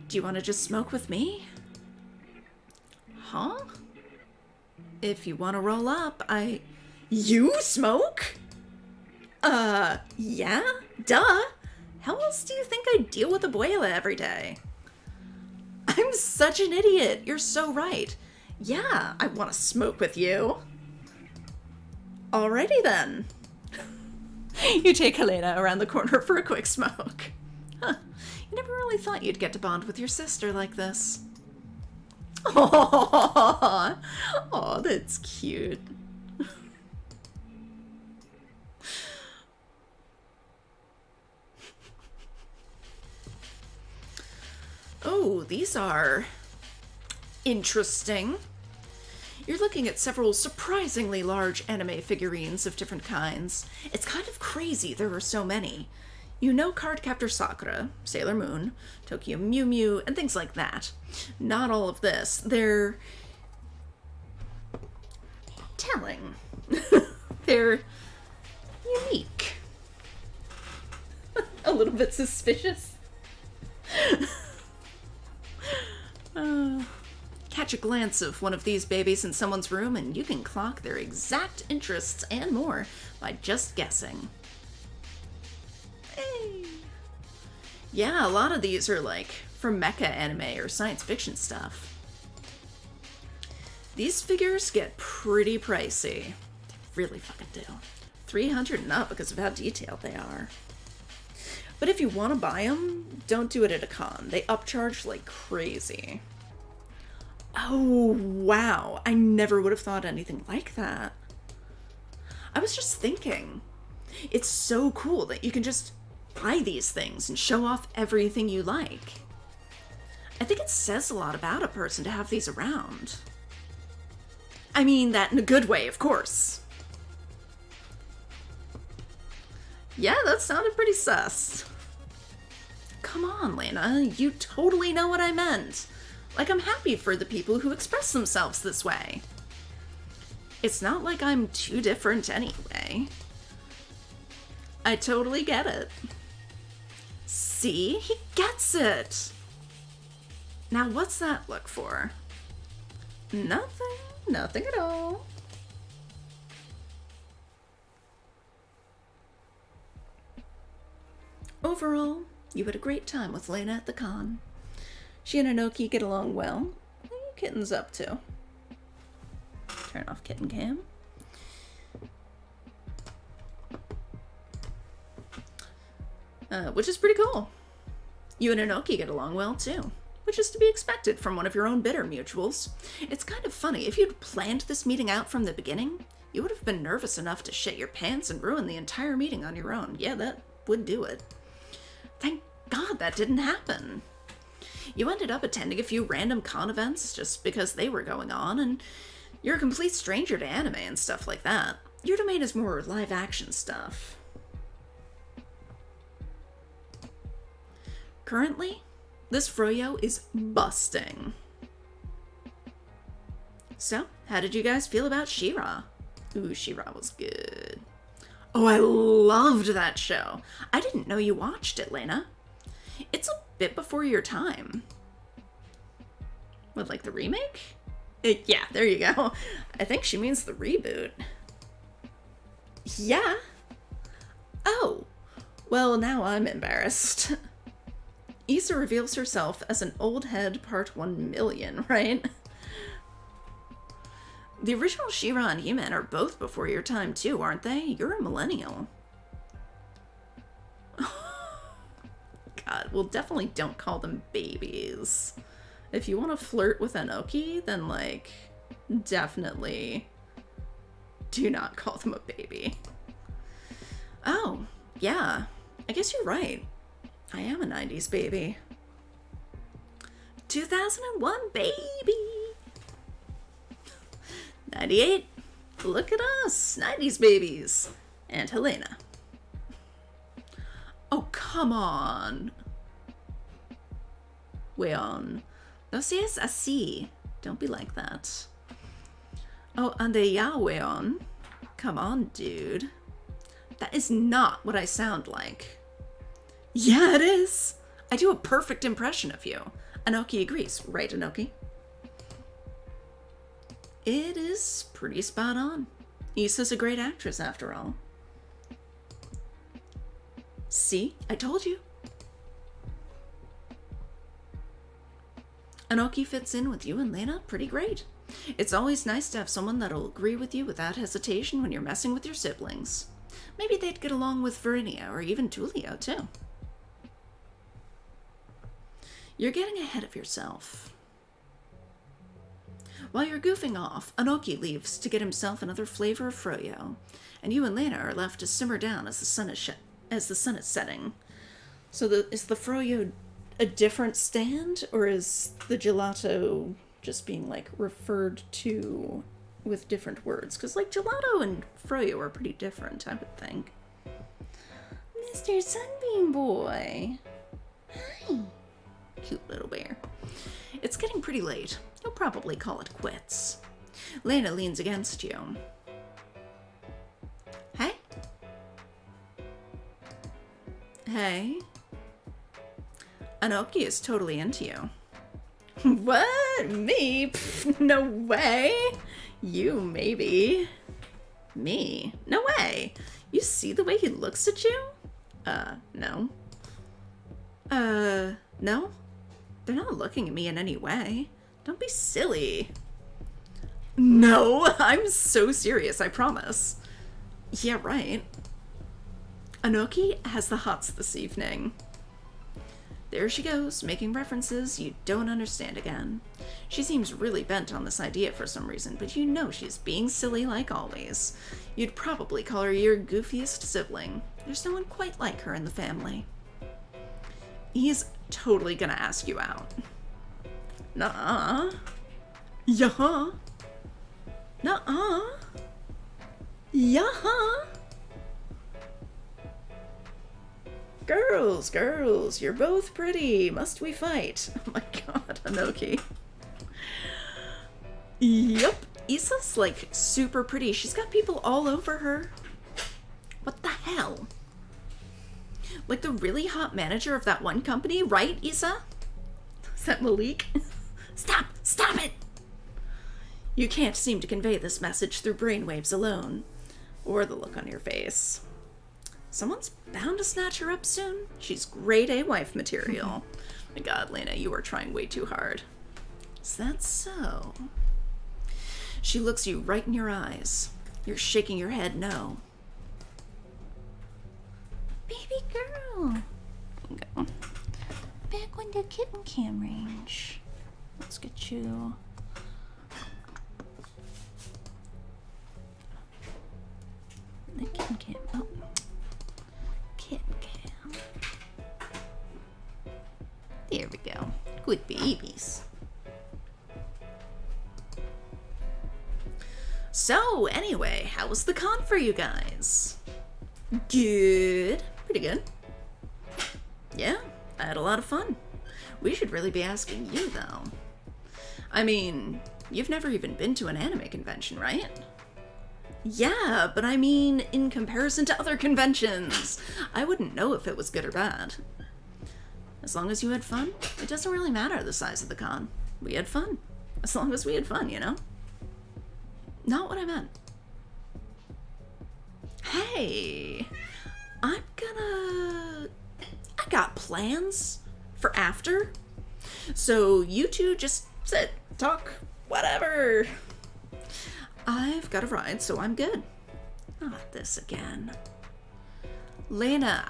Do you want to just smoke with me? Huh? If you want to roll up, You smoke? Yeah? Duh. How else do you think I deal with Abuela every day? I'm such an idiot. You're so right. Yeah, I want to smoke with you. Alrighty then. You take Helena around the corner for a quick smoke. Huh. You never really thought you'd get to bond with your sister like this. Aww. Aw, that's cute. Oh, these are interesting. You're looking at several surprisingly large anime figurines of different kinds. It's kind of crazy there are so many. You know Cardcaptor Sakura, Sailor Moon, Tokyo Mew Mew, and things like that. Not all of this. They're telling. They're unique. A little bit suspicious. Catch a glance of one of these babies in someone's room and you can clock their exact interests and more by just guessing. Hey. Yeah, a lot of these are like for mecha anime or science fiction stuff. These figures get pretty pricey. They really fucking do. $300 and up because of how detailed they are. But if you want to buy them, don't do it at a con. They upcharge like crazy. Oh, wow. I never would have thought anything like that. I was just thinking, it's so cool that you can just buy these things and show off everything you like. I think it says a lot about a person to have these around. I mean that in a good way, of course. Yeah, that sounded pretty sus. Come on, Lena, you totally know what I meant. Like, I'm happy for the people who express themselves this way. It's not like I'm too different anyway. I totally get it. See? He gets it! Now, what's that look for? Nothing. Nothing at all. Overall, you had a great time with Lena at the con. She and Anoki get along well. What are you kittens up to? Turn off kitten cam. Which is pretty cool. You and Anoki get along well too, which is to be expected from one of your own bitter mutuals. It's kind of funny, if you'd planned this meeting out from the beginning, you would have been nervous enough to shit your pants and ruin the entire meeting on your own. Yeah, that would do it. Thank God that didn't happen. You ended up attending a few random con events just because they were going on, and you're a complete stranger to anime and stuff like that. Your domain is more live action stuff. Currently, this froyo is busting. So, how did you guys feel about She-Ra? Ooh, She-Ra was good. Oh, I loved that show. I didn't know you watched it, Lena. It's a bit before your time. What, like the remake? Yeah, there you go. I think she means the reboot. Yeah. Oh. Well, now I'm embarrassed. Issa reveals herself as an old head part 1 million, right? The original She-Ra and He-Man are both before your time too, aren't they? You're a millennial. God, well, definitely don't call them babies. If you want to flirt with Anoki, then, like, definitely do not call them a baby. Oh, yeah. I guess you're right. I am a 90s baby. 2001 baby! 98. Look at us, 90s babies. And Helena. Oh, come on. Weon. No seas así. Don't be like that. Oh, and ya, Weon. Come on, dude. That is not what I sound like. Yeah, it is. I do a perfect impression of you. Anoki agrees, right, Anoki? It is pretty spot on. Issa's a great actress, after all. See? I told you. Anoki fits in with you and Lena pretty great. It's always nice to have someone that'll agree with you without hesitation when you're messing with your siblings. Maybe they'd get along with Verinia or even Tulio, too. You're getting ahead of yourself. While you're goofing off, Anoki leaves to get himself another flavor of froyo, and you and Lena are left to simmer down as the sun is setting. So is the froyo a different stand, or is the gelato just being, like, referred to with different words? Because, like, gelato and froyo are pretty different, I would think. Mr. Sunbeam Boy. Hi. Cute little bear. It's getting pretty late. You'll probably call it quits. Lena leans against you. Hey? Hey? Anoki is totally into you. What? Me? Pff, no way. You, maybe. Me? No way. You see the way he looks at you? No. No? They're not looking at me in any way. Don't be silly. No, I'm so serious, I promise. Yeah, right. Anoki has the hots this evening. There she goes, making references you don't understand again. She seems really bent on this idea for some reason, but you know she's being silly like always. You'd probably call her your goofiest sibling. There's no one quite like her in the family. He's totally gonna ask you out. Nuh-uh. Yeah. Nuh-uh. Yeah. Girls, you're both pretty. Must we fight? Oh my god, Anoki. Yup. Issa's like super pretty. She's got people all over her. What the hell? Like the really hot manager of that one company, right, Issa? Is that Malik? Stop it! You can't seem to convey this message through brainwaves alone. Or the look on your face. Someone's bound to snatch her up soon. She's grade A wife material. My god, Lena, you are trying way too hard. Is that so? She looks you right in your eyes. You're shaking your head no. Baby girl. Go. Back on the kitten cam range. Let's get you. The kitten cam. Oh. Kitten cam. There we go. Good babies. So, anyway, how was the con for you guys? Good. Pretty good. Yeah, I had a lot of fun. We should really be asking you, though. I mean, you've never even been to an anime convention, right? Yeah, but I mean, in comparison to other conventions, I wouldn't know if it was good or bad. As long as you had fun, it doesn't really matter the size of the con. We had fun. As long as we had fun, you know? Not what I meant. Hey, I got plans for after. So you two just sit, talk, whatever. I've got a ride, so I'm good. Not this again. Lena,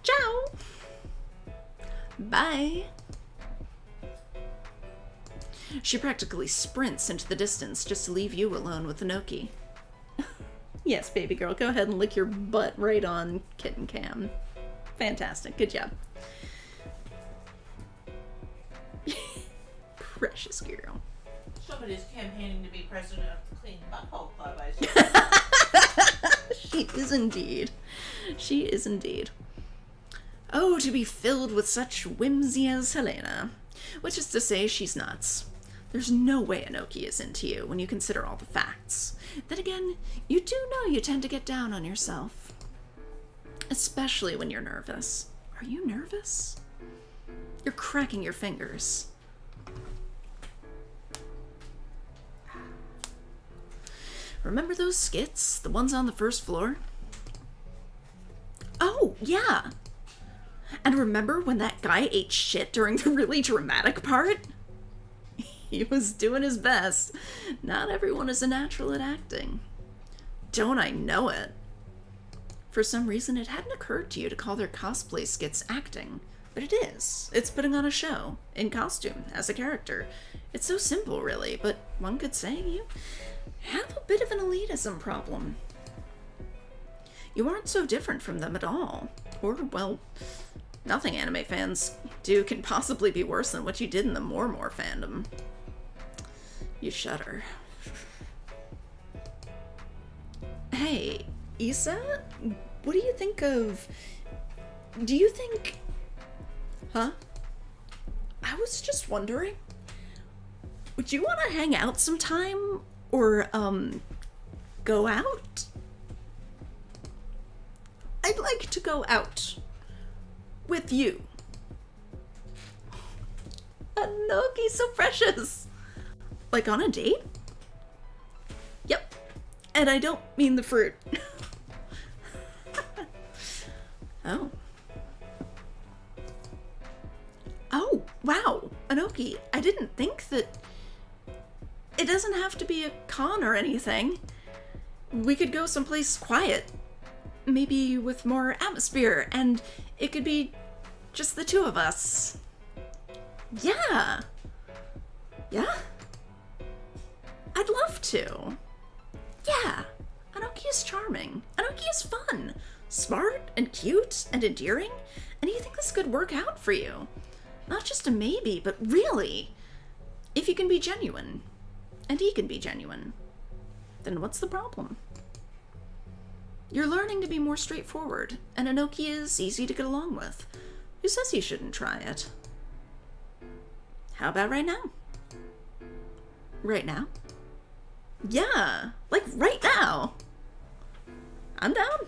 Ciao! Bye! She practically sprints into the distance just to leave you alone with Inoki. Yes, baby girl, go ahead and lick your butt right on kitten cam. Fantastic, good job. Precious girl. Somebody's campaigning to be president of the Clean Butthole Club, I see. She is indeed. She is indeed. Oh, to be filled with such whimsy as Helena. Which is to say, she's nuts. There's no way Inoki is into you when you consider all the facts. Then again, you do know you tend to get down on yourself. Especially when you're nervous. Are you nervous? You're cracking your fingers. Remember those skits? The ones on the first floor? Oh, yeah! And remember when that guy ate shit during the really dramatic part? He was doing his best. Not everyone is a natural at acting. Don't I know it? For some reason, it hadn't occurred to you to call their cosplay skits acting. But it is. It's putting on a show, in costume, as a character. It's so simple, really, but one could say you have a bit of an elitism problem. You aren't so different from them at all. Or, well, nothing anime fans do can possibly be worse than what you did in the More fandom. You shudder. Hey, Issa? What do you think of... Do you think... Huh? I was just wondering. Would you want to hang out sometime? Or, go out? I'd like to go out. With you. Anoki, so precious. Like on a date? Yep. And I don't mean the fruit. Oh. Oh, wow. Anoki, I didn't think that... It doesn't have to be a con or anything. We could go someplace quiet. Maybe with more atmosphere, and it could be Just the two of us. Yeah. Yeah? I'd love to. Yeah. Anoki is charming. Anoki is fun. Smart and cute and endearing. And you think this could work out for you. Not just a maybe, but really. If you can be genuine. And he can be genuine. Then what's the problem? You're learning to be more straightforward, and Anoki is easy to get along with. Who says you shouldn't try it? How about right now? Right now? Yeah, like right now. I'm down.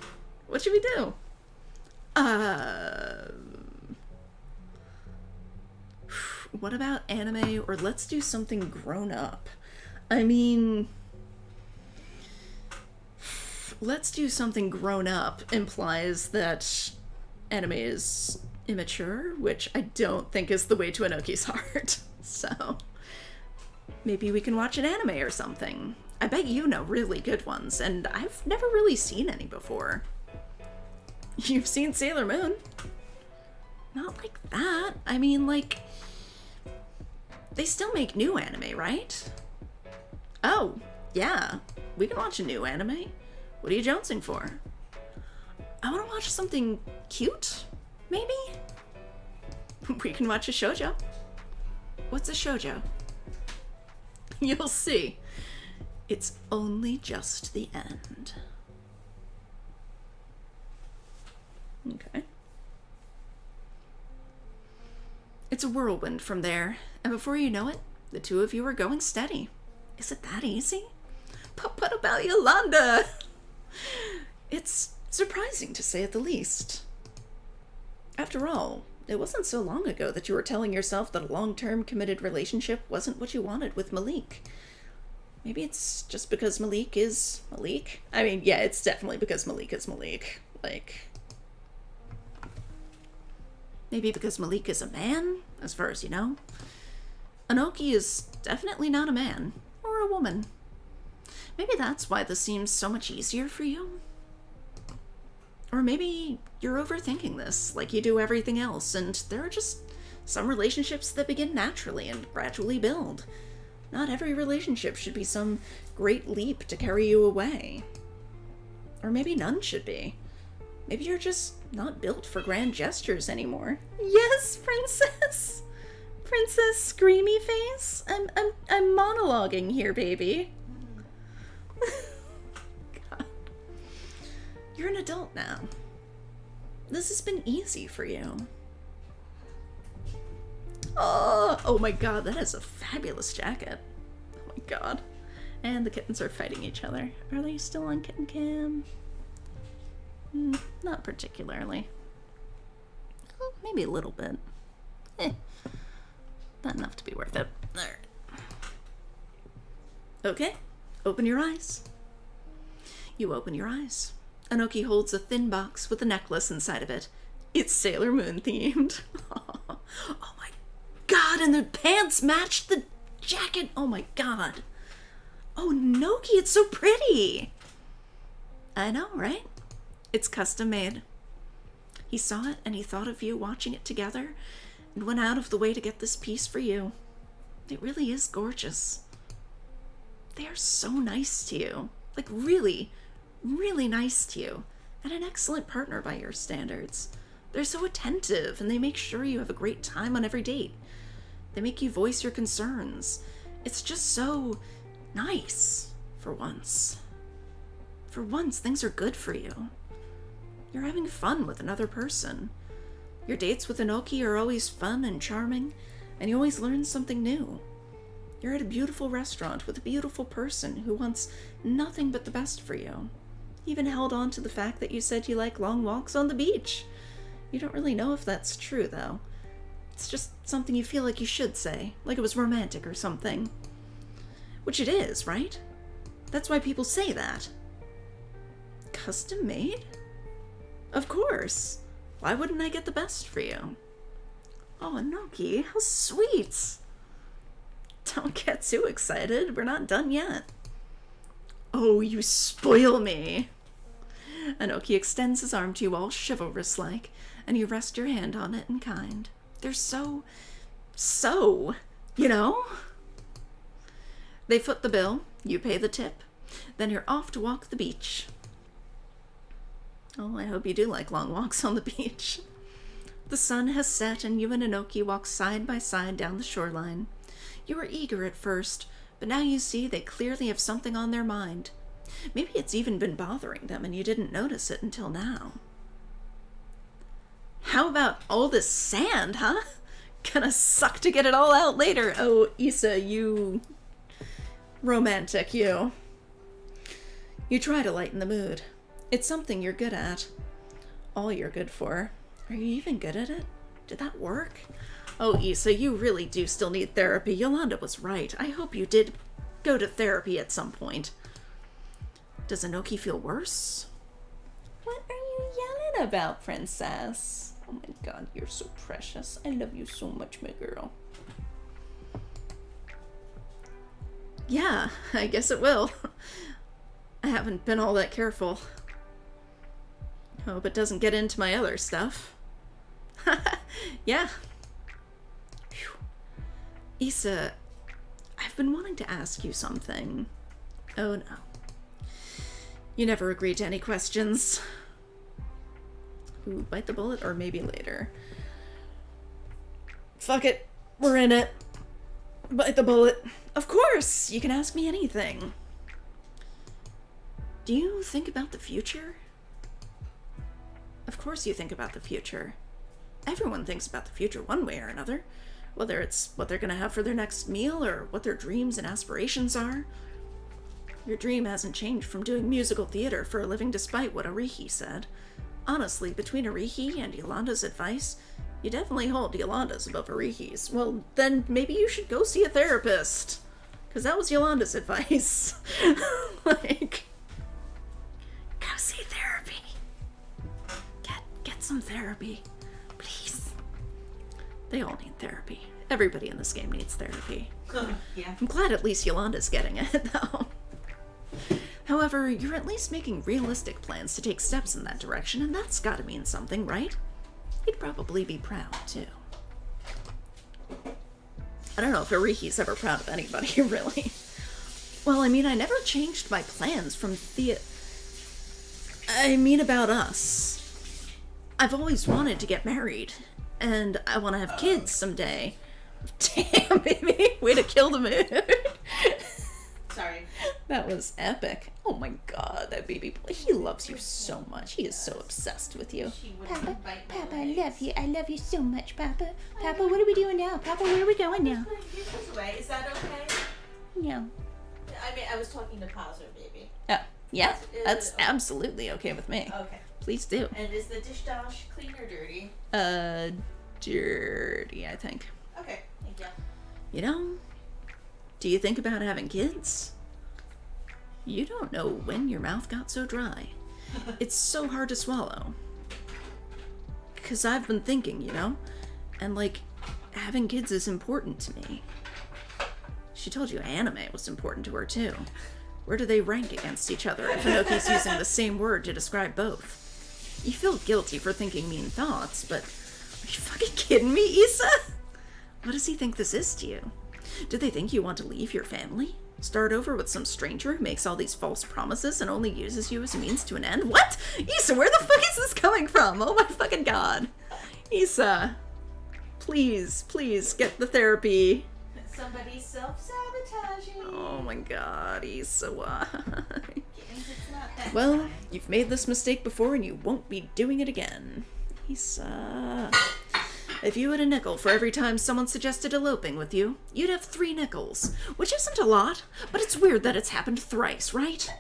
What should we do? What about anime, or let's do something grown up? I mean, let's do something grown up implies that anime is immature, which I don't think is the way to Anoki's heart. So maybe we can watch an anime or something. I bet you know really good ones, and I've never really seen any before. You've seen Sailor Moon? Not like that. I mean, like, they still make new anime, right? Oh, yeah. We can watch a new anime. What are you jonesing for? I want to watch something cute, maybe? We can watch a shoujo. What's a shoujo? You'll see. It's only just the end. Okay. It's a whirlwind from there, and before you know it, the two of you are going steady. Is it that easy? But what about Yolanda? It's surprising to say at the least. After all, it wasn't so long ago that you were telling yourself that a long-term committed relationship wasn't what you wanted with Malik. Maybe it's just because Malik is Malik? I mean, yeah, it's definitely because Malik is Malik. Like, maybe because Malik is a man, as far as you know. Anoki is definitely not a man, or a woman. Maybe that's why this seems so much easier for you. Or maybe you're overthinking this, like you do everything else, and there are just some relationships that begin naturally and gradually build. Not every relationship should be some great leap to carry you away. Or maybe none should be. Maybe you're just not built for grand gestures anymore. Yes, princess! Princess Screamy Face? I'm monologuing here, baby. God. You're an adult now. This has been easy for you. Oh my god, that is a fabulous jacket. Oh my god. And the kittens are fighting each other. Are they still on kitten cam? Not particularly. Oh, maybe a little bit. Not enough to be worth it. Alright. Okay, open your eyes. You open your eyes. Anoki holds a thin box with a necklace inside of it. It's Sailor Moon themed. Oh my god, and the pants matched the jacket. Oh my god. Oh, Noki, it's so pretty. I know, right? It's custom made. He saw it and he thought of you watching it together and went out of the way to get this piece for you. It really is gorgeous. They are so nice to you. Like, really, really nice to you. And an excellent partner by your standards. They're so attentive and they make sure you have a great time on every date. They make you voice your concerns. It's just so nice for once. For once, things are good for you. You're having fun with another person. Your dates with Anoki are always fun and charming, and you always learn something new. You're at a beautiful restaurant with a beautiful person who wants nothing but the best for you. He even held on to the fact that you said you like long walks on the beach. You don't really know if that's true, though. It's just something you feel like you should say, like it was romantic or something. Which it is, right? That's why people say that. Custom made? Of course. Why wouldn't I get the best for you? Oh, Anoki, how sweet. Don't get too excited. We're not done yet. Oh, you spoil me. Anoki extends his arm to you all chivalrous-like, and you rest your hand on it in kind. They're so, you know? They foot the bill, you pay the tip, then you're off to walk the beach. Oh, I hope you do like long walks on the beach. The sun has set and you and Anoki walk side by side down the shoreline. You were eager at first, but now you see they clearly have something on their mind. Maybe it's even been bothering them and you didn't notice it until now. How about all this sand, huh? Gonna suck to get it all out later. Oh, Issa, you... romantic, you. You try to lighten the mood. It's something you're good at. All you're good for. Are you even good at it? Did that work? Oh, Issa, you really do still need therapy. Yolanda was right. I hope you did go to therapy at some point. Does Anoki feel worse? What are you yelling about, princess? Oh my god, you're so precious. I love you so much, my girl. Yeah, I guess it will. I haven't been all that careful. Hope it doesn't get into my other stuff. Yeah. Whew. Issa, I've been wanting to ask you something. Oh no. You never agreed to any questions. Ooh, bite the bullet or maybe later. Fuck it. We're in it. Bite the bullet. Of course! You can ask me anything. Do you think about the future? Of course you think about the future. Everyone thinks about the future one way or another. Whether it's what they're gonna have for their next meal or what their dreams and aspirations are. Your dream hasn't changed from doing musical theater for a living despite what Ariki said. Honestly, between Ariki and Yolanda's advice, you definitely hold Yolanda's above Ariki's. Well, then maybe you should go see a therapist. Because that was Yolanda's advice. Like, go see therapy. Get some therapy. Please. They all need therapy. Everybody in this game needs therapy. Yeah. I'm glad at least Yolanda's getting it, though. However, you're at least making realistic plans to take steps in that direction, and that's gotta mean something, right? He'd probably be proud, too. I don't know if Ariki's ever proud of anybody, really. Well, I mean, I never changed my plans from I mean about us. I've always wanted to get married, and I want to have kids someday. Damn, baby, way to kill the mood. Sorry. That was epic. Oh my god, that baby boy, he loves you so much. He is so obsessed with you. She wouldn't Papa, bite my Papa, I legs. love you. I love you so much, Papa. Papa, what are we doing now? Papa, where are we going now? Put your dishes away. Is that okay? No. I mean, I was talking to Pauser, baby. Oh, yeah, Is that's it okay? absolutely okay with me. Okay. Please do. And is the dish dash clean or dirty? Dirty, I think. Okay, thank you. You know, do you think about having kids? You don't know when your mouth got so dry. It's so hard to swallow. 'Cause I've been thinking, you know? And, like, having kids is important to me. She told you anime was important to her, too. Where do they rank against each other if Anoki's using the same word to describe both? You feel guilty for thinking mean thoughts, but are you fucking kidding me, Issa? What does he think this is to you? Do they think you want to leave your family? Start over with some stranger who makes all these false promises and only uses you as a means to an end? What? Issa, where the fuck is this coming from? Oh my fucking god. Issa, please, please get the therapy. Somebody's self-sabotaging. Oh my god, Issa, why? Kittens, it's not that Well, time. you've made this mistake before and you won't be doing it again. Issa. If you had a nickel for every time someone suggested eloping with you, you'd have 3 nickels. Which isn't a lot, but it's weird that it's happened thrice, right?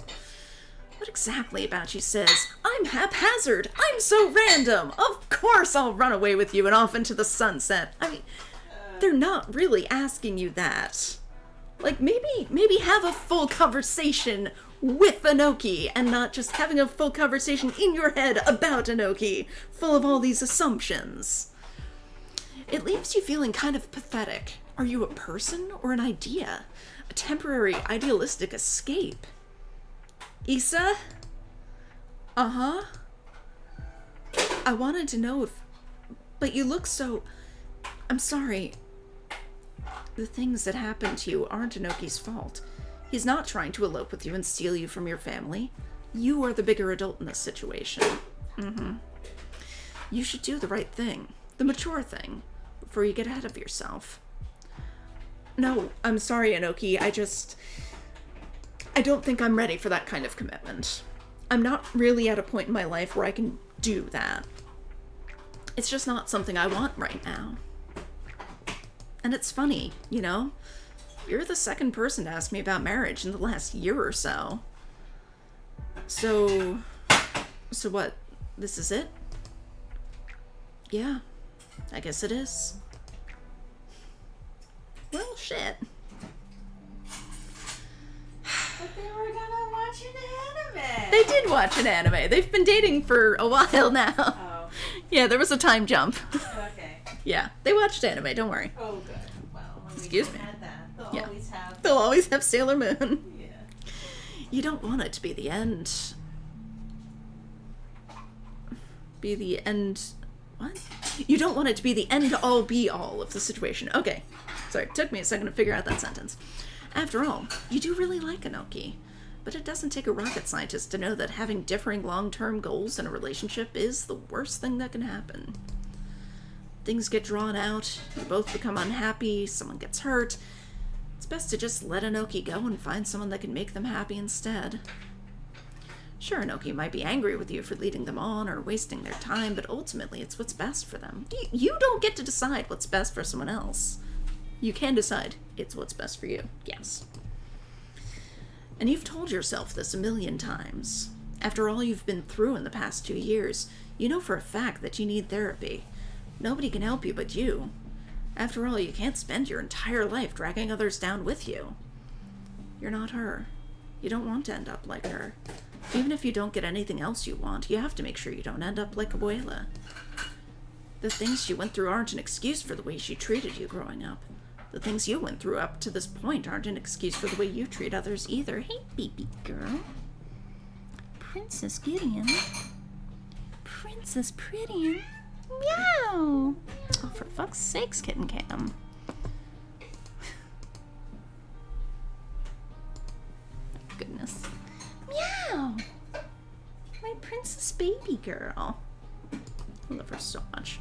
What exactly about you says, I'm haphazard, I'm so random, of course I'll run away with you and off into the sunset. I mean, they're not really asking you that. Like, maybe have a full conversation with Anoki, and not just having a full conversation in your head about Anoki, full of all these assumptions. It leaves you feeling kind of pathetic. Are you a person or an idea? A temporary idealistic escape? Issa? Uh-huh. I wanted to know if... But you look so... I'm sorry. The things that happened to you aren't Inoki's fault. He's not trying to elope with you and steal you from your family. You are the bigger adult in this situation. Mm-hmm. You should do the right thing. The mature thing. Before you get ahead of yourself. No, I'm sorry, Inoki. I don't think I'm ready for that kind of commitment. I'm not really at a point in my life where I can do that. It's just not something I want right now. And it's funny, you know? You're the second person to ask me about marriage in the last year or so. So what? This is it? Yeah, I guess it is. Well, shit. But they were gonna watch an anime. They did watch an anime. They've been dating for a while now. Oh. Yeah, there was a time jump. Okay. Yeah, they watched anime, don't worry. Oh, good. Well, when Excuse we me. had that, they'll Yeah. always have. They'll always have Sailor Moon. Yeah. You don't want it to be the end. Be the end... What? You don't want it to be the end-all be-all of the situation. Okay. Sorry, it took me a second to figure out that sentence. After all, you do really like Inoki. But it doesn't take a rocket scientist to know that having differing long-term goals in a relationship is the worst thing that can happen. Things get drawn out, you both become unhappy, someone gets hurt. It's best to just let Inoki go and find someone that can make them happy instead. Sure, Inoki might be angry with you for leading them on or wasting their time, but ultimately it's what's best for them. You don't get to decide what's best for someone else. You can decide it's what's best for you, yes. And you've told yourself this a million times. After all you've been through in the past 2 years, you know for a fact that you need therapy. Nobody can help you but you. After all, you can't spend your entire life dragging others down with you. You're not her. You don't want to end up like her. Even if you don't get anything else you want, you have to make sure you don't end up like Abuela. The things she went through aren't an excuse for the way she treated you growing up. The things you went through up to this point aren't an excuse for the way you treat others either. Hey, baby girl. Princess Gideon. Princess Pretty. Meow! Oh, for fuck's sakes, Kitten Cam. Goodness. Meow! My princess baby girl. I love her so much.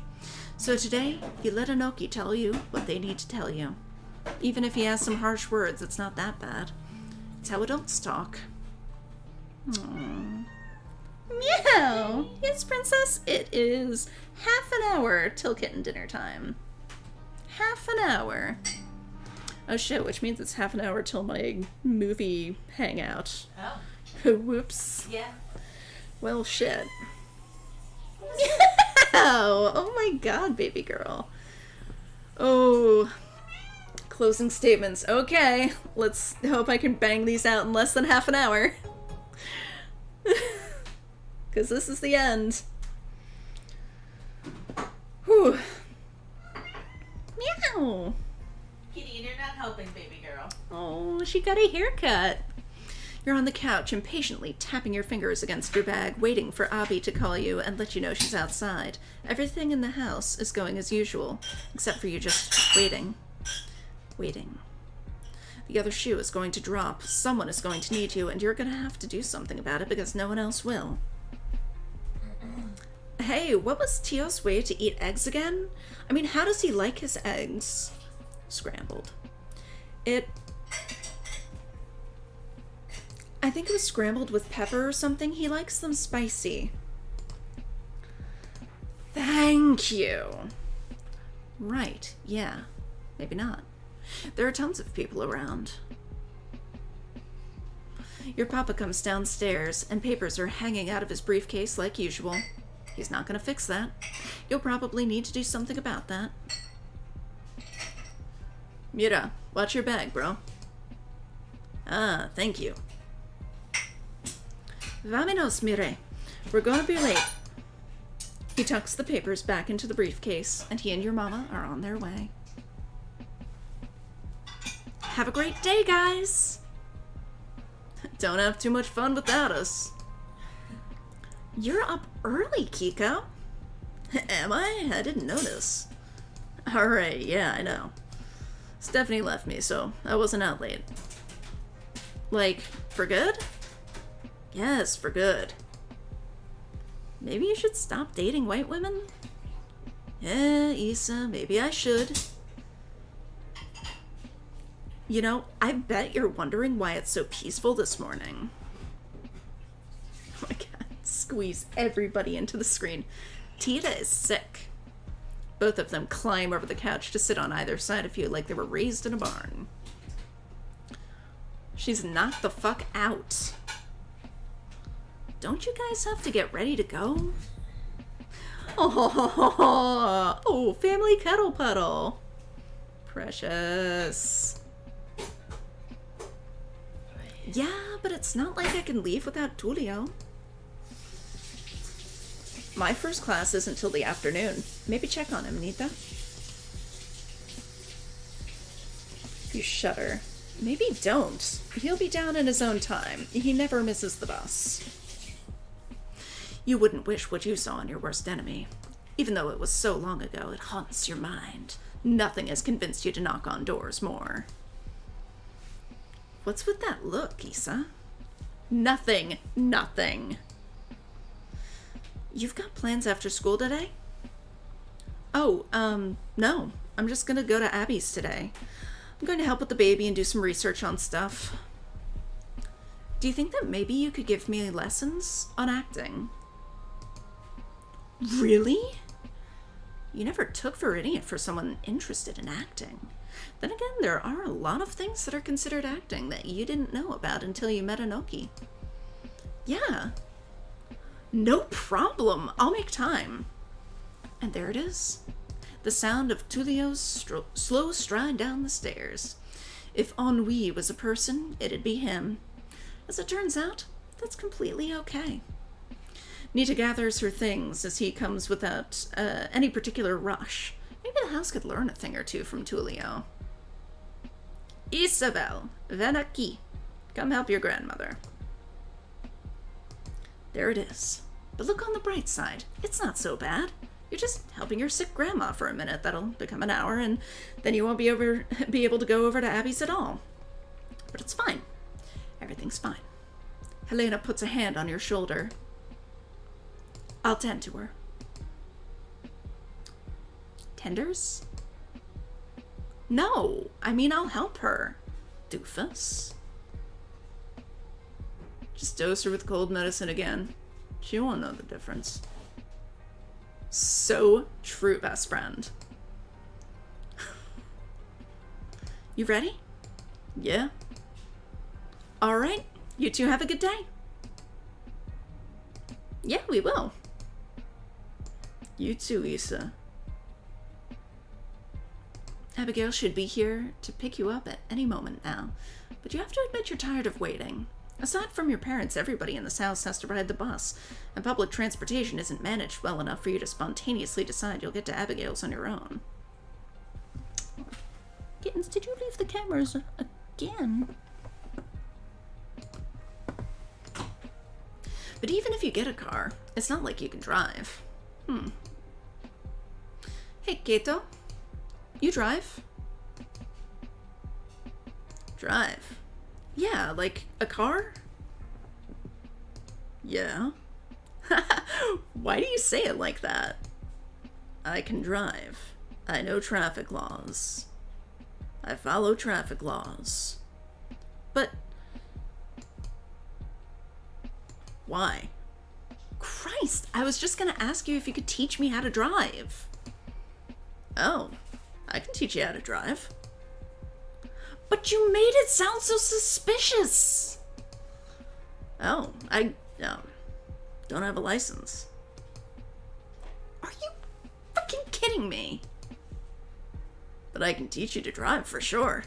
So today, you let Inoki tell you what they need to tell you. Even if he has some harsh words, it's not that bad. It's how adults talk. Aww. Meow! Yes, princess, it is half an hour till kitten dinner time. Half an hour. Oh shit, which means it's half an hour till my movie hangout. Oh. Whoops. Yeah. Well, shit. Oh my god, baby girl. Oh. Closing statements. Okay, let's hope I can bang these out in less than half an hour. Because this is the end. Whew. Meow. Kitty, you're not helping, baby girl. Oh, she got a haircut. You're on the couch, impatiently tapping your fingers against your bag, waiting for Abby to call you and let you know she's outside. Everything in the house is going as usual, except for you just waiting. Waiting. The other shoe is going to drop, someone is going to need you, and you're going to have to do something about it because no one else will. Hey, what was Tio's way to eat eggs again? I mean, how does he like his eggs? Scrambled. I think it was scrambled with pepper or something. He likes them spicy. Thank you. Right, yeah. Maybe not. There are tons of people around. Your papa comes downstairs, and papers are hanging out of his briefcase like usual. He's not gonna fix that. You'll probably need to do something about that. Mira, watch your bag, bro. Ah, thank you. Vámonos, Mire. We're gonna be late. He tucks the papers back into the briefcase, and he and your mama are on their way. Have a great day, guys! Don't have too much fun without us. You're up early, Kiko. Am I? I didn't notice. Alright, yeah, I know. Stephanie left me, so I wasn't out late. Like, for good? Yes, for good. Maybe you should stop dating white women? Yeah, Issa, maybe I should. You know, I bet you're wondering why it's so peaceful this morning. Oh my god, squeeze everybody into the screen. Tita is sick. Both of them climb over the couch to sit on either side of you like they were raised in a barn. She's knocked the fuck out. Don't you guys have to get ready to go? Oh, family cuddle puddle. Precious. Yeah, but it's not like I can leave without Tulio. My first class isn't till the afternoon. Maybe check on him, Nita. You shudder. Maybe don't. He'll be down in his own time. He never misses the bus. You wouldn't wish what you saw in your worst enemy. Even though it was so long ago, it haunts your mind. Nothing has convinced you to knock on doors more. What's with that look, Issa? Nothing. Nothing. You've got plans after school today? Oh, no. I'm just gonna go to Abby's today. I'm going to help with the baby and do some research on stuff. Do you think that maybe you could give me lessons on acting? Really? You never took Viridian for someone interested in acting. Then again, there are a lot of things that are considered acting that you didn't know about until you met Anoki. Yeah. No problem. I'll make time. And there it is. The sound of Tulio's slow stride down the stairs. If ennui was a person, it'd be him. As it turns out, that's completely okay. Nita gathers her things as he comes without any particular rush. Maybe the house could learn a thing or two from Tulio. Isabelle, ven aquí. Come help your grandmother. There it is. But look on the bright side. It's not so bad. You're just helping your sick grandma for a minute. That'll become an hour, and then you won't be able to go over to Abby's at all. But it's fine. Everything's fine. Helena puts a hand on your shoulder. I'll tend to her. Tenders? No, I mean I'll help her. Doofus. Just dose her with cold medicine again. She won't know the difference. So true, best friend. You ready? Yeah. All right, you two have a good day. Yeah, we will. You too, Issa. Abigail should be here to pick you up at any moment now, but you have to admit you're tired of waiting. Aside from your parents, everybody in this house has to ride the bus, and public transportation isn't managed well enough for you to spontaneously decide you'll get to Abigail's on your own. Kittens, did you leave the cameras again? But even if you get a car, it's not like you can drive. Hey, Keito. You drive? Drive? Yeah, like a car? Yeah. Why do you say it like that? I can drive. I know traffic laws. I follow traffic laws. But why? Christ, I was just gonna ask you if you could teach me how to drive. Oh, I can teach you how to drive. But you made it sound so suspicious. Oh, I don't have a license. Are you freaking kidding me? But I can teach you to drive for sure.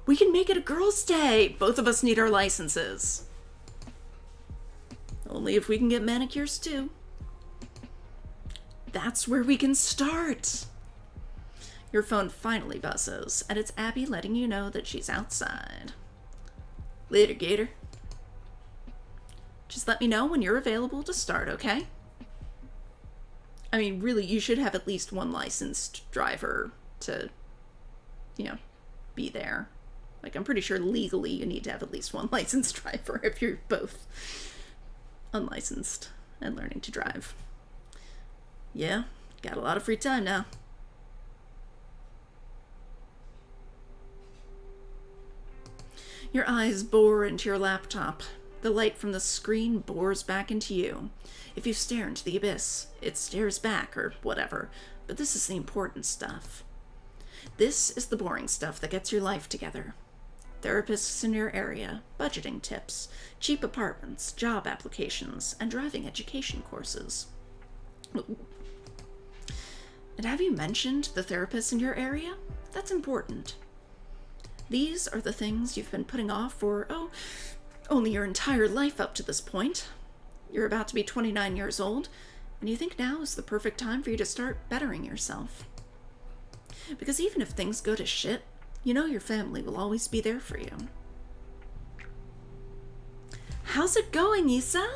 We can make it a girls' day. Both of us need our licenses. Only if we can get manicures too. That's where we can start. Your phone finally buzzes, and it's Abby letting you know that she's outside. Later, Gator. Just let me know when you're available to start, okay? I mean, really, you should have at least one licensed driver to, you know, be there. Like, I'm pretty sure legally you need to have at least one licensed driver if you're both unlicensed and learning to drive. Yeah, got a lot of free time now. Your eyes bore into your laptop. The light from the screen bores back into you. If you stare into the abyss, it stares back, or whatever. But this is the important stuff. This is the boring stuff that gets your life together. Therapists in your area, budgeting tips, cheap apartments, job applications, and driving education courses. And have you mentioned the therapists in your area? That's important. These are the things you've been putting off for, only your entire life up to this point. You're about to be 29 years old, and you think now is the perfect time for you to start bettering yourself. Because even if things go to shit, you know your family will always be there for you. How's it going, Isa?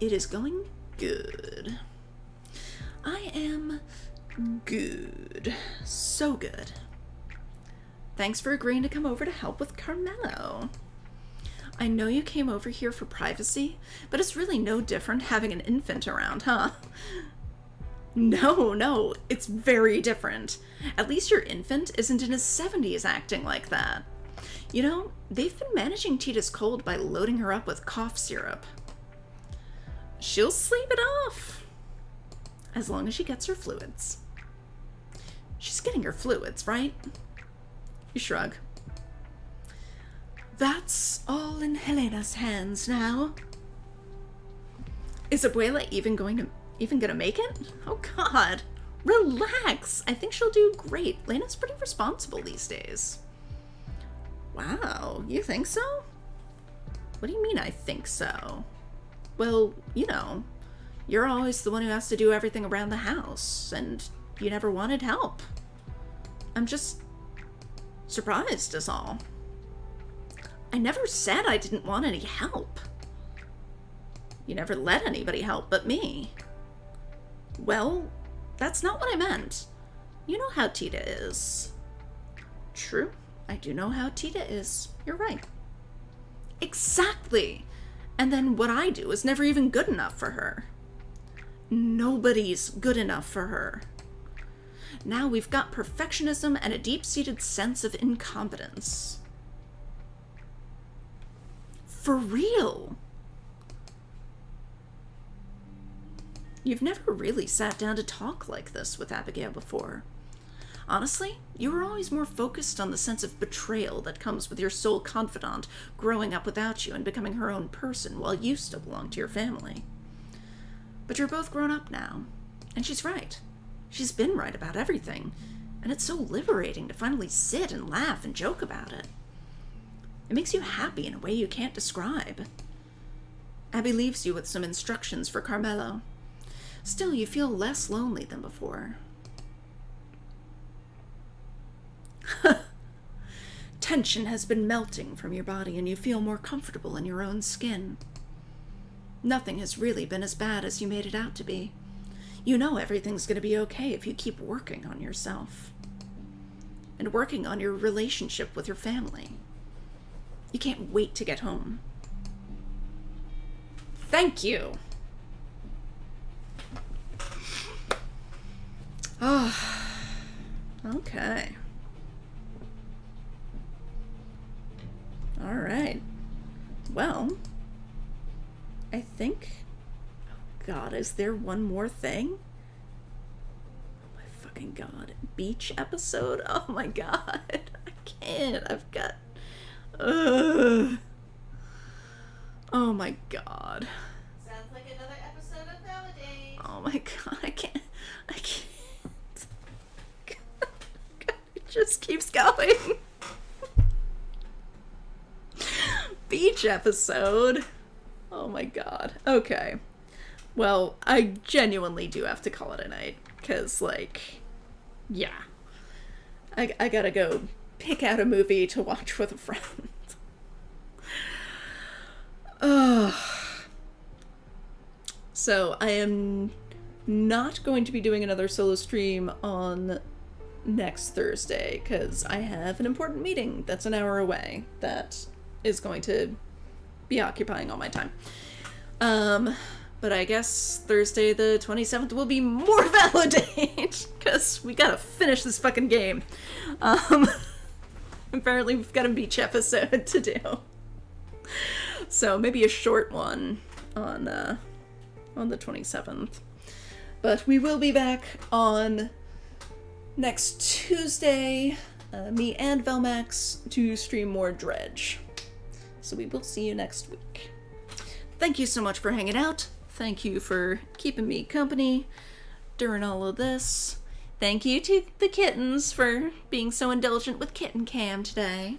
It is going good. I am good. So good. Thanks for agreeing to come over to help with Carmelo. I know you came over here for privacy, but it's really no different having an infant around, huh? No, it's very different. At least your infant isn't in his 70s acting like that. You know, they've been managing Tita's cold by loading her up with cough syrup. She'll sleep it off, as long as she gets her fluids. She's getting her fluids, right? You shrug. That's all in Helena's hands now. Is Abuela even gonna make it? Oh god. Relax. I think she'll do great. Lena's pretty responsible these days. Wow, you think so? What do you mean I think so? Well, you know, you're always the one who has to do everything around the house, and you never wanted help. I'm just surprised is all. I never said I didn't want any help. You never let anybody help but me. Well, that's not what I meant. You know how Tita is. True, I do know how Tita is. You're right. Exactly. And then what I do is never even good enough for her. Nobody's good enough for her. Now we've got perfectionism and a deep-seated sense of incompetence. For real. You've never really sat down to talk like this with Abigail before. Honestly, you were always more focused on the sense of betrayal that comes with your sole confidant growing up without you and becoming her own person while you still belong to your family. But you're both grown up now, and she's right. She's been right about everything, and it's so liberating to finally sit and laugh and joke about it. It makes you happy in a way you can't describe. Abby leaves you with some instructions for Carmelo. Still, you feel less lonely than before. Tension has been melting from your body and you feel more comfortable in your own skin. Nothing has really been as bad as you made it out to be. You know everything's going to be okay if you keep working on yourself. And working on your relationship with your family. You can't wait to get home. Thank you! Oh, okay. Alright. Well, I think... Oh god, is there one more thing? Oh my fucking god. Beach episode? Oh my god. I can't. I've got... Ugh. Oh my god. Sounds like another episode of ValiDate. Oh my god, I can't. God, it just keeps going. Beach episode. Oh my god. Okay. Well, I genuinely do have to call it a night. Because, like, yeah. I gotta go pick out a movie to watch with a friend. So I am not going to be doing another solo stream on next Thursday because I have an important meeting that's an hour away that is going to be occupying all my time. But I guess Thursday the 27th will be more ValiDate because we gotta finish this fucking game. Apparently we've got a beach episode to do. So maybe a short one on the 27th. But we will be back on next Tuesday, me and Velmax, to stream more Dredge. So we will see you next week. Thank you so much for hanging out. Thank you for keeping me company during all of this. Thank you to the kittens for being so indulgent with Kitten Cam today.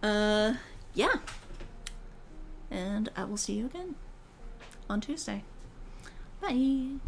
Yeah. And I will see you again on Tuesday. Bye.